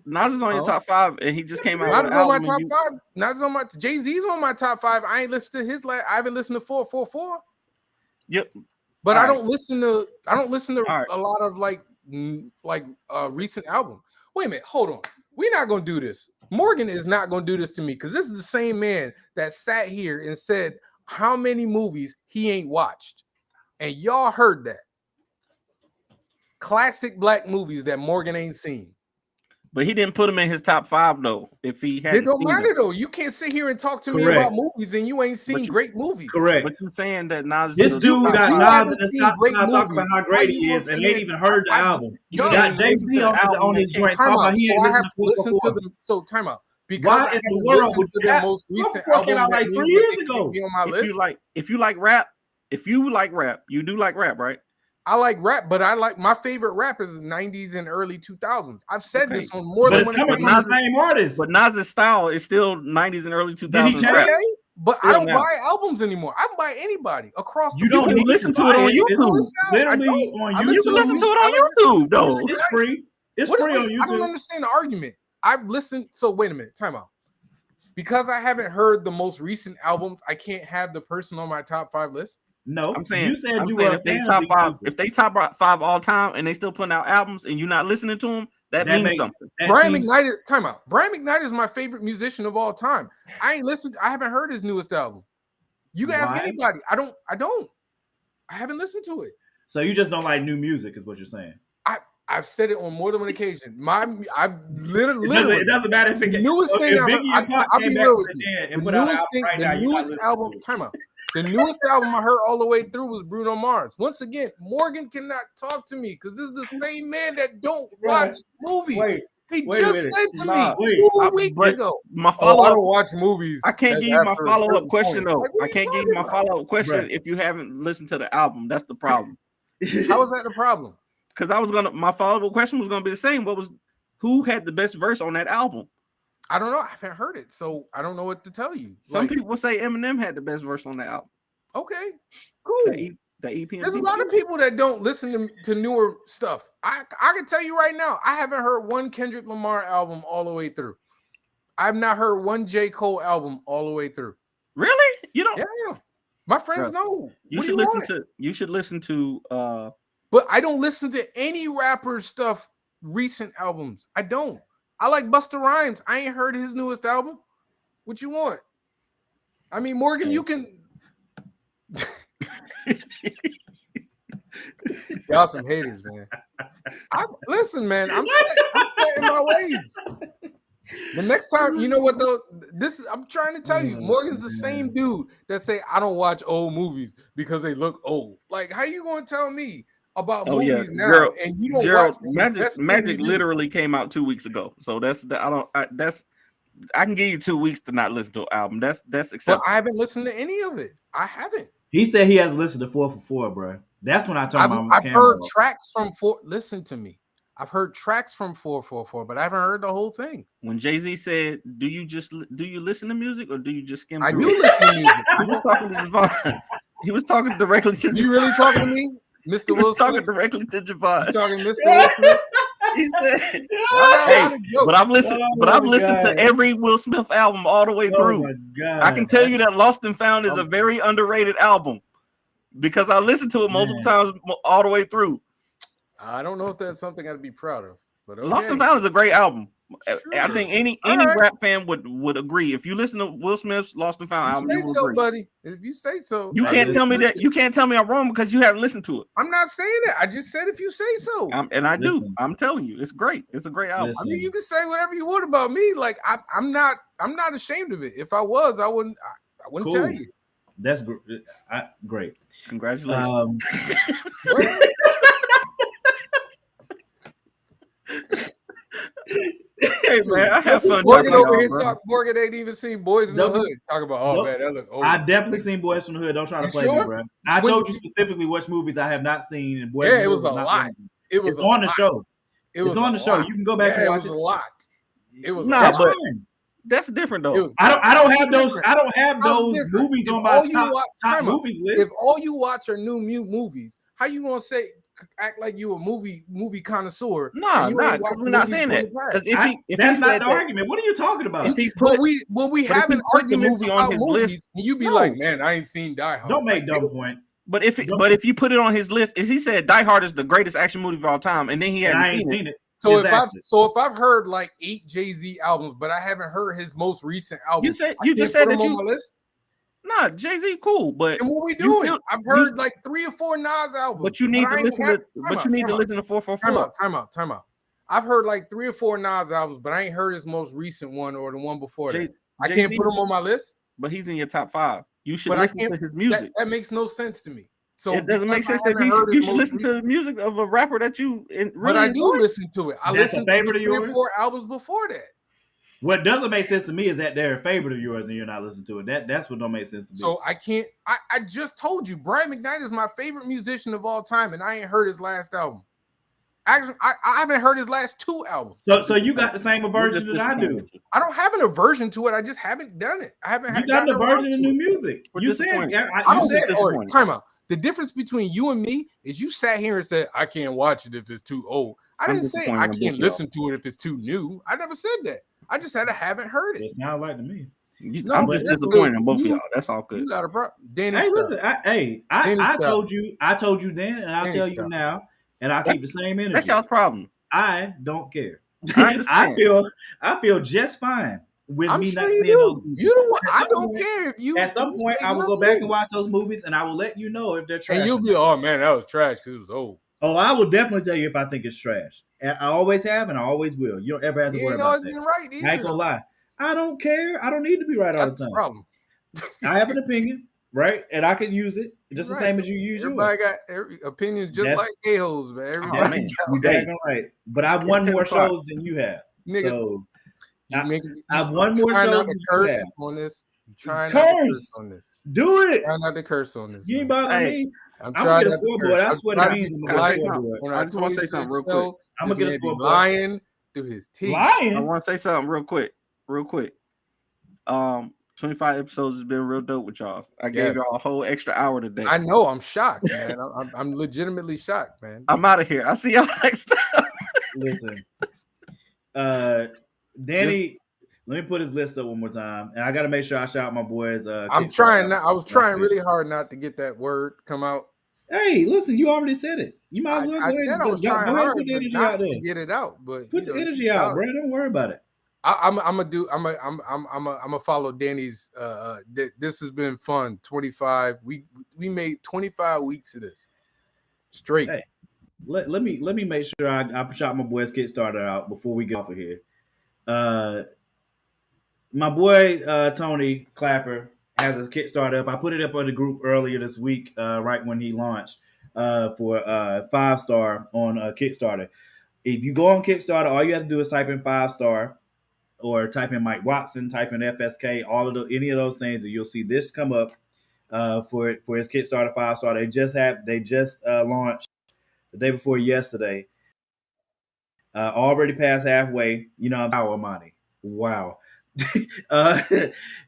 Nas is on your top 5, and he just came out. Nas is on my top 5. Nas is on my Jay-Z's on my top 5. I ain't listened to his I haven't listened to 444. Yep. But I don't listen to a lot of like recent album. Wait a minute, hold on. We're not gonna do this. Morgan is not gonna do this to me because this is the same man that sat here and said how many movies he ain't watched, and y'all heard that. Classic black movies that Morgan ain't seen. But he didn't put them in his top 5 though. If he had, it don't matter though. You can't sit here and talk to me about movies and you ain't seen great movies. Correct. But you're saying that Nas. This dude got Nas and talking about how great he is, and ain't even heard the album. You got Jay-Z on his joint talking about he ain't listened to them. So time out. Because why in the world would you have most recent album out like 3 years ago? Be on my list? If you like rap, you do like rap, right? I like rap, but I like my favorite rap is 90s and early 2000s. I've said this on more than one occasion. But the same artist. But Nas's style is still 90s and early 2000s. Did he change? But still I don't buy albums anymore. I can buy anybody across. You don't need to listen to it on YouTube. Literally on YouTube. You can listen to it on YouTube, though. It's free. It's free on YouTube. I don't understand the argument. I've listened. So wait a minute. Time out. Because I haven't heard the most recent albums, I can't have the person on my top 5 list. No, I'm saying, you said you were if they top 5, if they top 5 all time and they still putting out albums and you're not listening to them, that means something. Brian McKnight, time out. Brian McKnight is my favorite musician of all time. I haven't heard his newest album. You can ask anybody. I haven't listened to it. So you just don't like new music, is what you're saying. I've said it on more than one occasion. I literally it doesn't matter if it newest thing. I'll be real with you. The newest album. Time out. The newest album I heard all the way through was Bruno Mars. Once again, Morgan cannot talk to me because this is the same man that don't watch movies. He just said to me 2 weeks ago. My follow-up, I don't watch movies. I can't give you my follow-up question though. I can't give you my follow-up question if you haven't listened to the album. That's the problem. How is that the problem? Because my follow-up question was gonna be the same. Who had the best verse on that album? I don't know. I haven't heard it, so I don't know what to tell you. Some people say Eminem had the best verse on that album. Okay, cool. The EP. There's a lot of people that don't listen to newer stuff. I can tell you right now, I haven't heard one Kendrick Lamar album all the way through. I've not heard one J. Cole album all the way through. Really? You don't? Yeah. My friends know. You should listen to. But I don't listen to any rapper stuff. Recent albums, I don't. I like Busta Rhymes. I ain't heard his newest album. What you want? I mean, Morgan, you can. Y'all some haters, man. Listen, man. I'm set in my ways. The next time, you know what though? I'm trying to tell you, Morgan's the same dude that say I don't watch old movies because they look old. Like, how you gonna tell me about movies now and you don't watch Magic literally came out 2 weeks ago. So I can give you 2 weeks to not listen to an album. That's acceptable. But I haven't listened to any of it. I haven't. He said he hasn't listened to 444, bro. That's when I told him I've heard tracks from 4. Listen to me. I've heard tracks from 444, but I haven't heard the whole thing. When Jay-Z said, do you listen to music or do you just skim I through do it? listen to music. He was talking to Javon. He was talking directly to Javon. You really talking to me? Mr. He was Wilson? talking directly to Javon. You talking Mr. Wilson? He said, Y'all got a "Hey, lot of jokes. but I've listened, Oh but I've my listened God. to every Will Smith album all the way Oh through. my I can God. tell you that Lost and Found is a very underrated album because I listened to it multiple times all the way through. I don't know if that's something I'd be proud of, but Lost and okay. Found is a great album. I Sure. think any All right. rap fan would agree. If you listen to Will Smith's Lost and Found You album, say you will so, agree. buddy. If you say so, You Hey, can't tell me listen. that. You can't tell me I'm wrong because you haven't listened to it. I'm not saying it. I just said if you say so. And I do. Listen. I'm telling you, it's great. It's a great album. I mean, you can say whatever you want about me. Like I'm not ashamed of it. If I was, I wouldn't Cool. tell you. That's great. Congratulations. Hey man, I have fun. Morgan talking over about here bro. talk. Morgan ain't even seen Boys in the Hood. Talk about man, that look old. I definitely seen Boys from the Hood. Don't try to You play me, sure? bro. I told you specifically which movies I have not seen, and Boys Yeah, from the it Hood was a not lot. one of them. It was It's on the lot. show. It's on the show. lot. You can go back and watch it. Was a lot. It was Nah, a lot. but that's different though. I don't have those. I don't have those movies If on all my you top, watch- top time out. movies list. If all you watch are new movies, how you gonna act like you a movie connoisseur? Nah, we're not saying that. Because that's not the argument. What are you talking about? If he put, when we having arguments movie about on his movies, list, and you be like, man, I ain't seen Die Hard. Don't make dumb points. But if you put it on his list, if he said Die Hard is the greatest action movie of all time, and then he hadn't seen it. So if I've heard like 8 Jay-Z albums, but I haven't heard his most recent album, you just said that on my list. Nah, Jay-Z cool, but and what we doing? I've heard like 3 or 4 Nas albums. But you need to listen to. But you need to listen to 444. Time out. I've heard like 3 or 4 Nas albums, but I ain't heard his most recent one or the one before that. I can't put him on my list. But he's in your top 5. You should listen to his music. That makes no sense to me. So it doesn't make sense that you should listen to the music of a rapper that you really But I do listen to it. I listened to 3 or 4 albums before that. What doesn't make sense to me is that they're a favorite of yours and you're not listening to it. That's what don't make sense to me. So I can't. I just told you, Brian McKnight is my favorite musician of all time, and I ain't heard his last album. Actually, I haven't heard his last 2 albums. So you got the same aversion that I do. I don't have an aversion to it. I just haven't done it. I haven't. You got an aversion to new music. You said. I don't say. Time out. The difference between you and me is you sat here and said I can't watch it if it's too old. I didn't say I can't listen to it if it's too new. I never said that. I just said I haven't heard it. It sounds like to me. I'm just disappointed in both of y'all. That's all good. You got a problem, Danny. Hey, listen. I told you then, and I'll tell you now, and I'll keep the same energy. That's y'all's problem. I don't care. I feel just fine with I'm me sure not you seeing those movies. You don't want. I don't care if you. At some point, I will go back and watch those movies, and I will let you know if they're trash. And you'll be, oh man, that was trash because it was old. Oh, I will definitely tell you if I think it's trash. And I always have, and I always will. You don't ever have to worry about that. Right either, I ain't gonna lie. I don't care. I don't need to be right all the time. Problem. I have an opinion, right? And I can use it just the same as you use yours. Everybody got opinions just like a-holes, man. Everybody you're right. But I've won more shows than you have. Niggas, so I've won more shows than you have. On this. Trying not to curse on this. Do it. Try not to curse on this. You ain't bothering me. I'm gonna get a scoreboard. That's what it means. I just want to say something real quick. I'm gonna get a scoreboard. Lying through his teeth. Lying. I want to say something real quick. 25 episodes has been real dope with y'all. I gave y'all a whole extra hour today. I know. I'm shocked, man. I'm legitimately shocked, man. I'm out of here. I'll see y'all next time. Listen, Danny. Let me put his list up one more time, and I got to make sure I shout my boys. I'm trying. I was trying really hard not to get that word come out. Hey, listen, you already said it. You might as well. I said I was trying hard to get it out, but put the energy out, bro. Don't worry about it. I'm gonna follow Danny's. This has been fun. 25. We made 25 weeks of this straight. Hey, let me make sure I shot my boys Kickstarter out before we get off of here. My boy Tony Clapper has a Kickstarter up. I put it up on the group earlier this week, right when he launched for 5-star on Kickstarter. If you go on Kickstarter, all you have to do is type in 5-star or type in Mike Watson, type in FSK, any of those things, and you'll see this come up for his Kickstarter 5-star. They just launched the day before yesterday. Already past halfway. You know, power money. Wow.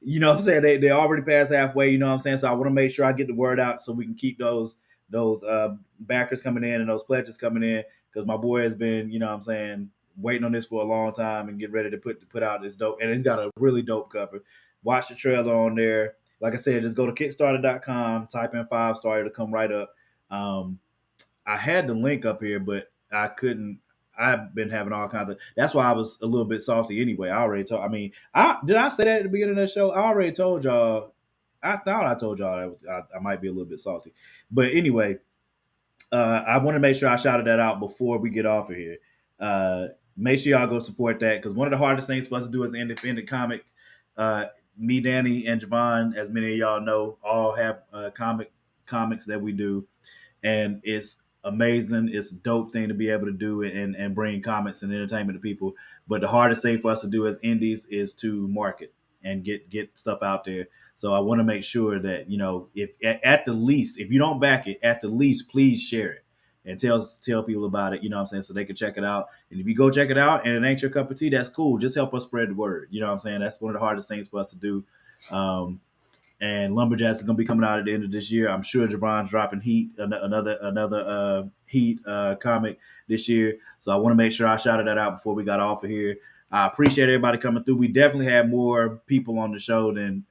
You know what I'm saying? They already passed halfway, you know what I'm saying? So I want to make sure I get the word out so we can keep those those backers coming in and those pledges coming in, because my boy has been, you know what I'm saying, waiting on this for a long time and get ready to put out this dope. And it's got a really dope cover. Watch the trailer on there. Like I said, just go to Kickstarter.com, type in 5-star, it'll come right up. I had the link up here, but I couldn't. I've been having all kinds of. That's why I was a little bit salty anyway. I already told. I mean, did I say that at the beginning of the show? I already told y'all. I thought I told y'all that I might be a little bit salty, but anyway, I want to make sure I shouted that out before we get off of here. Make sure y'all go support that, because one of the hardest things for us to do as an independent comic. Me, Danny, and Javon, as many of y'all know, all have comics that we do, and it's amazing. It's a dope thing to be able to do and bring comics and entertainment to people. But the hardest thing for us to do as indies is to market and get stuff out there. So I want to make sure that, you know, if at the least, if you don't back it, at the least, please share it and tell people about it, you know what I'm saying, so they can check it out. And if you go check it out and it ain't your cup of tea, that's cool. Just help us spread the word. You know what I'm saying? That's one of the hardest things for us to do. And Lumberjacks is going to be coming out at the end of this year. I'm sure Javon's dropping Heat, another Heat comic this year. So I want to make sure I shouted that out before we got off of here. I appreciate everybody coming through. We definitely had more people on the show than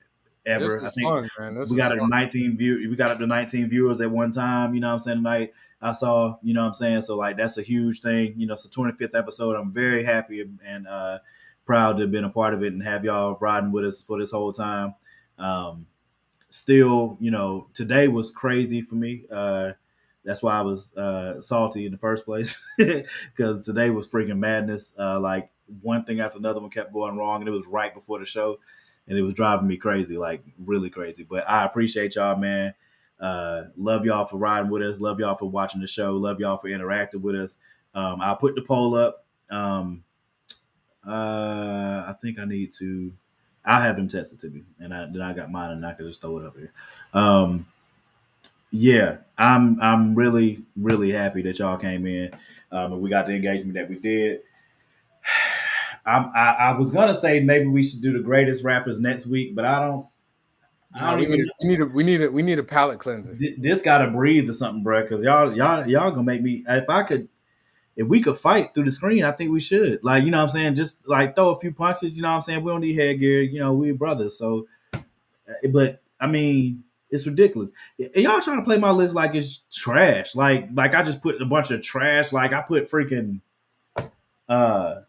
ever. I think fun, man. We got up to 19 viewers at one time. You know what I'm saying? Tonight I saw. You know what I'm saying? So like that's a huge thing. You know, it's the 25th episode. I'm very happy and proud to have been a part of it and have y'all riding with us for this whole time. Still, you know, today was crazy for me. That's why I was salty in the first place, because today was freaking madness. Like one thing after another one kept going wrong, and it was right before the show, and it was driving me crazy, like really crazy. But I appreciate y'all, man. Love y'all for riding with us. Love y'all for watching the show. Love y'all for interacting with us. I'll put the poll up. I think I need to. I'll have them tested to me, and then I got mine, and I can just throw it up here. Yeah, I'm really really happy that y'all came in, and we got the engagement that we did. I was gonna say maybe we should do the greatest rappers next week, but I don't We need a palate cleanser. This gotta breathe or something, bro. Because y'all gonna make me. If we could fight through the screen, I think we should. Like, you know what I'm saying? Just like throw a few punches, you know what I'm saying? We don't need headgear, you know, we're brothers. So, but I mean, it's ridiculous. And y'all trying to play my list like it's trash. Like I just put a bunch of trash. Like I put freaking, I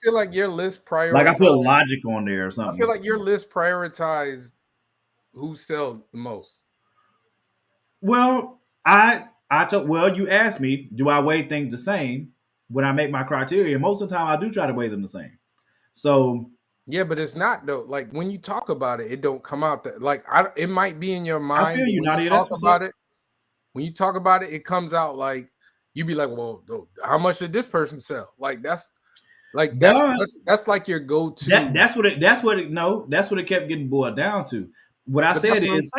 feel like your list prioritized. like I put Logic on there or something. I feel like your list prioritized who sells the most. Well, you asked me, do I weigh things the same when I make my criteria? Most of the time I do try to weigh them the same. So yeah, but it's not though. Like when you talk about it, it don't come out that like it might be in your mind. I feel you, when you talk about it, when you talk about it, it comes out like you be like, well, how much did this person sell? Like that's like that's like your go-to. That's what it kept getting boiled down to. What I said is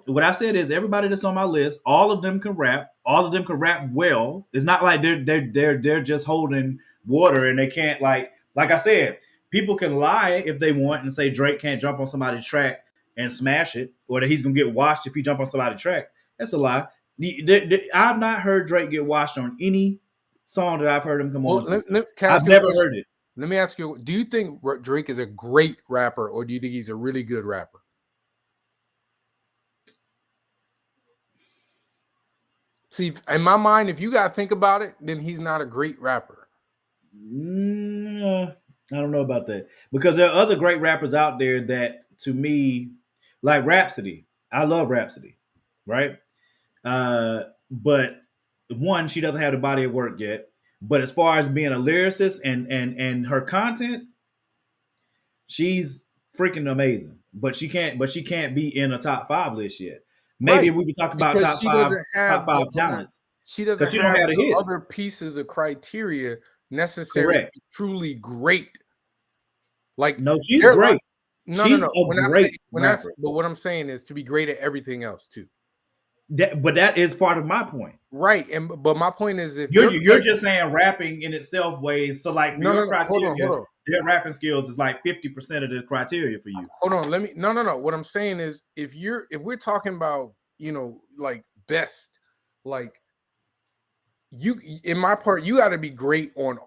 what I said is everybody that's on my list, all of them can rap. All of them can rap well. It's not like they're just holding water and they can't like I said, people can lie if they want and say Drake can't jump on somebody's track and smash it, or that he's gonna get washed if he jump on somebody's track. That's a lie. I've not heard Drake get washed on any song that I've heard him come on. I've never heard it. Let me ask you: do you think Drake is a great rapper, or do you think he's a really good rapper? See, in my mind, if you got to think about it, then he's not a great rapper. I don't know about that, because there are other great rappers out there that, to me, like Rhapsody. I love Rhapsody, right? But one, she doesn't have the body of work yet. But as far as being a lyricist and her content, she's freaking amazing. But she can't be in a top 5 list yet. Maybe if we could talk about top five talents. She doesn't have the other pieces of criteria necessary to be truly great. Like no, she's great. No. But what I'm saying is to be great at everything else too. But that is part of my point, right? But my point is, if you're just saying rapping in itself weighs so like criteria, hold on. Their rapping skills is like 50% of the criteria for you. Hold on, let me. No. What I'm saying is, if we're talking about like best, like you in my part, you got to be great on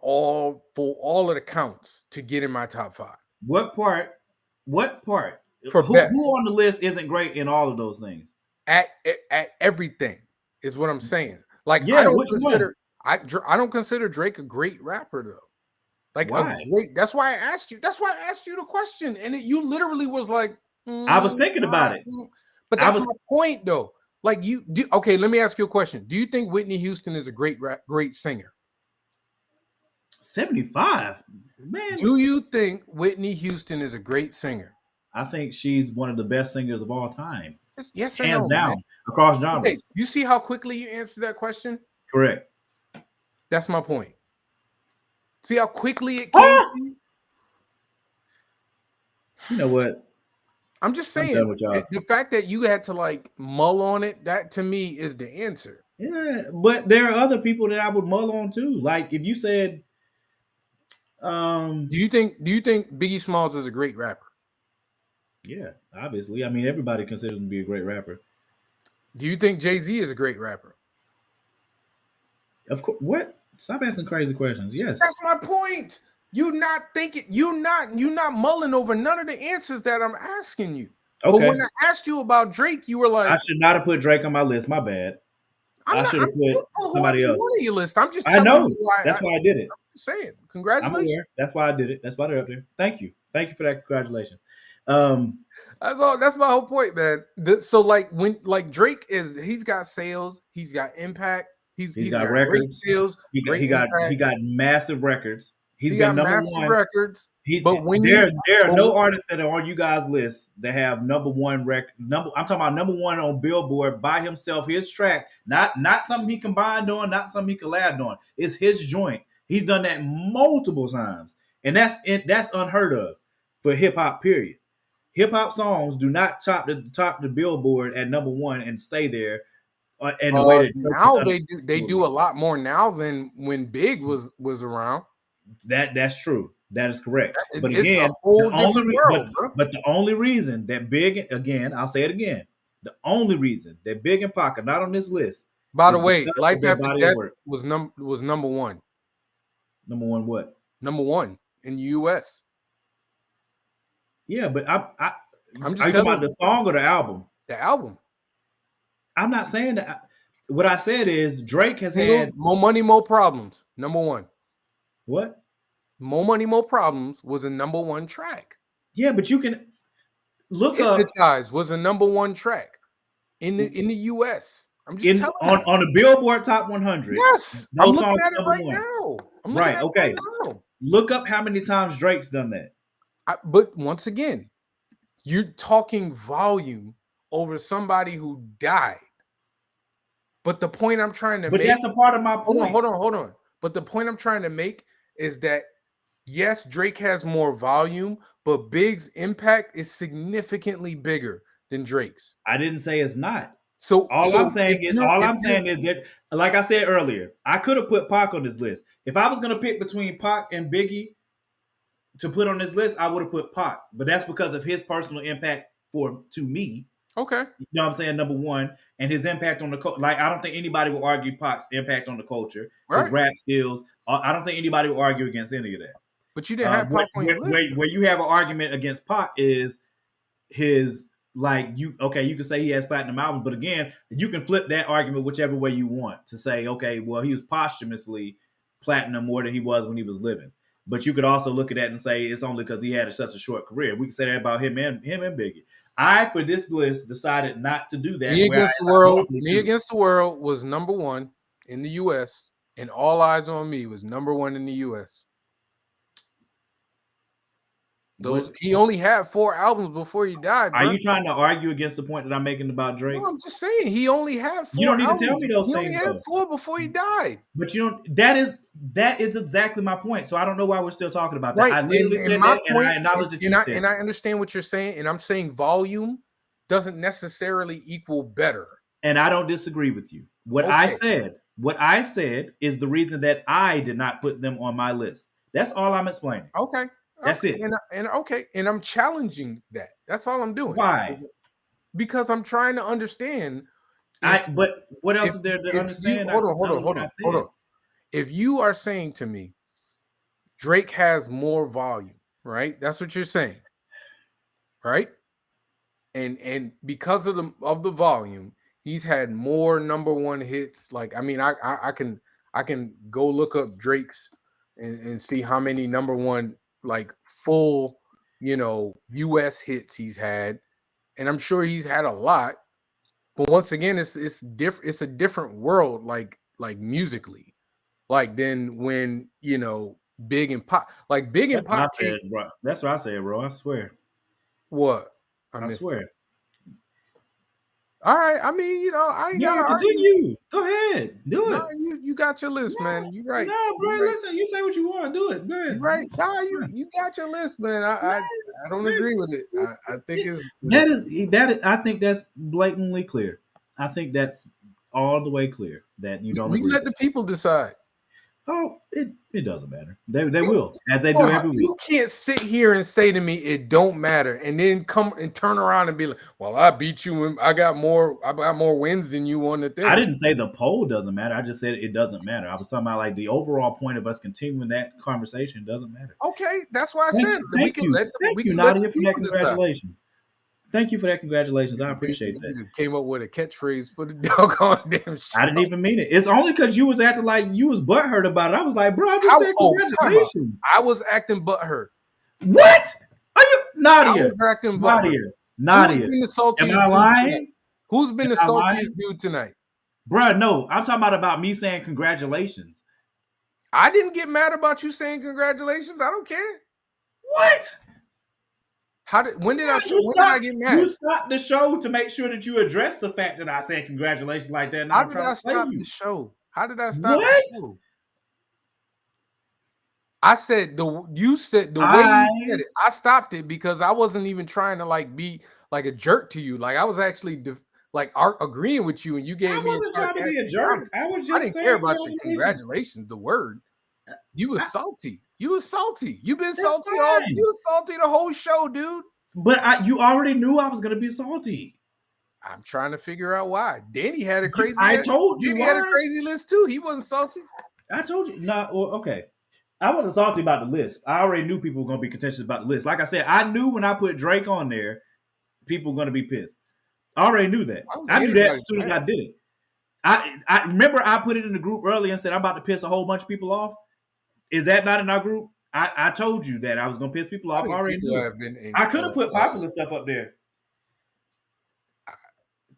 for all of the counts to get in my top 5. What part? What part? For Who best on the list isn't great in all of those things? at everything is what I'm saying. Like Yeah, which one? I don't consider Drake a great rapper though. Like a Why? great. That's why I asked you. That's why I asked you the question, and you literally was like, I was thinking about it. But I that's was my point though. Like okay, let me ask you a question. Do you think Whitney Houston is a great singer? 75. Man, Do you think Whitney Houston is a great singer? I think she's one of the best singers of all time. Just yes or Hands no, down, man. across Okay, genres. you see how quickly you answered that question? Correct. That's my point. See how quickly it came to you? You know what? I'm just I'm saying, done with y'all. the fact that you had to like mull on it, that to me is the answer. Yeah, but there are other people that I would mull on too. Like if you said, Do you think Biggie Smalls is a great rapper? yeah, obviously. I mean, everybody considers him to be a great rapper. Do you think Jay-Z is a great rapper? Of course. What? Stop asking crazy questions. Yes. That's my point. You not thinking, you not mulling over none of the answers that I'm asking you. Okay. But when I asked you about Drake, you were like, I should not have put Drake on my list. My bad. I should have put somebody else. On your list. I'm just I telling know. you why. That's why I did it. I'm just saying. I'm Congratulations. aware. That's why I did it. That's why they're up there. Thank you. Thank you for that. Congratulations. That's all. That's my whole point, man. So like when like Drake he's got sales, he's got impact, he's got records. great sales, He got massive records. He's been number one. Records. But when there are no artists that are on you guys' list that have number one record. I'm talking about number one on Billboard by himself. His track, not something he combined on, not something he collabed on. It's his joint. He's done that multiple times, and that's unheard of for hip hop. Period. Hip hop songs do not top the Billboard at number one and stay there. And the way that now they do a lot more now than when Big was around. That's true. That is correct. But it's again, a whole different world, but the only reason that Big, again, I'll say it again, the only reason that Big and Pac are not on this list. By the way, Life After Death was number one. Number one what? Number one in the U.S. Yeah, but I'm just are you talking about the song or the album? The album. I'm not saying that. What I said is Drake has had More Money, More Problems. Number one. What? More Money, More Problems was a number one track. Yeah, but you can look Hypnotize was a number one track in the U.S. I'm just telling you. On the Billboard Top 100. Yes, I'm looking at it right now. Right, okay. Look up how many times Drake's done that. But once again, you're talking volume over somebody who died. But the point I'm trying to make. But that's a part of my point. Hold on. But the point I'm trying to make is that yes, Drake has more volume, but Big's impact is significantly bigger than Drake's. I didn't say it's not. So I'm saying is that, like I said earlier, I could have put Pac on this list. If I was going to pick between Pac and Biggie to put on this list, I would have put Pac. But that's because of his personal impact to me. Okay. You know what I'm saying? Number one, and his impact on the culture. Like, I don't think anybody will argue Pac's impact on the culture. Right. His rap skills. I don't think anybody will argue against any of that. But you didn't have Pac on your list. Where you have an argument against Pac is his, like, you can say he has platinum albums, but again, you can flip that argument whichever way you want to say, okay, well, he was posthumously platinum more than he was when he was living. But you could also look at that and say it's only because he had such a short career. We can say that about him and Biggie. I, for this list, decided not to do that. Me Against the World was number one in the U.S., and All Eyes on Me was number one in the U.S. He only had 4 albums before he died. Are you trying to argue against the point that I'm making about Drake? No, I'm just saying he only had 4. You don't need to tell me those things. He only had 4 before he died. But you don't. That is exactly my point. So I don't know why we're still talking about that. Right. I literally said that, and I acknowledge that you said. And I understand what you're saying, and I'm saying volume doesn't necessarily equal better. And I don't disagree with you. What I said is the reason that I did not put them on my list. That's all I'm explaining. Okay. That's it. And I'm challenging that. That's all I'm doing. Why? Because I'm trying to understand But what else is there to if you understand? hold on, That was what I hold said. on. If you are saying to me Drake has more volume, right? That's what you're saying, right? And because of the volume, he's had more number one hits. Like, I mean, I can go look up Drake's and see how many number one like full, US hits he's had. And I'm sure he's had a lot. But once again, it's different, it's a different world, like musically. Like then when Big and Pop, like Big and That's what I Pop came. said, bro. That's what I said, bro. I swear. What? I I missed it. swear. All right. I mean, I ain't gotta Yeah, argue. continue. Go ahead. Do No, it. you got your list, man. You right. No, bro. You right. Listen, you say what you want. Do it. Go You ahead. right. Nah, Yeah. you got your list, man. No, I don't agree with it. I think it's that is. I think that's blatantly clear. I think that's all the way clear that you don't we agree let with the it. people decide. Oh, it doesn't matter. They will, as they do Hold on. every week. You can't sit here and say to me it don't matter, and then come and turn around and be like, "Well, I beat you. And I got more wins than you on the I thing." didn't say the poll doesn't matter. I just said it doesn't matter. I was talking about like the overall point of us continuing that conversation doesn't matter. Okay, that's why I Thank said you, we thank can you, let the, thank we you, can let the Nadia, for that. people decide. Congratulations. Thank you for that. Congratulations. I You appreciate that. just came up with a catchphrase for the doggone damn show. I didn't even mean it. It's only because you was acting like you was butthurt about it. I was like, bro, I just How? said Oh, time out. congratulations. I was acting butthurt. What? Are you I Nadia? was acting butthurt. Nadia. Who's Nadia. been the Am saltiest I dude tonight? lying? Who's been Am the I lying? saltiest dude tonight? Bruh, no. I'm talking about me saying congratulations. I didn't get mad about you saying congratulations. I don't care. What? When did I get You mad? stopped the show to make sure that you address the fact that I said congratulations like that, and How I'm did trying I to play stop the you. show? How did I stop the What? show? I said you said the way I you said it. I stopped it because I wasn't even trying to like be like a jerk to you. Like I was actually agreeing with you, and you gave me a wasn't trying to be a sarcastic jerk. comment. I was I just didn't care saying about your congratulations. congratulations. The word. You was I, salty. You was salty. You've been that's salty all. fine. You was salty the whole show, dude. But you already knew I was gonna be salty. I'm trying to figure out why. Danny had a crazy. I told you Danny had a why. crazy list too. He wasn't salty. I told you. No, well, okay. I wasn't salty about the list. I already knew people were gonna be contentious about the list. Like I said, I knew when I put Drake on there, people were gonna be pissed. I already knew that. I don't I think knew that anybody's as soon as I mad. did it. I remember I put it in the group early and said I'm about to piss a whole bunch of people off. Is that not in our group? I told you that I was gonna piss people I off. I think already people knew it. have been. I could have put popular stuff up there.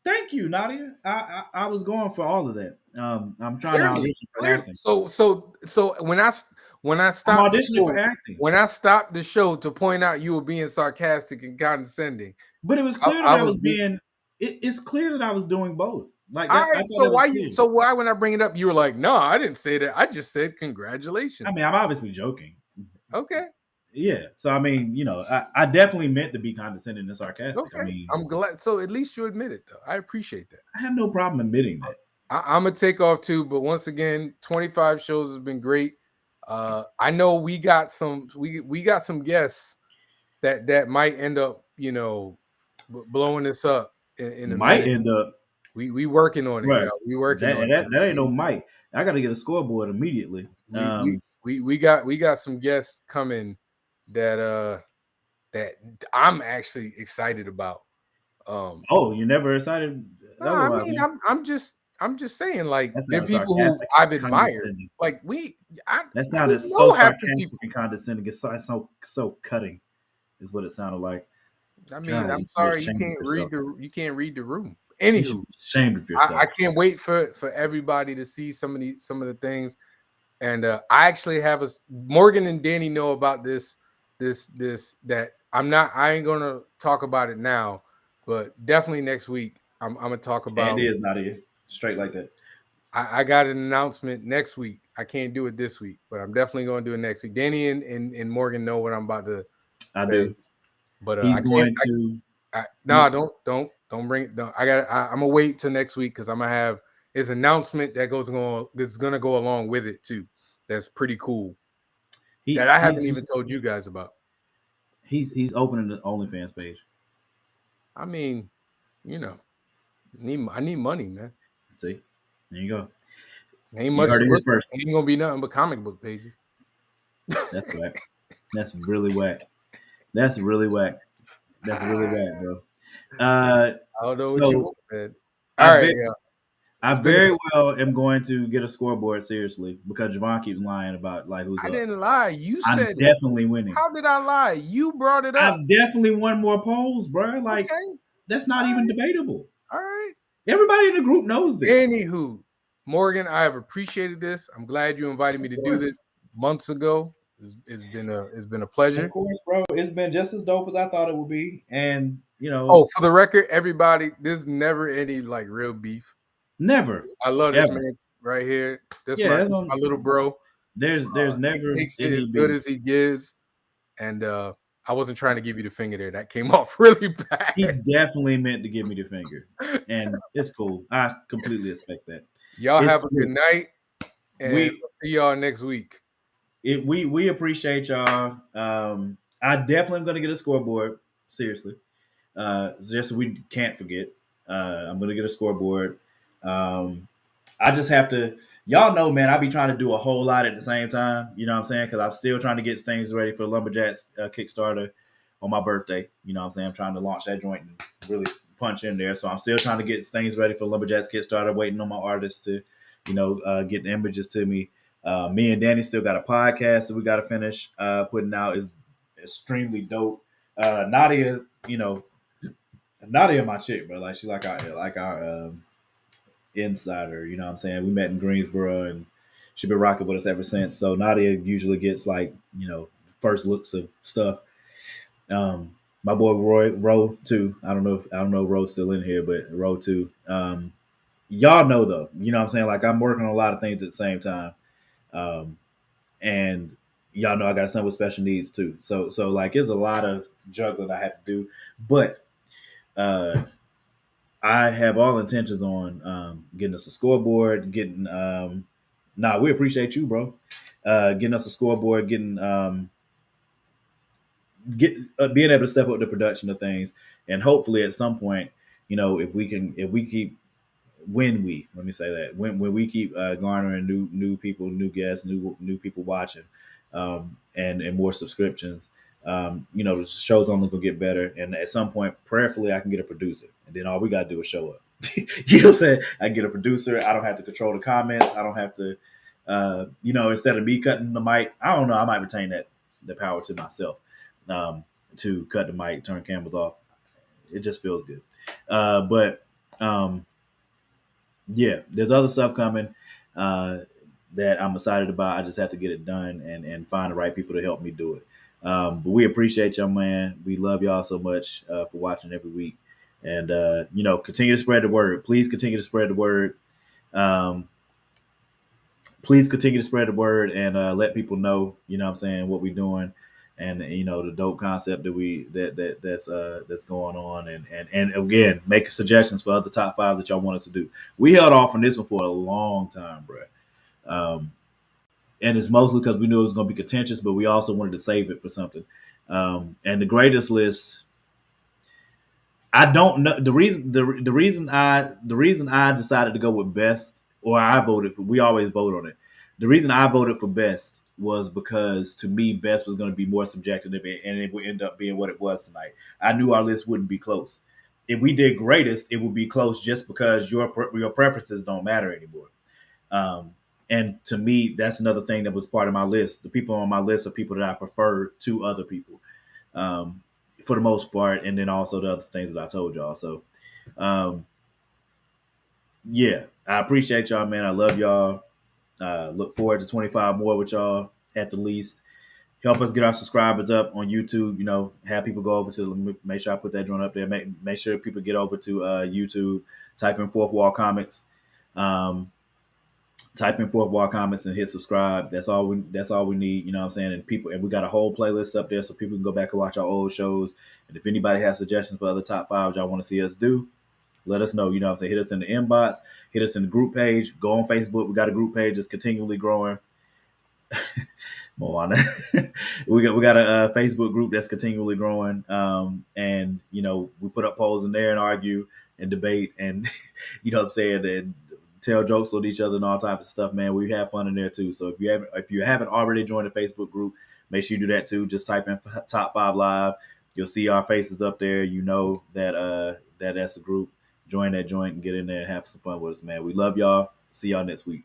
Thank you, Nadia. I was going for all of that. I'm trying to audition for acting. So when I I'm stopped the auditioning for show, acting. when I stopped the show to point out you were being sarcastic and condescending, But it was clear that I I was was being. It's clear that I was doing both. Like all that. I right. thought that was clear. So why when I bring it up, you were like, no, I didn't say that. I just said I congratulations. mean, I'm obviously joking. Okay. Yeah. So I mean, I definitely meant to be condescending and sarcastic. I Okay. mean, I'm glad. So at least you admit it, though. I appreciate that. I have no problem admitting that. I'm gonna take off too, but once again, 25 shows has been great. I know we got some guests that might end up, blowing this up in a Might minute. end up. We working on it, Right. y'all. We working on That ain't no it. might. I got to get a scoreboard immediately. We got some guests coming that that I'm actually excited about. Oh, you never excited? I Otherwise, mean, I'm just saying, like, that they're sounded people who sarcastic, I've admired. condescending. Like I That sounded so know half the sarcastic people. and condescending. It's so cutting, is what it sounded like. I mean, God, I'm you should be sorry ashamed of yourself. you can't read the room. You should Anywho, be ashamed of I yourself. can't wait for everybody to see some of the things. And I actually have Morgan and Danny know about this that I ain't gonna talk about it now, but definitely next week I'm gonna talk about. And it is not here straight like that. I got an announcement next week. I can't do it this week, but I'm definitely gonna do it next week. Danny and Morgan know what I'm about to I say, do. but He's I can't. going to. Don't bring it. I'm gonna wait till next week because I'm gonna have his announcement that's gonna go along with it too. That's pretty cool. That I haven't even told you guys about. He's opening the OnlyFans page. I mean, you know, I need money, man. See, there you go. Ain't You much heard to it here look at. first. Ain't gonna be nothing but comic book pages. That's whack. That's really whack. That's really whack. That's really whack, bro. Uh, I don't know what you so want, man. I All right, bet yeah. I It's been a very well am going to get a scoreboard seriously because Javon keeps lying about like who's I up. didn't lie. You I'm said it. definitely winning. How did I lie? You brought it up. I've definitely won more polls, bro. Like Okay. that's All not even right. debatable. All right. Everybody in the group knows this. Anywho, Morgan, I have appreciated this. I'm glad you invited me Of to do course, this months ago. It's been a pleasure. bro. It's been just as dope as I thought it would be, and Oh, for the record, everybody, there's never any like real beef. never, I love this ever. man right here. This Yeah, my little bro. there's never Takes it any as good beef. as he gives. And I wasn't trying to give you the finger there. That came off really He bad. definitely meant to give me the finger, and it's cool. I completely expect that. Y'all It's have a good night, and we we'll see y'all next week. we appreciate y'all. I definitely am gonna get a scoreboard. Seriously, just so we can't forget. I'm gonna get a scoreboard. Um, I just have to. Y'all know, man. I be trying to do a whole lot at the same time. You know what I'm saying? Because I'm still trying to get things ready for Lumberjacks Kickstarter on my birthday. You know what I'm saying? I'm trying to launch that joint and really punch in there. So I'm still trying to get things ready for Lumberjacks Kickstarter. Waiting on my artists to, get the images to me. Me and Danny still got a podcast that we got to finish putting out. Is extremely dope. Nadia, Nadia, my chick, bro. Like she like our insider. You know what I'm saying? We met in Greensboro and she been rocking with us ever since. So Nadia usually gets like, first looks of stuff. My boy Ro too. I don't know if Ro's still in here, but Ro too. Y'all know though, you know what I'm saying? Like I'm working on a lot of things at the same time. Um, and y'all know I got a son with special needs too. So like it's a lot of juggling I have to do. But uh I have all intentions on getting us a scoreboard, we appreciate you, bro. Getting us a scoreboard, being able to step up the production of things, and hopefully at some point, if we keep when we let me say that when we keep garnering new people, new guests, new people watching, and more subscriptions, the show's only gonna get better. And at some point, prayerfully, I can get a producer, and then all we gotta do is show up. You know what I'm saying? I get a producer. I don't have to control the comments. I don't have to, instead of me cutting the mic, I don't know. I might retain the power to myself, to cut the mic, turn cameras off. It just feels good. But yeah, there's other stuff coming that I'm excited about. I just have to get it done and find the right people to help me do it. But we appreciate y'all, man. We love y'all so much for watching every week. And, continue to spread the word. Please continue to spread the word. Um, please continue to spread the word and let people know, what I'm saying, what we're doing. And the dope concept that's going on, and again, make suggestions for other top five that y'all want us to do. We held off on this one for a long time, bro. And it's mostly because we knew it was going to be contentious, but we also wanted to save it for something. And the greatest list, I don't know the reason I decided to go with best, or I voted for. We always vote on it. The reason I voted for best was because to me best was going to be more subjective, and it would end up being what it was tonight. I knew our list wouldn't be close. If we did greatest, it would be close just because your preferences don't matter anymore. Um, and to me, that's another thing that was part of my list. The people on my list are people that I prefer to other people, um, for the most part, and then also the other things that I told y'all. So, um, yeah, I appreciate y'all, man. I love y'all. Look forward to 25 more with y'all at the least. Help us get our subscribers up on YouTube. Have people go over to, make sure I put that joint up there. Make sure people get over to YouTube, type in Fourth Wall Comics. Type in Fourth Wall Comments and hit subscribe. That's all we need, you know what I'm saying? And we got a whole playlist up there so people can go back and watch our old shows. And if anybody has suggestions for other top fives y'all want to see us do, let us know. You know what I'm saying? Hit us in the inbox, hit us in the group page, go on Facebook. We got a group page that's continually growing. Moana. we got a Facebook group that's continually growing, and we put up polls in there and argue and debate, and what I'm saying, and tell jokes with each other and all types of stuff. Man, we have fun in there too. So if you haven't already joined the Facebook group, make sure you do that too. Just type in Top Five Live. You'll see our faces up there. You know that's a group. Join that joint and get in there and have some fun with us, man. We love y'all. See y'all next week.